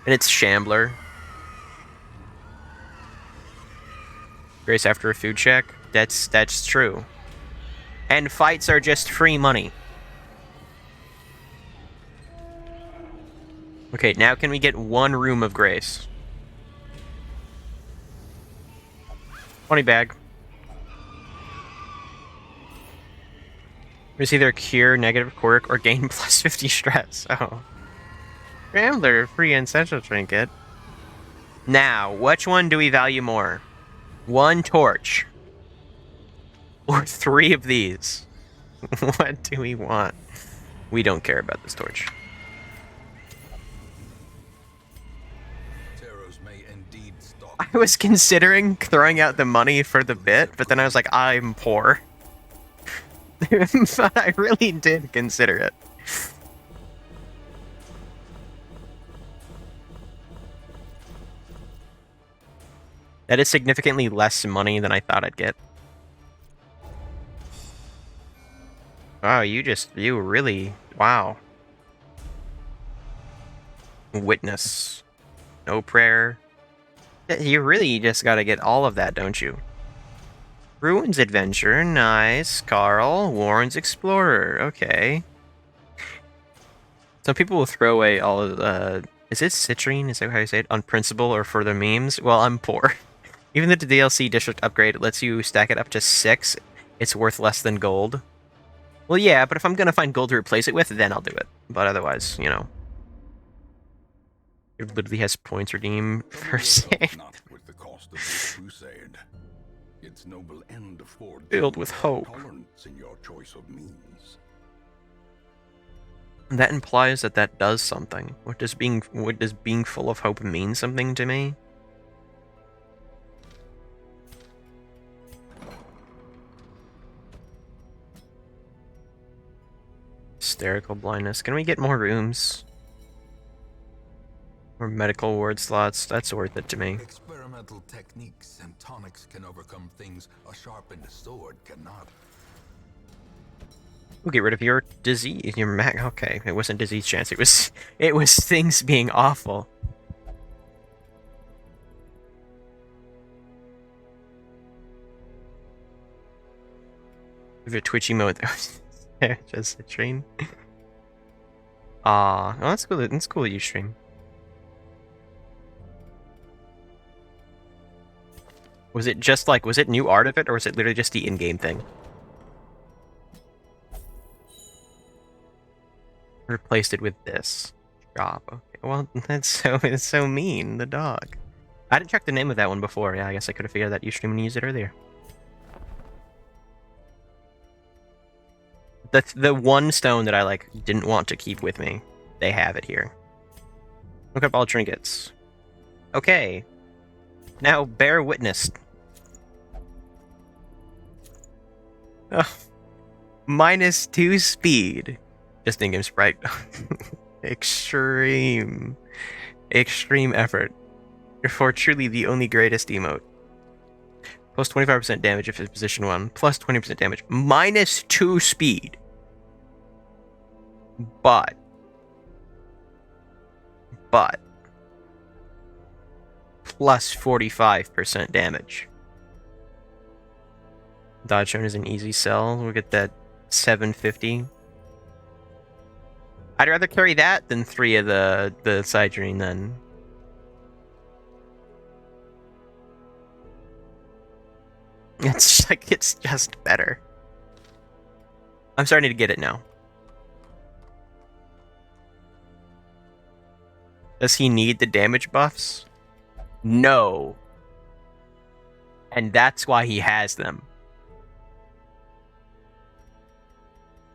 Speaker 1: And it's Shambler. Grace after a food check. That's true. And fights are just free money. Okay, now can we get 1 room of grace? 20 bag. There's either cure, negative quirk, or gain plus 50 stress. Oh. Rambler, free essential trinket. Now, which one do we value more? 1 torch. Or 3 of these? What do we want? We don't care about this torch. I was considering throwing out the money for the bit, but then I was like, I'm poor. But I really did consider it. That is significantly less money than I thought I'd get. Wow, you really, wow. Witness. No prayer. You really just gotta get all of that, don't you? Ruins Adventure, nice. Carl, Warren's Explorer, okay. Some people will throw away all of, is it citrine? Is that how you say it? On principle or for the memes? Well, I'm poor. Even the DLC district upgrade lets you stack it up to 6. It's worth less than gold. Well, yeah, but if I'm gonna find gold to replace it with, then I'll do it. But otherwise, you know. It literally has points redeem per se.
Speaker 2: Not with the cost of this crusade. Its noble end affords
Speaker 1: Filled with hope.
Speaker 2: tolerance in your choice of means.
Speaker 1: That implies that that does something. What does being full of hope mean something to me? Hysterical blindness. Can we get more rooms? Or medical ward slots? That's worth it to me.
Speaker 2: Experimental techniques and tonics can overcome things a sharpened sword cannot.
Speaker 1: We'll get rid of your disease. Your okay, it wasn't disease chance. It was things being awful. With a twitchy mode. Just a train. Well, that's cool. That's cool. You stream. Was it just like, was it new art of it, or was it literally just the in-game thing? Replaced it with this. Drop. Okay. Well, that's so mean. The dog. I didn't check the name of that one before. Yeah, I guess I could have figured that you streamed and used it earlier. The one stone that I like didn't want to keep with me, they have it here. Look up all trinkets. Okay. Now bear witness. -2 speed. Just in-game sprite. Extreme effort. For truly the only greatest emote. Plus 25% damage if it's position 1. Plus 20% damage. -2 speed. But plus 45% damage. Dodge zone is an easy sell. We'll get that 750. I'd rather carry that than 3 of the side dream then. It's like, it's just better. I'm starting to get it now. Does he need the damage buffs? No. And that's why he has them.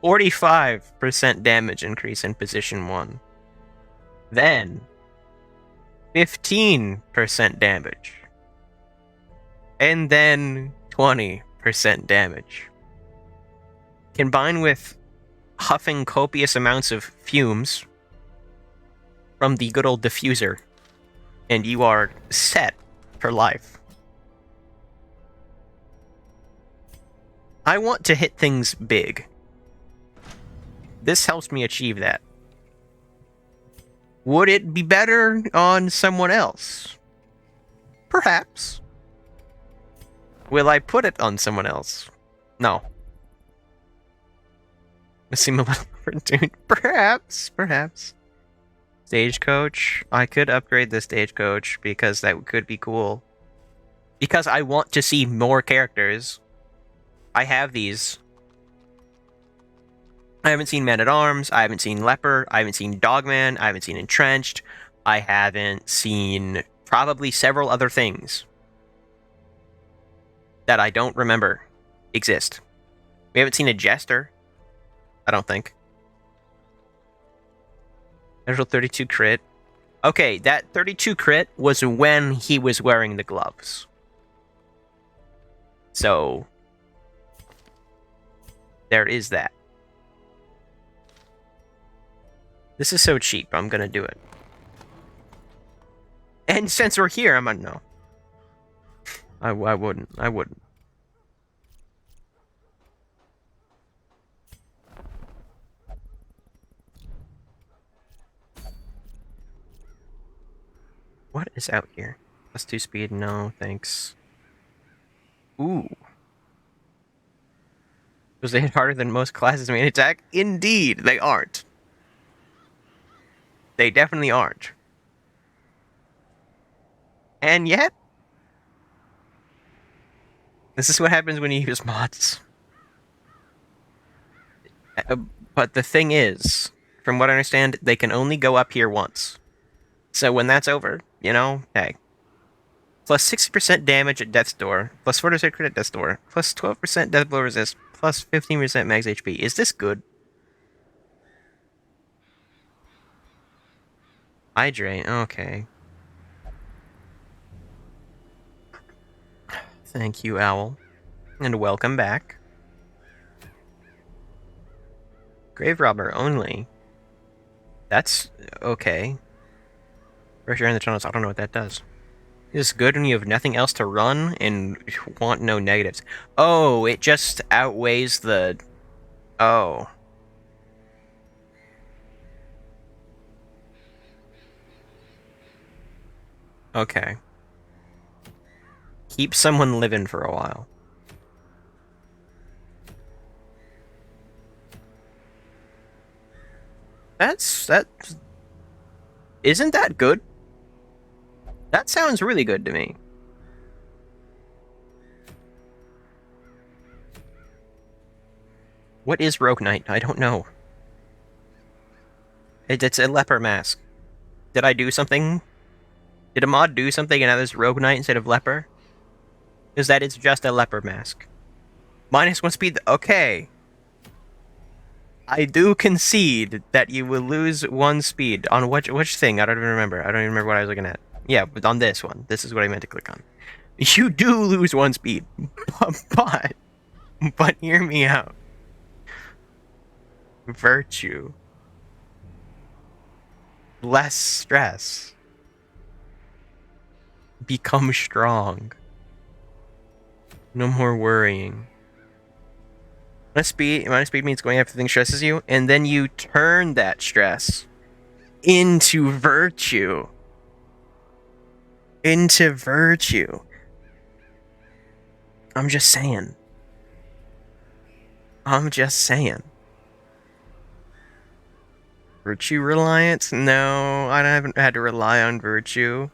Speaker 1: 45% damage increase in position 1. Then 15% damage. And then 20% damage. Combined with huffing copious amounts of fumes from the good old diffuser, and you are set for life. I want to hit things big. This helps me achieve that. Would it be better on someone else? Perhaps. Will I put it on someone else? No. I seem a little overtuned. Perhaps. Stagecoach. I could upgrade the stagecoach because that could be cool. Because I want to see more characters. I have these. I haven't seen Man-at-Arms, I haven't seen Leper, I haven't seen Dogman, I haven't seen Entrenched, I haven't seen probably several other things that I don't remember exist. We haven't seen a Jester, I don't think. Natural 32 crit. Okay, that 32 crit was when he was wearing the gloves. So, there is that. This is so cheap, I'm gonna do it. And since we're here, I'm gonna no. I wouldn't. I wouldn't. What is out here? +2 speed? No, thanks. Ooh. Was they hit harder than most classes' main attack? Indeed, they aren't. They definitely aren't. And yet, this is what happens when you use mods. But the thing is, from what I understand, they can only go up here once. So when that's over, you know, hey. Plus 60% damage at Death's Door, plus 40% crit at Death's Door, plus 12% death blow resist, plus 15% max HP. Is this good? Hydrate, okay. Thank you, Owl. And welcome back. Grave Robber only. That's okay. Pressure in the tunnels, I don't know what that does. Is good when you have nothing else to run and want no negatives. Oh, it just outweighs the... Oh. Okay. Keep someone living for a while. That... Isn't that good? That sounds really good to me. What is Rogue Knight? I don't know. It's a leper mask. Did I do something? Did a mod do something and now there's Rogue Knight instead of leper? Because that is just a leper mask. -1 speed. Okay. I do concede that you will lose 1 speed. On which thing? I don't even remember. I don't even remember what I was looking at. Yeah, but on this one. This is what I meant to click on. You do lose 1 speed. But hear me out. Virtue. Less stress. Become strong. No more worrying. Minus speed means going after things stresses you, and then you turn that stress into virtue. Into virtue. I'm just saying. I'm just saying. Virtue reliance? No, I haven't had to rely on virtue.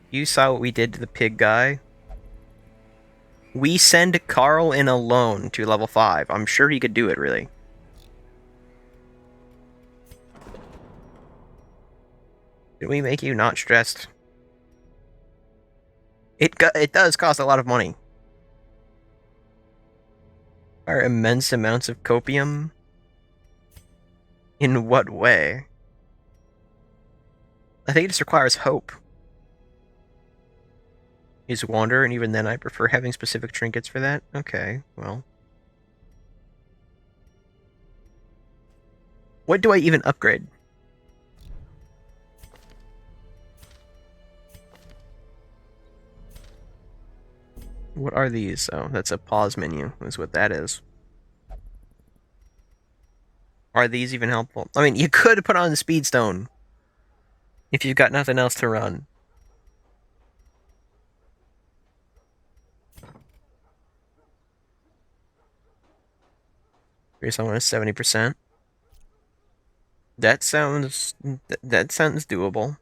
Speaker 1: You saw what we did to the pig guy. We send Carl in alone to level 5. I'm sure he could do it, really. Did we make you not stressed? It does cost a lot of money. Are immense amounts of copium? In what way? I think it just requires hope. Is wander, and even then I prefer having specific trinkets for that? Okay, well. What do I even upgrade? What are these? Oh, that's a pause menu, is what that is. Are these even helpful? I mean, you could put on the Speedstone if you've got nothing else to run. Here's someone at 70%. That sounds doable.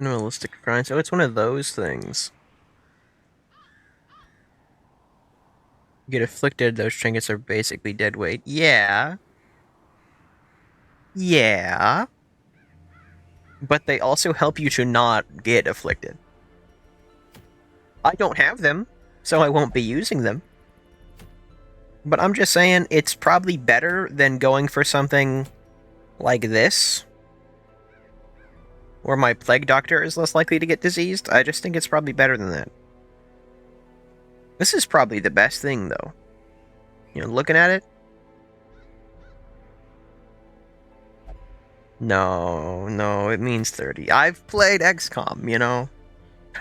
Speaker 1: Minimalistic grind. So it's one of those things. You get afflicted, those trinkets are basically dead weight. Yeah. Yeah. but they also help you to not get afflicted. I don't have them, so I won't be using them. But I'm just saying, it's probably better than going for something like this, where my Plague Doctor is less likely to get diseased. I just think it's probably better than that. This is probably the best thing, though. You know, looking at it. No, it means 30. I've played XCOM, you know?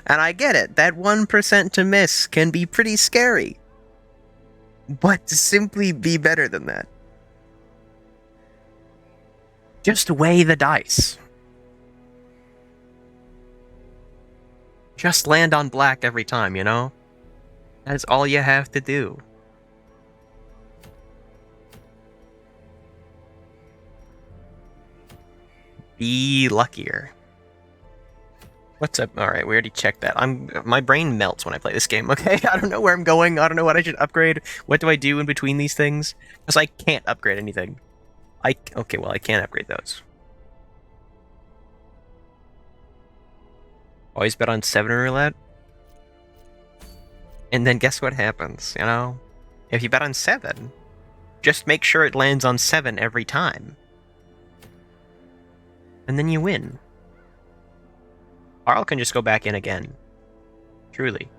Speaker 1: And I get it, that 1% to miss can be pretty scary. But to simply be better than that. Just weigh the dice. Just land on black every time, you know? That's all you have to do. Be luckier. What's up? Alright, we already checked that. My brain melts when I play this game, okay? I don't know where I'm going, I don't know what I should upgrade. What do I do in between these things? Because I can't upgrade anything. Okay, well, I can't upgrade those. Always bet on 7 roulette. And then guess what happens, you know? If you bet on 7, just make sure it lands on 7 every time. And then you win. Arl can just go back in again. Truly.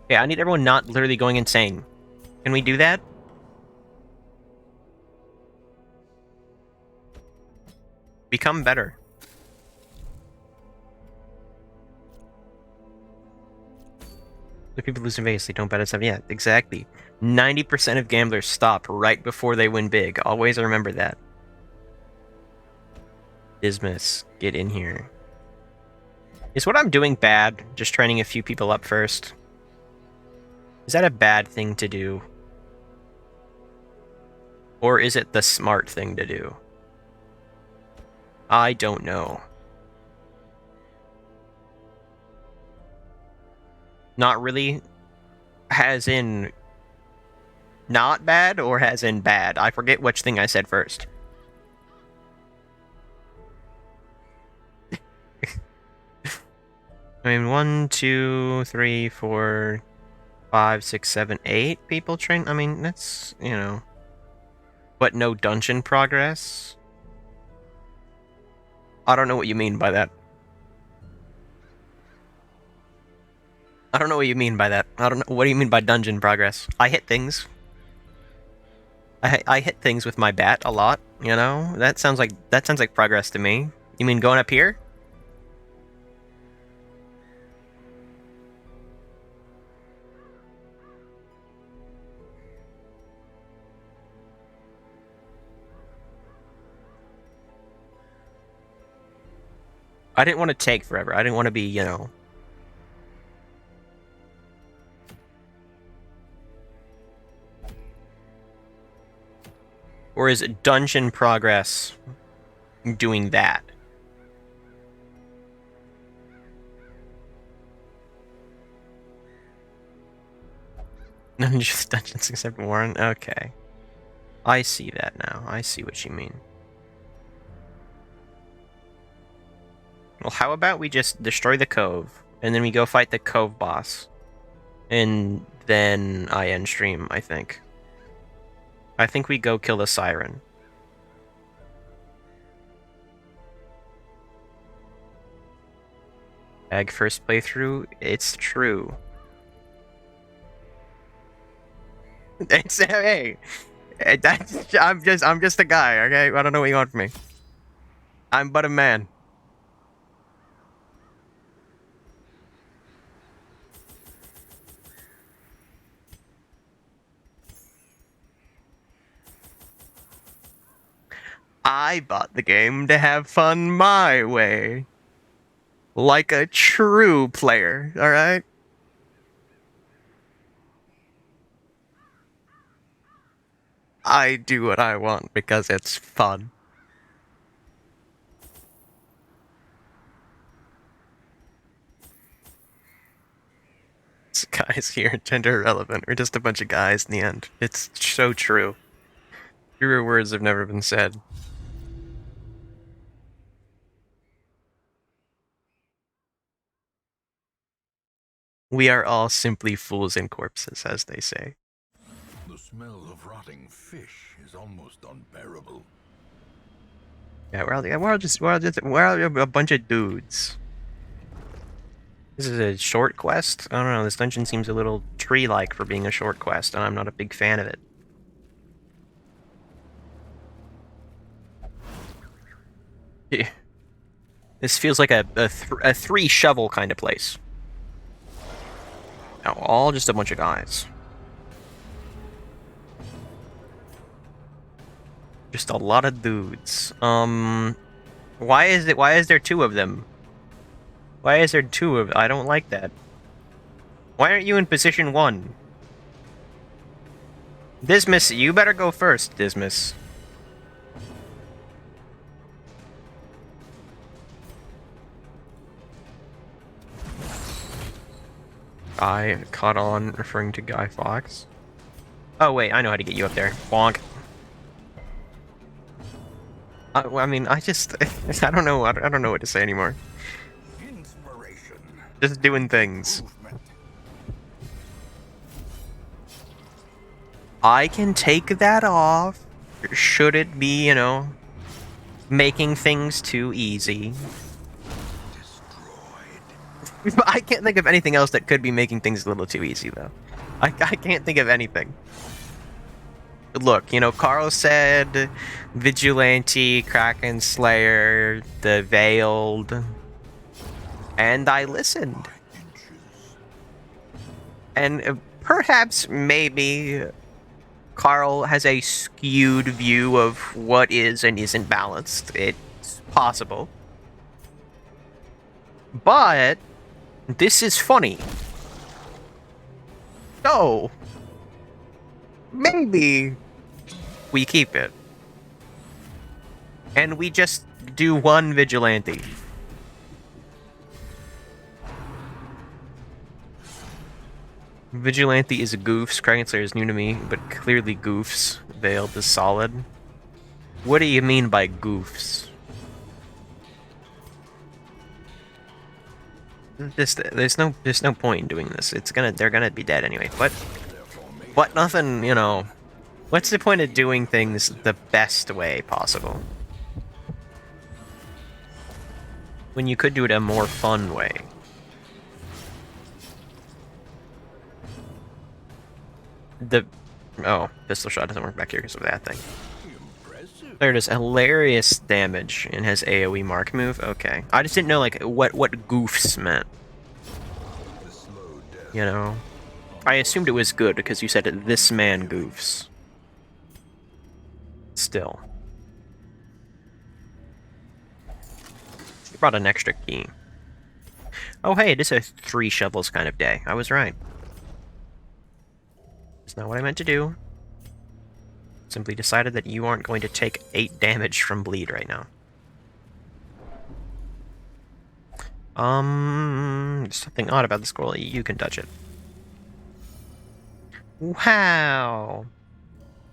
Speaker 1: Yeah, I need everyone not literally going insane. Can we do that? Become better. The people losing Vegas, they don't bet at 7. Yeah, exactly. 90% of gamblers stop right before they win big. Always remember that. Dismas, get in here. Is what I'm doing bad? Just training a few people up first? Is that a bad thing to do? Or is it the smart thing to do? I don't know. Not really? As in not bad, or as in bad? I forget which thing I said first. I mean, 1, 2, 3, 4, 5, 6, 7, 8 people train. I mean, that's, you know. But no dungeon progress? I don't know what you mean by that. I don't know what you mean by that. I don't know. What do you mean by dungeon progress? I hit things. I hit things with my bat a lot, you know? That sounds like progress to me. You mean going up here? I didn't want to take forever. I didn't want to be, you know. Or is it dungeon progress doing that? Just dungeons except Warren? Okay. I see that now. I see what you mean. Well, how about we just destroy the cove, and then we go fight the cove boss. And then I end stream, I think. I think we go kill the siren. Ag first playthrough? It's true. It's, hey, I'm just a guy, okay? I don't know what you want from me. I'm but a man. I bought the game to have fun my way. Like a true player, alright? I do what I want because it's fun. It's guys here, gender irrelevant. We're just a bunch of guys in the end. It's so true. Truer words have never been said. We are all simply fools and corpses, as they say.
Speaker 2: The smell of rotting fish is almost unbearable.
Speaker 1: Yeah, we're all a bunch of dudes. This is a short quest? I don't know, this dungeon seems a little tree-like for being a short quest, and I'm not a big fan of it. Yeah. This feels like a three shovel kind of place. Now, all just a bunch of guys. Just a lot of dudes. Why is there two of them? Why is there two of... I don't like that. Why aren't you in position 1? Dismas, you better go first, Dismas. I caught on referring to Guy Fawkes. Oh wait, I know how to get you up there. Bonk. I mean, I just... I don't know. I don't know what to say anymore.
Speaker 2: Inspiration.
Speaker 1: Just doing things.
Speaker 2: Movement.
Speaker 1: I can take that off. Should it be, you know, making things too easy?
Speaker 2: Destroyed.
Speaker 1: I can't think of anything else that could be making things a little too easy, though. I can't think of anything. Look, you know, Carl said Vigilante, Kraken Slayer, the Veiled, and I listened.
Speaker 2: Inches.
Speaker 1: And perhaps, maybe, Carl has a skewed view of what is and isn't balanced. It's possible. But this is funny. So, maybe we keep it. And we just do one vigilante. Vigilante is goofs. Kraken Slayer is new to me, but clearly goofs. Veiled is solid. What do you mean by goofs? There's no point in doing this. They're gonna be dead anyway. But nothing, you know. What's the point of doing things the best way possible? When you could do it a more fun way. Pistol shot doesn't work back here because of that thing.
Speaker 2: Impressive.
Speaker 1: There it is. Hilarious damage and has AoE mark move. Okay. I just didn't know like what goofs meant.
Speaker 2: The slow death.
Speaker 1: You know? I assumed it was good because you said this man goofs. Still. You brought an extra key. Oh hey, it is a 3 shovels kind of day. I was right. It's not what I meant to do. Simply decided that you aren't going to take 8 damage from bleed right now. There's something odd about the scroll. You can touch it. Wow!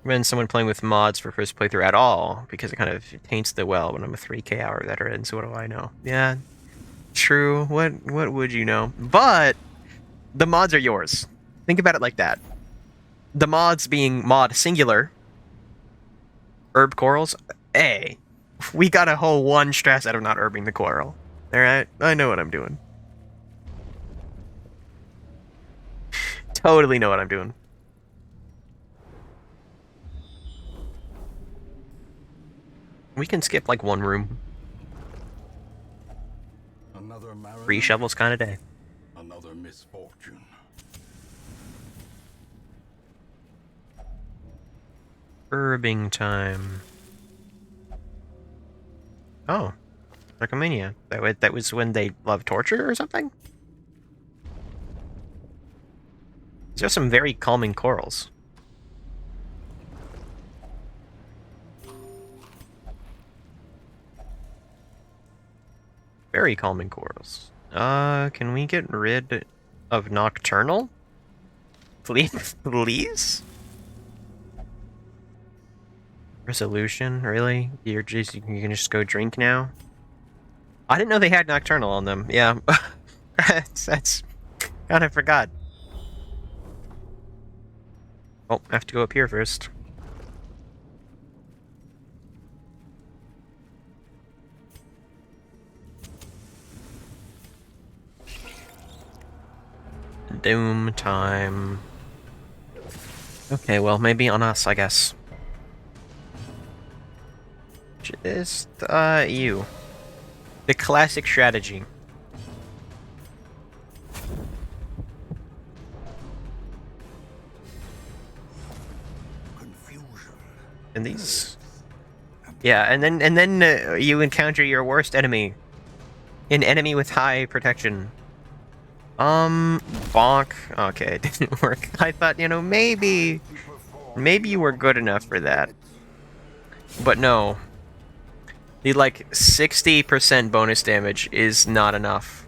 Speaker 1: When someone playing with mods for first playthrough at all, because it kind of taints the well when I'm a 3k hour veteran, so what do I know? Yeah, true. What would you know? But the mods are yours. Think about it like that. The mods being mod singular, herb corals. Hey, we got a whole 1 stress out of not herbing the coral. Alright? I know what I'm doing. Totally know what I'm doing. We can skip like 1 room.
Speaker 2: Another
Speaker 1: 3 shovels kind of day.
Speaker 2: Another misfortune.
Speaker 1: Herbing time. Oh, Narcomania. That was when they love torture or something? These are some very calming corals. Very calming corals. Can we get rid of Nocturnal? Please? Resolution? Really? You can just go drink now? I didn't know they had Nocturnal on them. Yeah. that's kind of forgot. Oh, I have to go up here first. Doom time. Okay, well, maybe on us, I guess. Just, you. The classic strategy.
Speaker 2: Confusion.
Speaker 1: And these... Yeah, and then you encounter your worst enemy. An enemy with high protection. Bonk. Okay, it didn't work. I thought, you know, maybe you were good enough for that. But no. The, like, 60% bonus damage is not enough.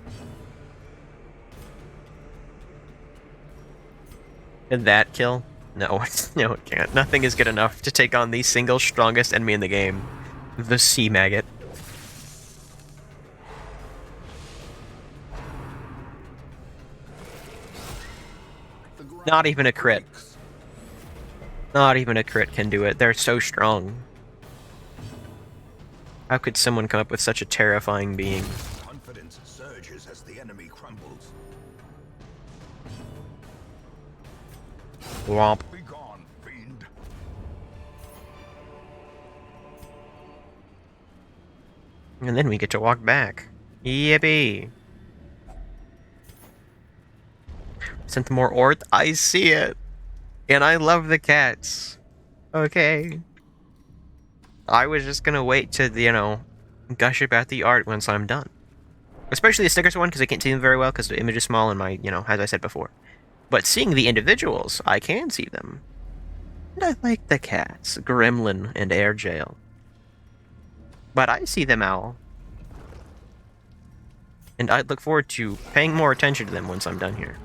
Speaker 1: Did that kill? No, no it can't. Nothing is good enough to take on the single strongest enemy in the game. The Sea Maggot. Not even a crit. Not even a crit can do it. They're so strong. How could someone come up with such a terrifying being?
Speaker 2: Confidence surges as the enemy crumbles.
Speaker 1: Womp.
Speaker 2: Be gone, fiend.
Speaker 1: And then we get to walk back. Yippee! Sent more Orth. I see it! And I love the cats. Okay. I was just gonna wait to, you know, gush about the art once I'm done. Especially the stickers one, because I can't see them very well, because the image is small and my, you know, as I said before. But seeing the individuals, I can see them. And I like the cats, Gremlin and Air Jail. But I see them all. And I look forward to paying more attention to them once I'm done here.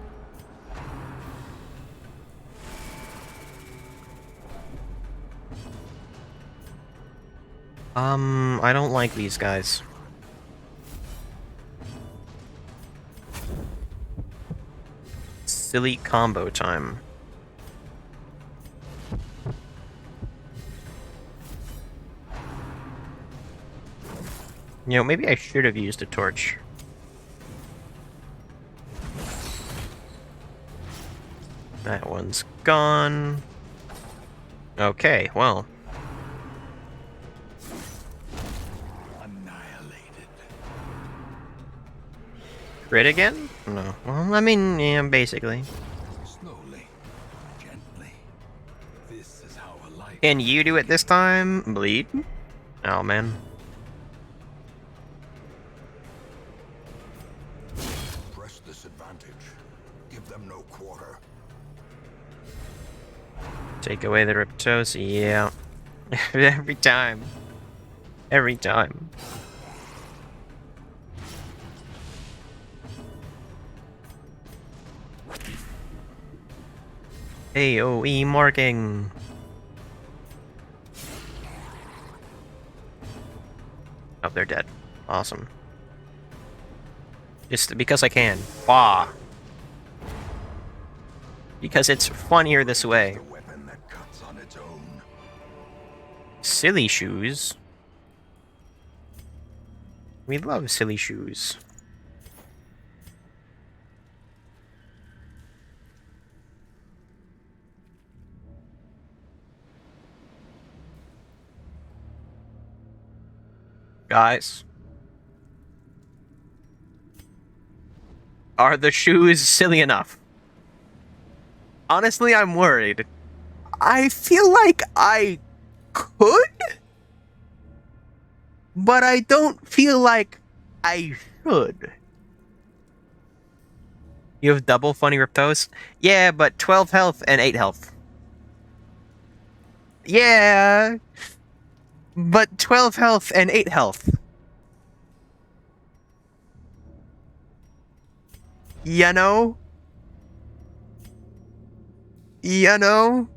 Speaker 1: I don't like these guys. Silly combo time. You know, maybe I should have used a torch. That one's gone. Okay, well.
Speaker 2: Annihilated.
Speaker 1: Crit again? No. Well, I mean, yeah, basically.
Speaker 2: Slowly, gently. This is how a life.
Speaker 1: Can you do it this time? Bleed? Oh, man.
Speaker 2: Press this advantage. Give them no quarter.
Speaker 1: Take away the Riptos? Yeah. Every time. Every time. AoE marking. Oh, they're dead. Awesome. Just because I can. Wah. Because it's funnier this way.
Speaker 2: The weapon that cuts on its own.
Speaker 1: Silly shoes. We love silly shoes. Guys. Are the shoes silly enough? Honestly, I'm worried. I feel like I could, but I don't feel like I should. You have double funny Riptos? Yeah, but 12 health and 8 health. Yeah, but 12 health and 8 health. You know? You know?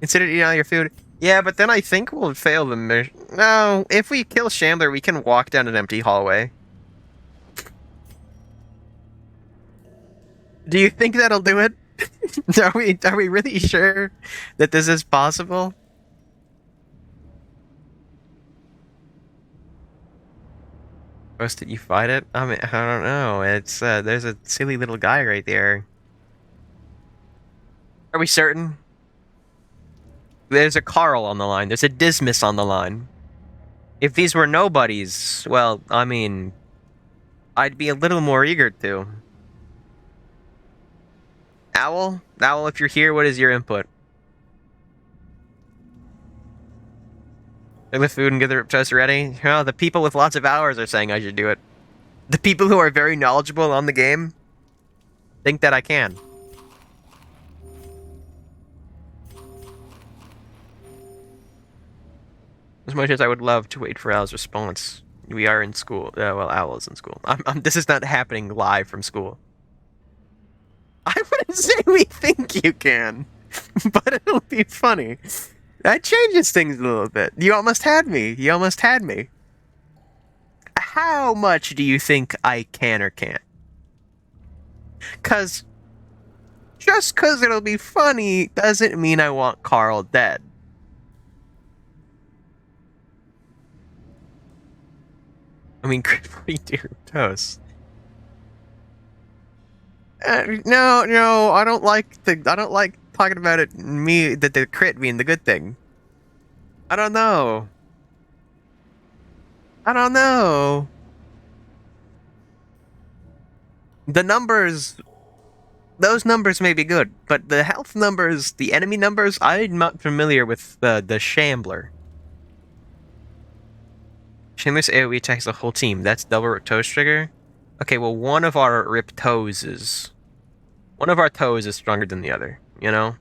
Speaker 1: Consider eating all your food. Yeah, but then I think we'll fail the mission. No, if we kill Shambler, we can walk down an empty hallway. Do you think that'll do it? Are we really sure that this is possible? Did you fight it? I mean, I don't know. It's there's a silly little guy right there. Are we certain? There's a Carl on the line. There's a Dismas on the line. If these were nobodies, well, I mean, I'd be a little more eager to. Owl? Owl, if you're here, what is your input? Make the food and get the toast ready? Oh, the people with lots of hours are saying I should do it. The people who are very knowledgeable on the game think that I can. As much as I would love to wait for Owl's response, we are in school. Well, Owl is in school. This is not happening live from school. I wouldn't say we think you can, but it'll be funny. That changes things a little bit. You almost had me. You almost had me. How much do you think I can or can't? Just because it'll be funny doesn't mean I want Carl dead. I mean, crit free dear toast. No, I don't like talking about it. The crit being the good thing. I don't know. The numbers, those numbers may be good, but the health numbers, the enemy numbers, I'm not familiar with the Shambler. Shambler's AoE attacks the whole team. That's double Rip Toes trigger. Okay, well, one of our toes is stronger than the other, you know?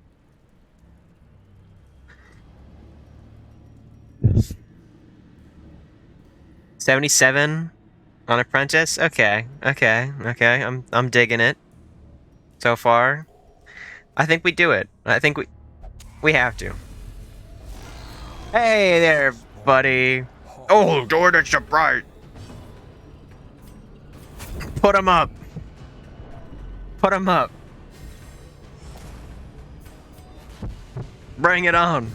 Speaker 1: $77 on Apprentice? Okay. I'm digging it. So far. I think we do it. I think we have to. Hey there, buddy. Oh, Jordan Bright. Put him up. Bring it on.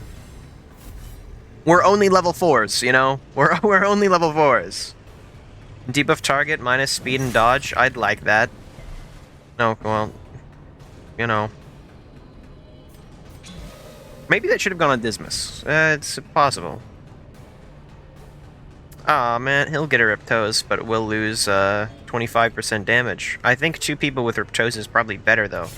Speaker 1: We're only level 4s, you know? We're only level 4s. Debuff target minus speed and dodge. I'd like that. No, well, you know. Maybe that should have gone on Dismas. It's possible. Aw, man, he'll get a Riptos, but we'll lose 25% damage. I think 2 people with Riptos is probably better, though.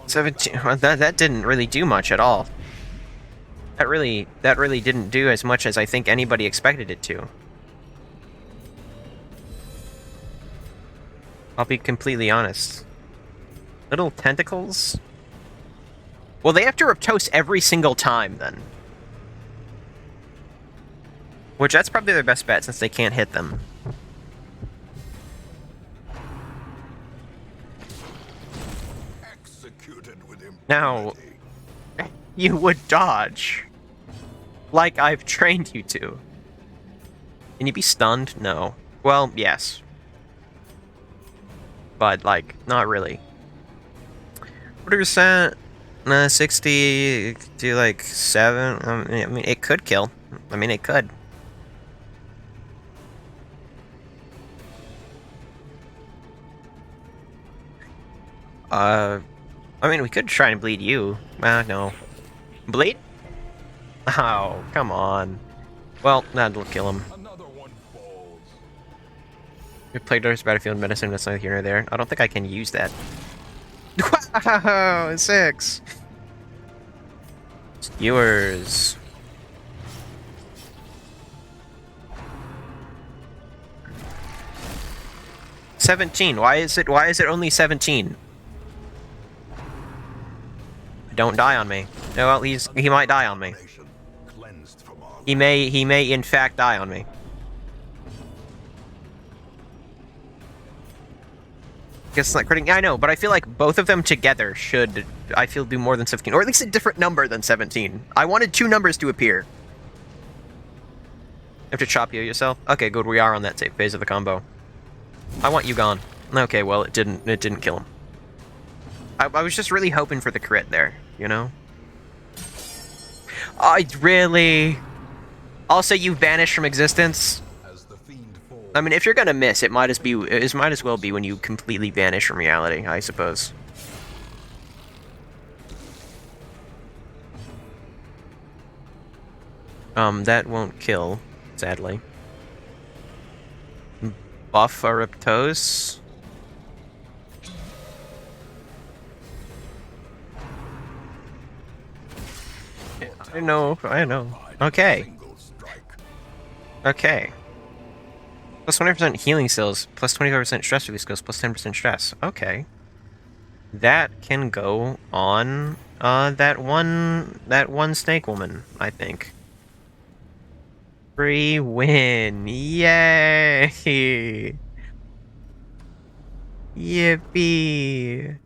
Speaker 1: That didn't really do much at all. That really didn't do as much as I think anybody expected it to. I'll be completely honest. Little tentacles? Well, they have to Riptos every single time, then. Which, that's probably their best bet, since they can't hit them. Now, you would dodge. Like I've trained you to. Can you be stunned? No. Well, yes. But, like, not really. 40%? 60 to, like, 7? I mean, it could kill. I mean, it could. I mean, we could try and bleed you. No. Bleed? Oh, come on. Well, that'll kill him. We played Darkest Battlefield Medicine, that's neither here nor there. I don't think I can use that. Wow, 6. Skewers. $17. Why is it only 17? Don't die on me. No, well, he might die on me. He may in fact die on me. . guess it's not critting. Yeah, I know, but I feel like both of them together should, I feel, do more than 17. Or at least a different number than 17. I wanted 2 numbers to appear. You have to chop you yourself? Okay, good. We are on that phase of the combo. I want you gone. Okay, well, it didn't kill him. I was just really hoping for the crit there, you know? I really... Also, you vanish from existence. I mean, if you're gonna miss, it might as well be when you completely vanish from reality, I suppose. That won't kill, sadly. Buff Ariptos. I know. Okay. Okay. Plus 20% healing skills, plus 25% stress relief skills, plus 10% stress. Okay. That can go on that one snake woman, I think. Free win. Yay! Yippee!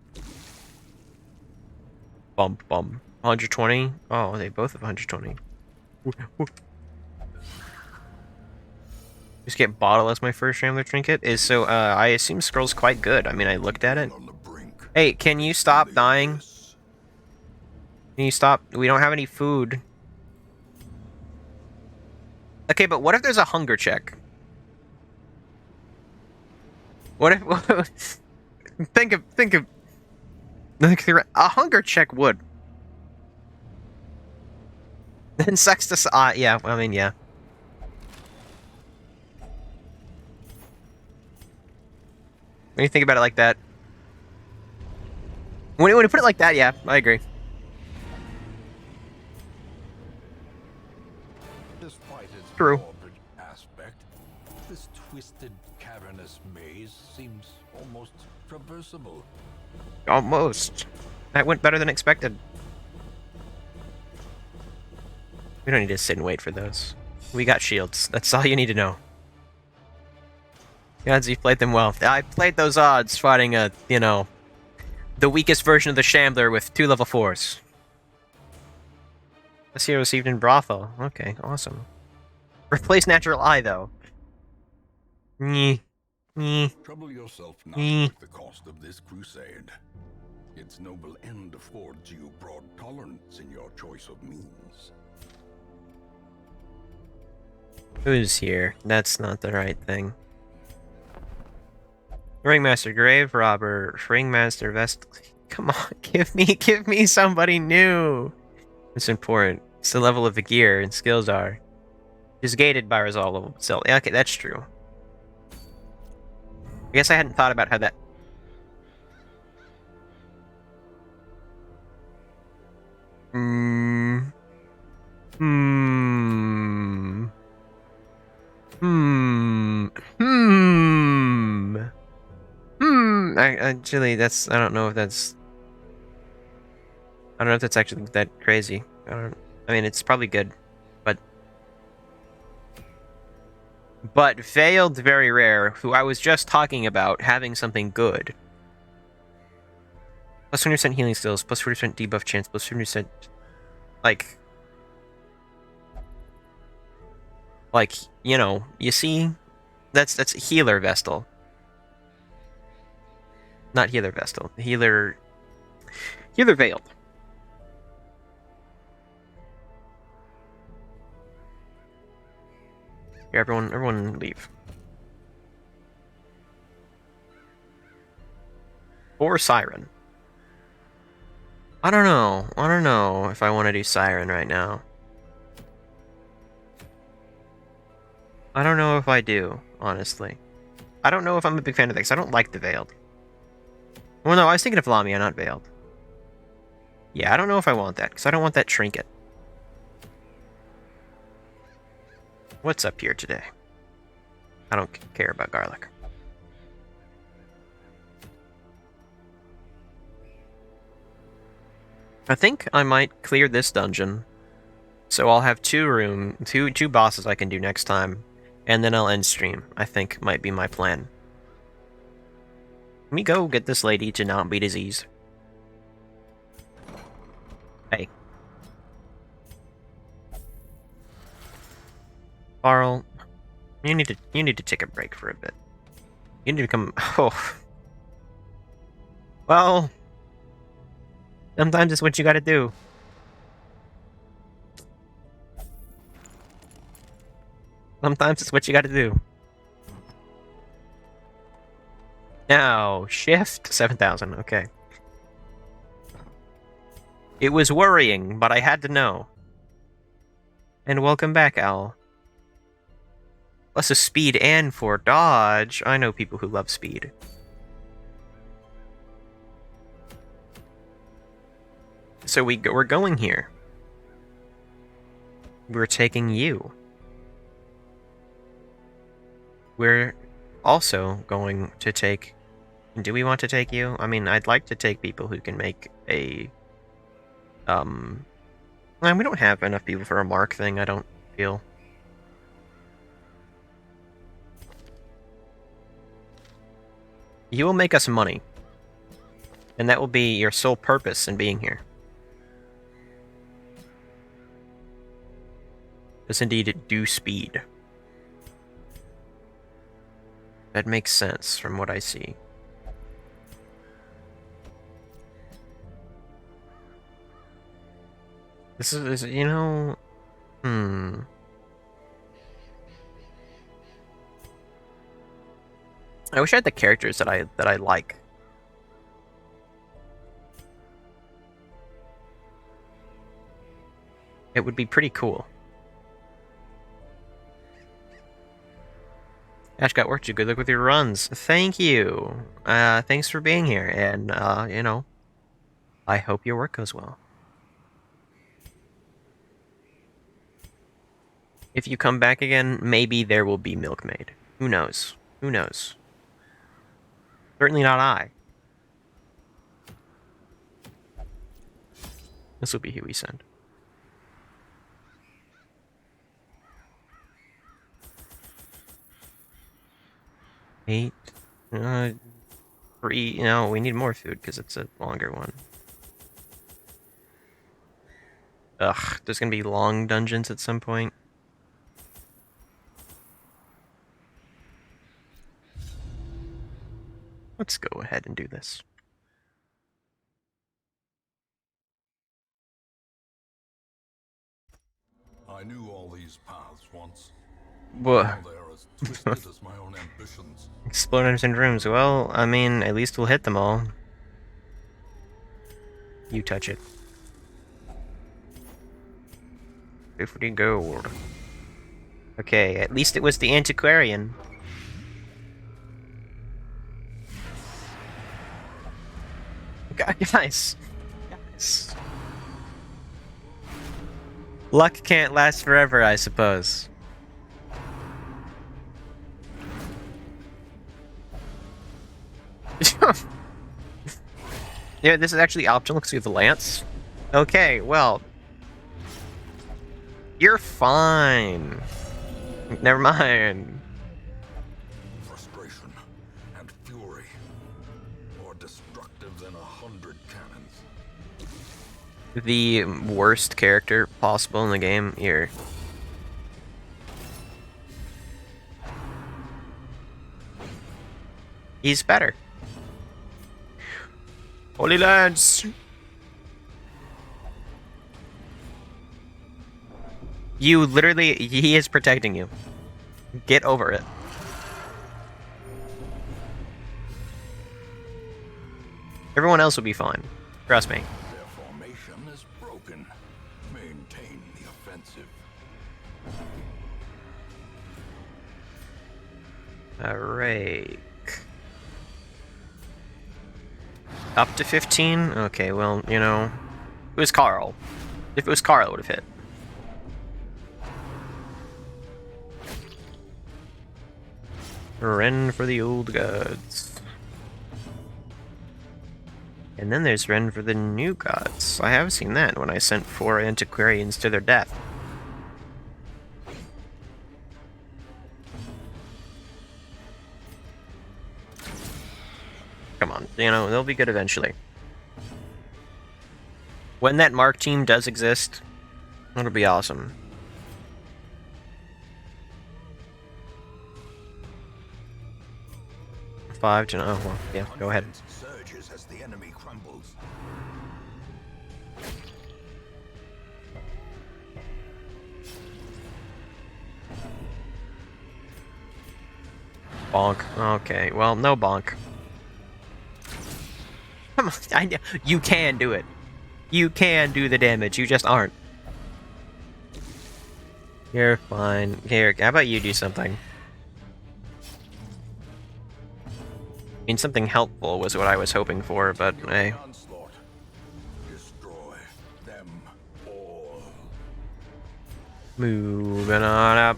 Speaker 1: Bump. 120? Oh, they both have 120. Just get bottle as my first Shambler trinket is so I assume scroll's quite good. I mean, I looked at it. Hey, can you stop dying? Can you stop? We don't have any food. Okay, but what if there's a hunger check? What if think of like a hunger check would. Then sucks to yeah, I mean, yeah. When you think about it like that. When you put it like that, yeah, I agree.
Speaker 2: Despite its
Speaker 1: True.
Speaker 2: morbid aspect, this twisted, cavernous maze seems almost traversable.
Speaker 1: Almost. That went better than expected. We don't need to sit and wait for those. We got shields. That's all you need to know. Gods, you played them well. I played those odds fighting a, you know, the weakest version of the Shambler with 2 level 4s. This hero received in Brothel. Okay, awesome. Replace Natural Eye, though.
Speaker 2: Trouble yourself not with the cost of this crusade. Its noble end affords you broad tolerance in your choice of means.
Speaker 1: Who's here? That's not the right thing. Ringmaster, Grave Robber, Ringmaster, Vest. Come on, give me somebody new. It's important. It's the level of the gear and skills are. Is gated by resolve. So, okay, that's true. I guess I hadn't thought about how that. Actually, that's. I don't know if that's actually that crazy. I mean, it's probably good, but Veiled very rare. Who I was just talking about having something good. Plus 20% healing skills, plus 40% debuff chance, plus 50%. Like, you know, you see, that's healer Vestal. Not healer Vestal. Healer Veiled. Here, everyone leave. Or Siren. I don't know if I want to do Siren right now. I don't know if I do, honestly. I don't know if I'm a big fan of this. I don't like the Veiled. Well, no, I was thinking of Lamia, not Veiled. Yeah, I don't know if I want that, because I don't want that trinket. What's up here today? I don't care about garlic. I think I might clear this dungeon. So I'll have two bosses I can do next time. And then I'll end stream, I think might be my plan. Let me go get this lady to not be diseased. Hey. Carl, you need to take a break for a bit. You need to come. Oh. Well, sometimes it's what you gotta do. Sometimes it's what you gotta do. Now, shift 7,000. Okay. It was worrying, but I had to know. And welcome back, Owl. Plus a speed and 4 dodge. I know people who love speed. So we're going here. We're taking you. We're also going to take... Do we want to take you? I mean, I'd like to take people who can make a... Well, we don't have enough people for a mark thing, I don't feel. You will make us money. And that will be your sole purpose in being here. Does indeed do speed. That makes sense from what I see. This is, you know... I wish I had the characters that I like. It would be pretty cool. Ash got work to. Good luck with your runs. Thank you. Thanks for being here, and you know, I hope your work goes well. If you come back again, maybe there will be Milkmaid. Who knows? Who knows? Certainly not I. This will be who we send. Eight. 3. No, we need more food because it's a longer one. Ugh, there's gonna be long dungeons at some point. Let's go ahead and do this.
Speaker 2: I knew all these paths once.
Speaker 1: Whoa.
Speaker 2: Now they are as twisted as my own ambitions.
Speaker 1: Exploders and rooms. Well, I mean, at least we'll hit them all. You touch it. 50 gold. Okay, at least it was the antiquarian. Guys. Luck can't last forever, I suppose. Yeah, this is actually optional because we have the lance. Okay, well. You're fine. Never mind.
Speaker 2: Frustration and fury, more destructive than 100 cannons.
Speaker 1: The worst character possible in the game here. He's better. Holy Lance! You literally, he is protecting you. Get over it. Everyone else will be fine. Trust me.
Speaker 2: Their formation is broken. Maintain the offensive.
Speaker 1: Alright. Up to 15? Okay, well, you know. It was Carl. If it was Carl, it would have hit. Ren for the old gods. And then there's Ren for the new gods. I have seen that when I sent 4 antiquarians to their death. Come on. You know, they'll be good eventually. When that Mark team does exist, it'll be awesome. Five to oh well, yeah. Go ahead.
Speaker 2: Surges as the enemy crumbles.
Speaker 1: Bonk. Okay. Well, no bonk. Come on, you can do it. You can do the damage. You just aren't. You're fine. Here, how about you do something? I mean, something helpful was what I was hoping for, but hey.
Speaker 2: Onslaught. Destroy them all.
Speaker 1: Moving on up.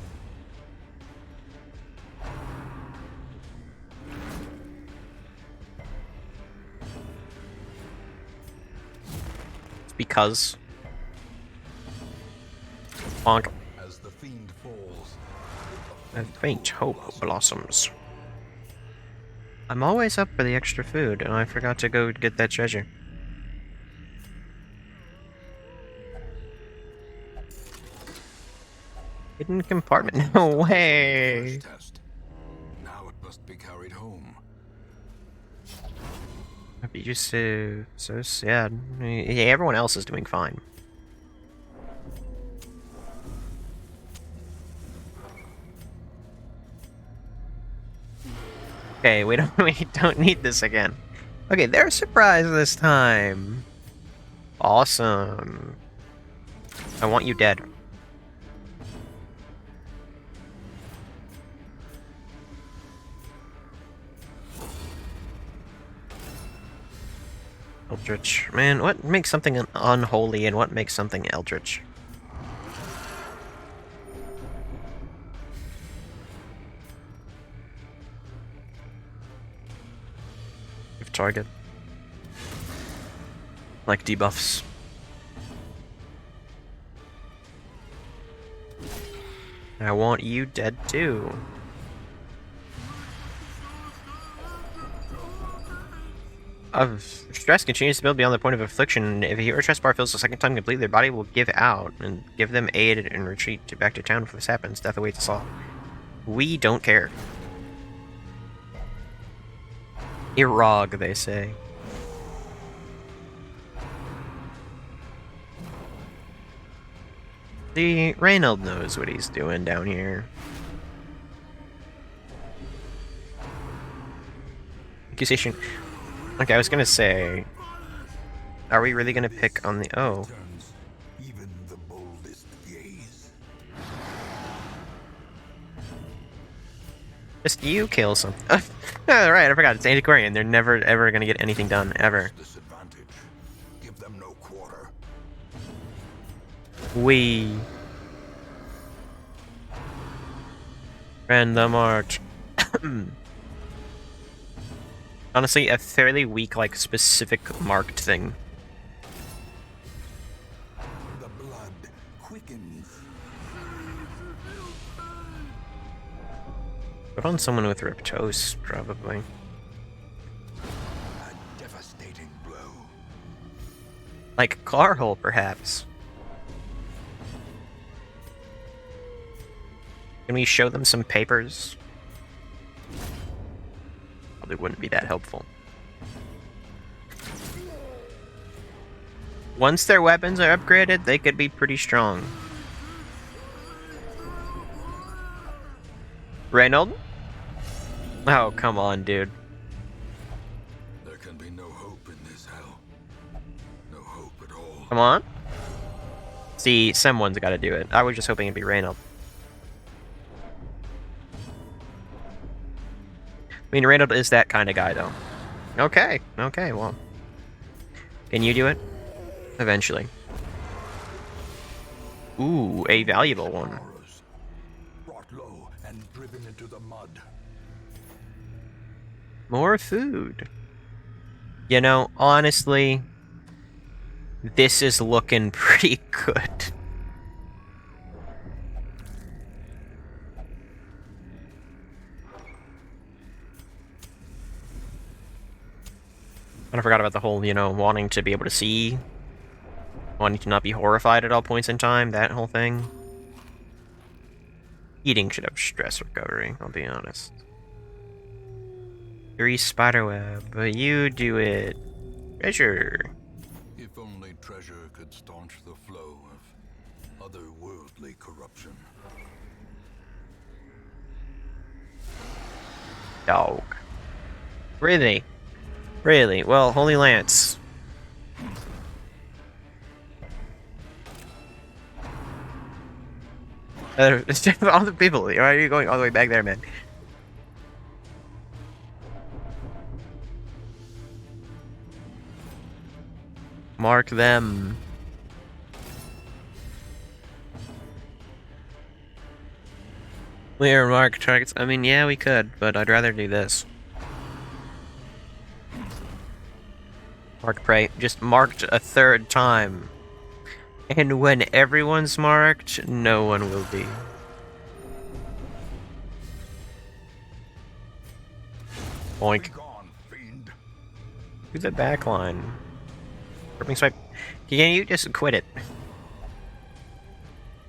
Speaker 1: It's because. Bonk.
Speaker 2: As the fiend falls,
Speaker 1: A faint hope blossoms. I'm always up for the extra food, and I forgot to go get that treasure. Hidden compartment. No way!
Speaker 2: first test. Now it must be carried home.
Speaker 1: I'd be just so sad. Yeah, everyone else is doing fine. Okay, we don't need this again. Okay, they're surprised this time. Awesome. I want you dead. Eldritch. Man, what makes something unholy and what makes something eldritch? Give target. Like debuffs. I want you dead too. Stress continues to build beyond the point of affliction. If a hero stress bar fills a second time complete, their body will give out and give them aid and retreat back to town if this happens. Death awaits us all. We don't care. Irog, they say. See, Reynold knows what he's doing down here. Accusation. Okay, I was gonna say, are we really gonna pick on the oh?
Speaker 2: Turns even the boldest gaze.
Speaker 1: Just you kill something. Right, I forgot. It's Antiquarian. They're never ever gonna get anything done ever.
Speaker 2: Disadvantage. Give them no quarter.
Speaker 1: We ran the march. Honestly, a fairly weak, like, specific marked thing.
Speaker 2: The blood quickens.
Speaker 1: Put on someone with Riptos, probably.
Speaker 2: A devastating blow.
Speaker 1: Like Carl, perhaps. Can we show them some papers? Probably wouldn't be that helpful. Once their weapons are upgraded, they could be pretty strong. Reynold? Oh, come on, dude.
Speaker 2: There can be no hope in this hell. No hope at all.
Speaker 1: Come on. See, someone's got to do it. I was just hoping it'd be Reynold. I mean, Reynold is that kind of guy, though. Okay, well. Can you do it? Eventually. Ooh, a valuable one.
Speaker 2: Horrors. Brought low and driven into the mud.
Speaker 1: More food. You know, honestly, this is looking pretty good. I forgot about the whole, you know, wanting to be able to see, wanting to not be horrified at all points in time, that whole thing. Eating should have stress recovery, I'll be honest. 3 spiderweb, but you do it. Treasure.
Speaker 2: If only treasure could staunch the flow of otherworldly corruption.
Speaker 1: Dog. Really? Really? Well, Holy Lance. All the people, why are you going all the way back there, man? Mark them. Clear mark targets. I mean, yeah, we could, but I'd rather do this. Mark prey. Just marked a 3rd time. And when everyone's marked, no one will be. Boink.
Speaker 2: Gone, fiend.
Speaker 1: Do the backline. Gripping swipe. Can you just quit it?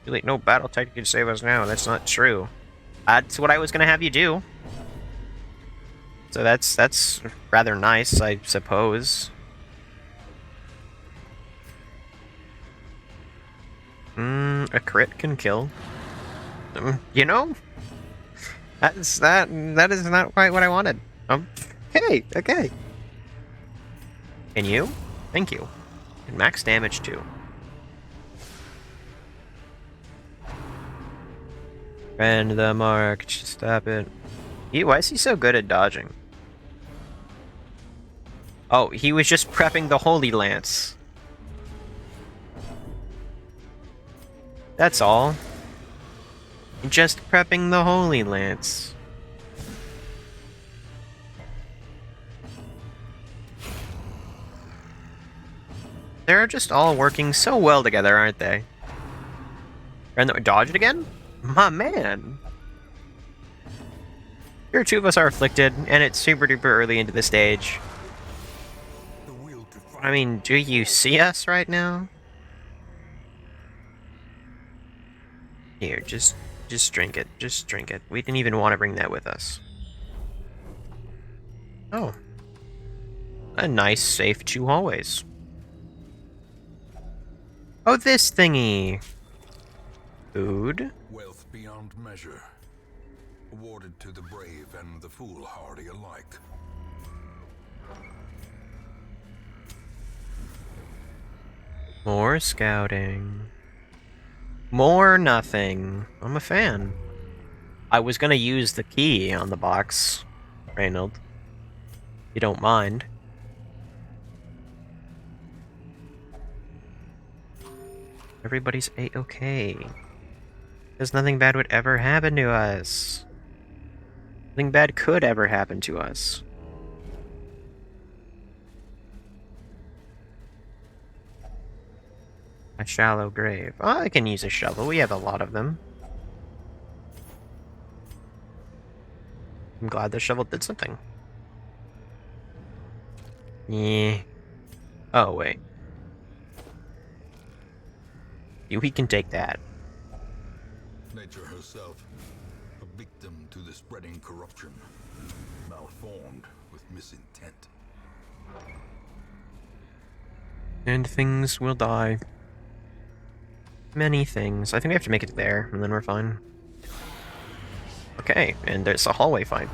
Speaker 1: Really, no battle tactic can save us now. That's not true. That's what I was gonna have you do. So that's rather nice, I suppose. A crit can kill. You know? That is not quite what I wanted. Okay, okay. Can you? Thank you. And max damage too. And the mark, stop it. Why is he so good at dodging? Oh, he was just prepping the Holy Lance. That's all. Just prepping the Holy Lance. They're just all working so well together, aren't they? And dodge it again? My man! Here 2 of us are afflicted, and it's super duper early into the stage. I mean, do you see us right now? Here, just drink it. Just drink it. We didn't even want to bring that with us. Oh. A nice, safe 2 hallways. Oh, this thingy! Food?
Speaker 2: Wealth beyond measure. Awarded to the brave and the foolhardy alike.
Speaker 1: More scouting. More nothing. I'm a fan. I was gonna use the key on the box, Reynold. You don't mind. Everybody's A-okay. Because nothing bad would ever happen to us. Nothing bad could ever happen to us. A shallow grave. Oh, I can use a shovel. We have a lot of them. I'm glad the shovel did something. Yeah. Oh, wait. We can take that.
Speaker 2: Nature herself, a victim to the spreading corruption, malformed with misintent.
Speaker 1: And things will die. Many things. I think we have to make it there, and then we're fine. Okay, and there's a hallway fight.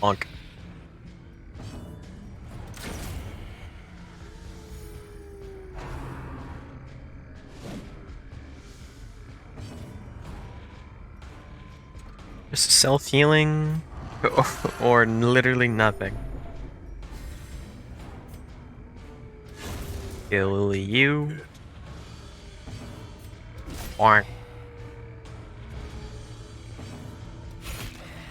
Speaker 1: Bonk. Just self-healing, or literally nothing. Kill you. Or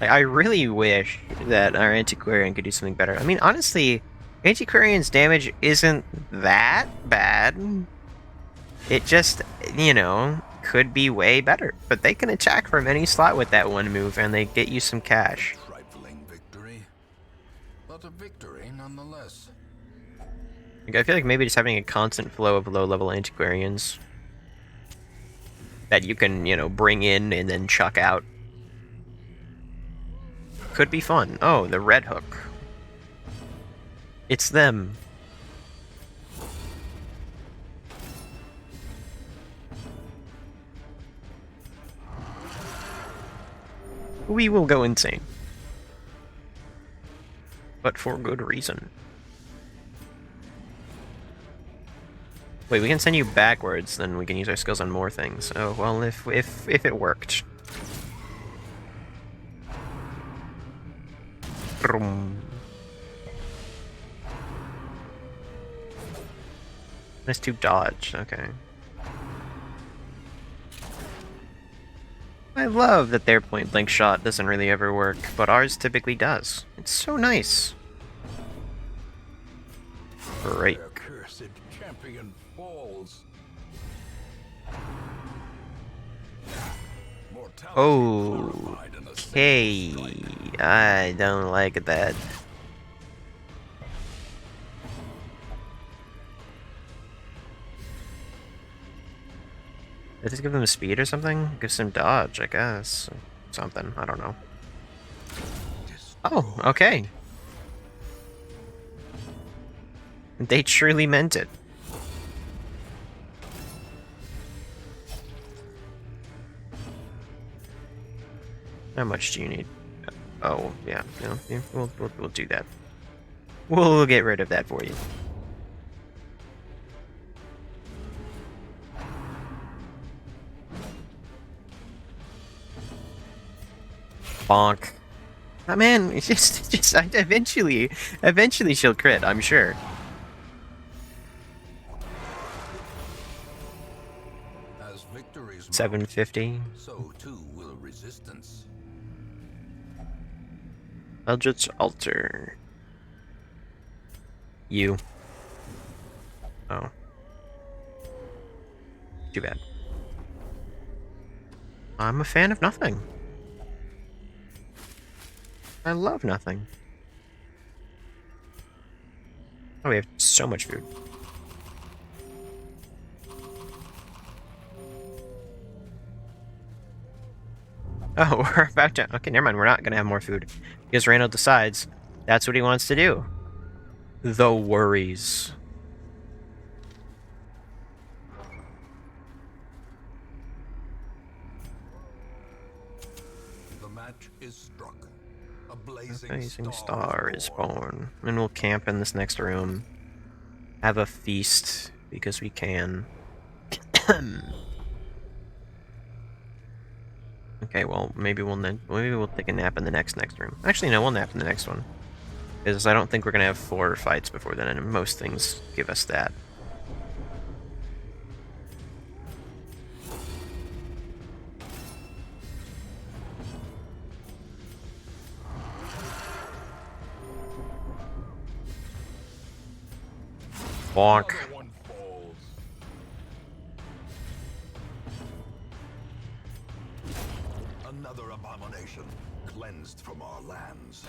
Speaker 1: I really wish that our Antiquarian could do something better. I mean, honestly, Antiquarian's damage isn't that bad. It just, you know, could be way better, but they can attack from any slot with that one move, and they get you some cash.
Speaker 2: Trifling victory, but a victory nonetheless.
Speaker 1: Like, I feel like maybe just having a constant flow of low-level antiquarians that you can, you know, bring in and then chuck out could be fun. Oh, the Red Hook. It's them. We will go insane. But for good reason. Wait, we can send you backwards, then we can use our skills on more things. Oh, well, if it worked. Vroom. Nice to dodge, okay. I love that their point-blank shot doesn't really ever work, but ours typically does. It's so nice. Great.
Speaker 2: Their cursed champion falls. Mortality glorified in a
Speaker 1: Okay,
Speaker 2: single strike.
Speaker 1: I don't like that. Does this give them speed or something? Gives them dodge, I guess. Something, I don't know. Oh, okay. They truly meant it. How much do you need? Oh, yeah, no, yeah, we'll do that. We'll get rid of that for you. Bonk. Oh man, it's just eventually she'll crit, I'm sure.
Speaker 2: As victories mount,
Speaker 1: 750.
Speaker 2: so too will resistance.
Speaker 1: Eldritch Altar. You. Oh. Too bad. I'm a fan of nothing. I love nothing. Oh, we have so much food. Oh, we're about to... Okay, never mind. We're not going to have more food. Because Randall decides that's what he wants to do. The worries.
Speaker 2: The match is struck. A blazing,
Speaker 1: Blazing star is born. And we'll camp in this next room. Have a feast, because we can. Okay, well, maybe we'll take a nap in the next room. Actually, no, we'll nap in the next one. Because I don't think we're going to have 4 fights before then, and most things give us that. Bonk.
Speaker 2: Another one falls. Another abomination cleansed from our lands.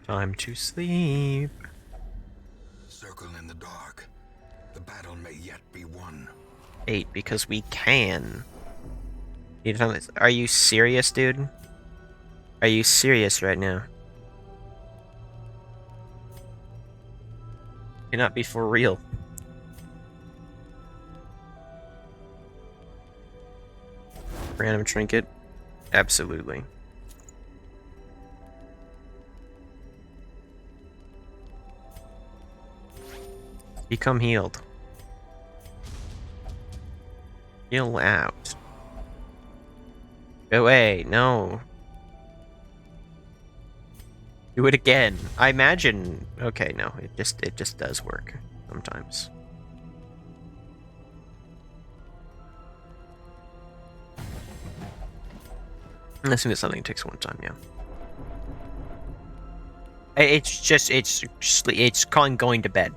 Speaker 1: Time to sleep.
Speaker 2: Circle in the dark. The battle may yet be won.
Speaker 1: 8, because we can. Are you serious, dude? Are you serious right now? Cannot be for real. Random trinket? Absolutely. Become healed. Heal out. Go away, no. Do it again. I imagine. Okay, no, it just does work sometimes. I assume it's something that takes one time, yeah. It's just it's calling going to bed.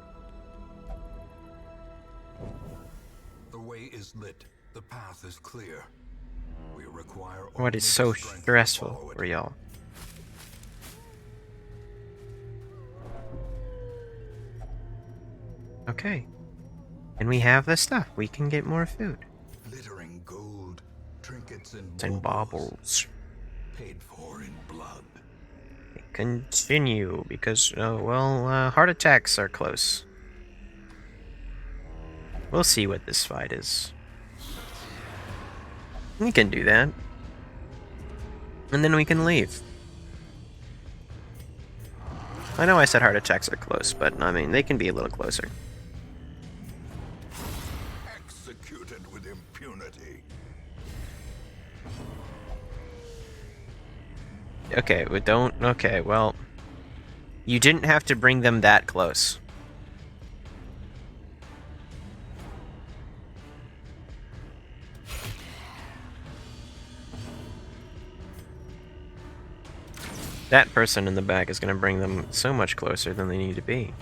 Speaker 2: The way is lit. The path is clear. We require
Speaker 1: What
Speaker 2: only
Speaker 1: is
Speaker 2: the
Speaker 1: so
Speaker 2: strength to
Speaker 1: stressful
Speaker 2: follow it.
Speaker 1: for y'all? Okay. And we have the stuff. We can get more food.
Speaker 2: Glittering gold, trinkets
Speaker 1: And
Speaker 2: baubles,
Speaker 1: baubles.
Speaker 2: paid for in blood.
Speaker 1: Continue, because, heart attacks are close. We'll see what this fight is. We can do that. And then we can leave. I know I said heart attacks are close, but, I mean, they can be a little closer.
Speaker 2: Executed with impunity.
Speaker 1: Okay, we don't... Okay, well... You didn't have to bring them that close. That person in the back is going to bring them so much closer than they need to be.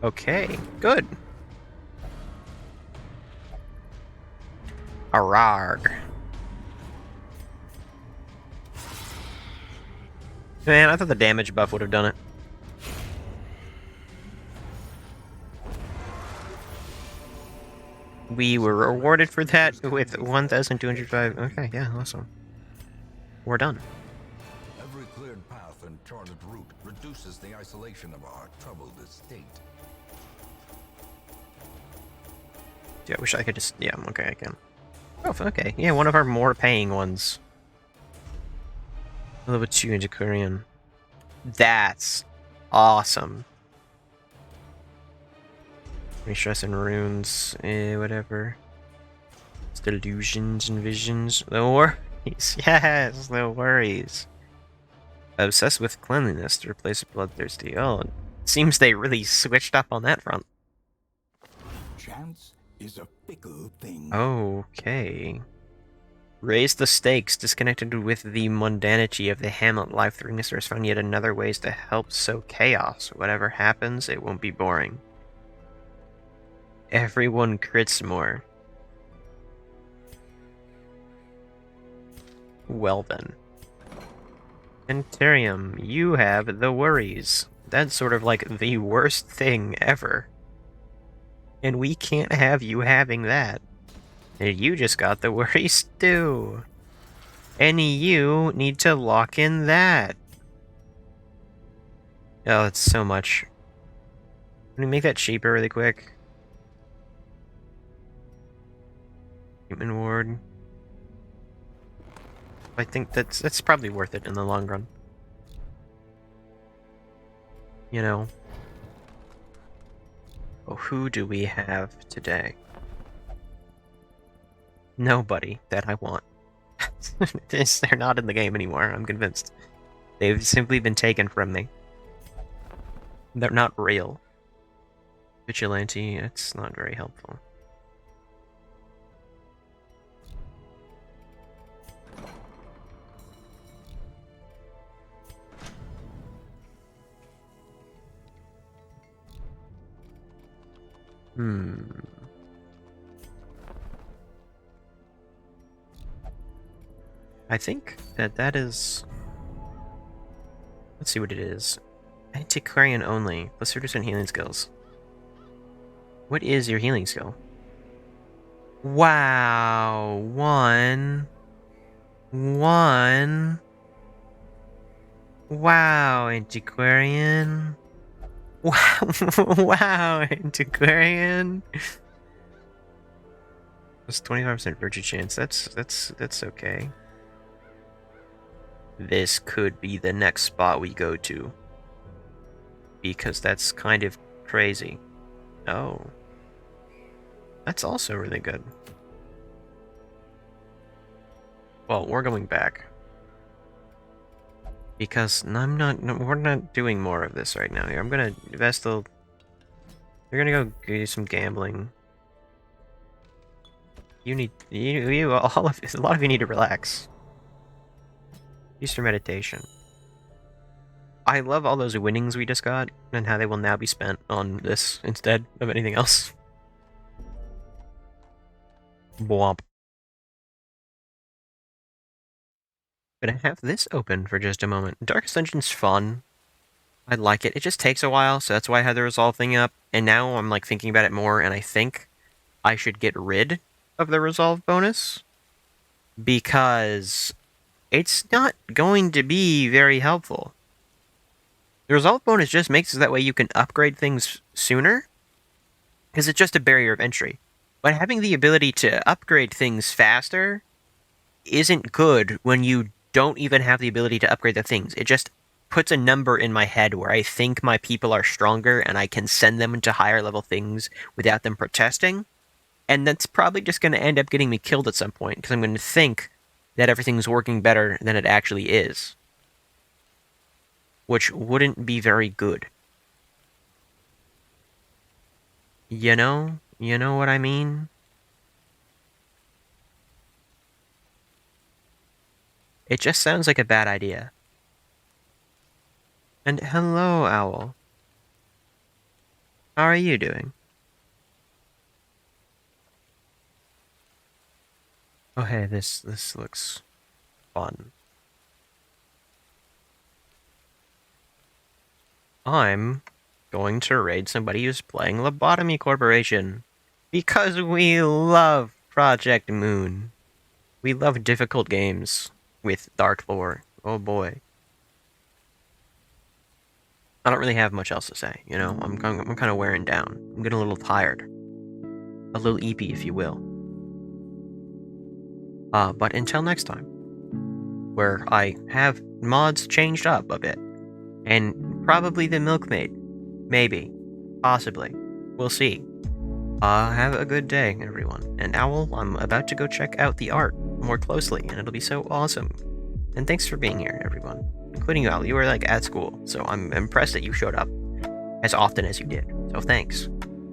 Speaker 1: Okay, good. Ararg. Man, I thought the damage buff would have done it. We were rewarded for that with 1,205. Okay, yeah, awesome. We're done.
Speaker 2: Every cleared path and charted route reduces the isolation of our troubled estate.
Speaker 1: Yeah, I wish I could just... Yeah, okay, I can. Oh, okay. Yeah, one of our more paying ones. Level 2 Antiquarian. That's awesome. Restress and runes, whatever. It's delusions and visions. The worries. Yes, the worries. Obsessed with cleanliness to replace bloodthirsty. Oh, it seems they really switched up on that front.
Speaker 3: Chance is a fickle thing.
Speaker 1: Okay. Raise the stakes. Disconnected with the mundanity of the hamlet life, the Ringmaster has found yet another ways to help sow chaos. Whatever happens, it won't be boring. Everyone crits more. Well then. Antarium, you have the worries. That's sort of like the worst thing ever. And we can't have you having that. And you just got the worries too. And you need to lock in that. Oh, it's so much. Can we make that cheaper really quick? Human ward. I think that's probably worth it in the long run. You know. Oh, who do we have today? Nobody that I want. They're not in the game anymore, I'm convinced. They've simply been taken from me. They're not real. Vigilante, it's not very helpful. I think that is... Let's see what it is. Antiquarian only. Plus 30% healing skills. What is your healing skill? Wow. One. Wow, Antiquarian. Wow, wow, Antiquarian. That's 25% virtue chance. That's okay. This could be the next spot we go to. Because that's kind of crazy. Oh. That's also really good. Well, we're going back. Because we're not doing more of this right now. I'm gonna Vestal. You're gonna go do some gambling. You need a lot of you need to relax. Easter meditation. I love all those winnings we just got, and how they will now be spent on this instead of anything else. Bwomp. Gonna have this open for just a moment. Darkest Dungeon's fun. I like it. It just takes a while, so that's why I had the resolve thing up. And now I'm like thinking about it more, and I think I should get rid of the resolve bonus, because it's not going to be very helpful. The resolve bonus just makes it that way you can upgrade things sooner, because it's just a barrier of entry. But having the ability to upgrade things faster isn't good when you don't even have the ability to upgrade the things. It just puts a number in my head where I think my people are stronger and I can send them into higher level things without them protesting. And that's probably just going to end up getting me killed at some point, because I'm going to think that everything's working better than it actually is. Which wouldn't be very good. You know what I mean? It just sounds like a bad idea. And hello, Owl. How are you doing? Oh hey, this looks fun. I'm going to raid somebody who's playing Lobotomy Corporation. Because we love Project Moon. We love difficult games with dark lore. Oh boy. I don't really have much else to say, you know? I'm kind of wearing down. I'm getting a little tired. A little eepy, if you will. But until next time, where I have mods changed up a bit. And probably the Milkmaid. Maybe. Possibly. We'll see. Have a good day, everyone. And Owl, I'm about to go check out the art more closely, and it'll be so awesome. And thanks for being here, everyone. Including you, Owl. You were, like, at school, so I'm impressed that you showed up as often as you did. So thanks.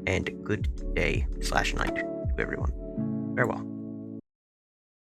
Speaker 1: And good day/night to everyone. Farewell.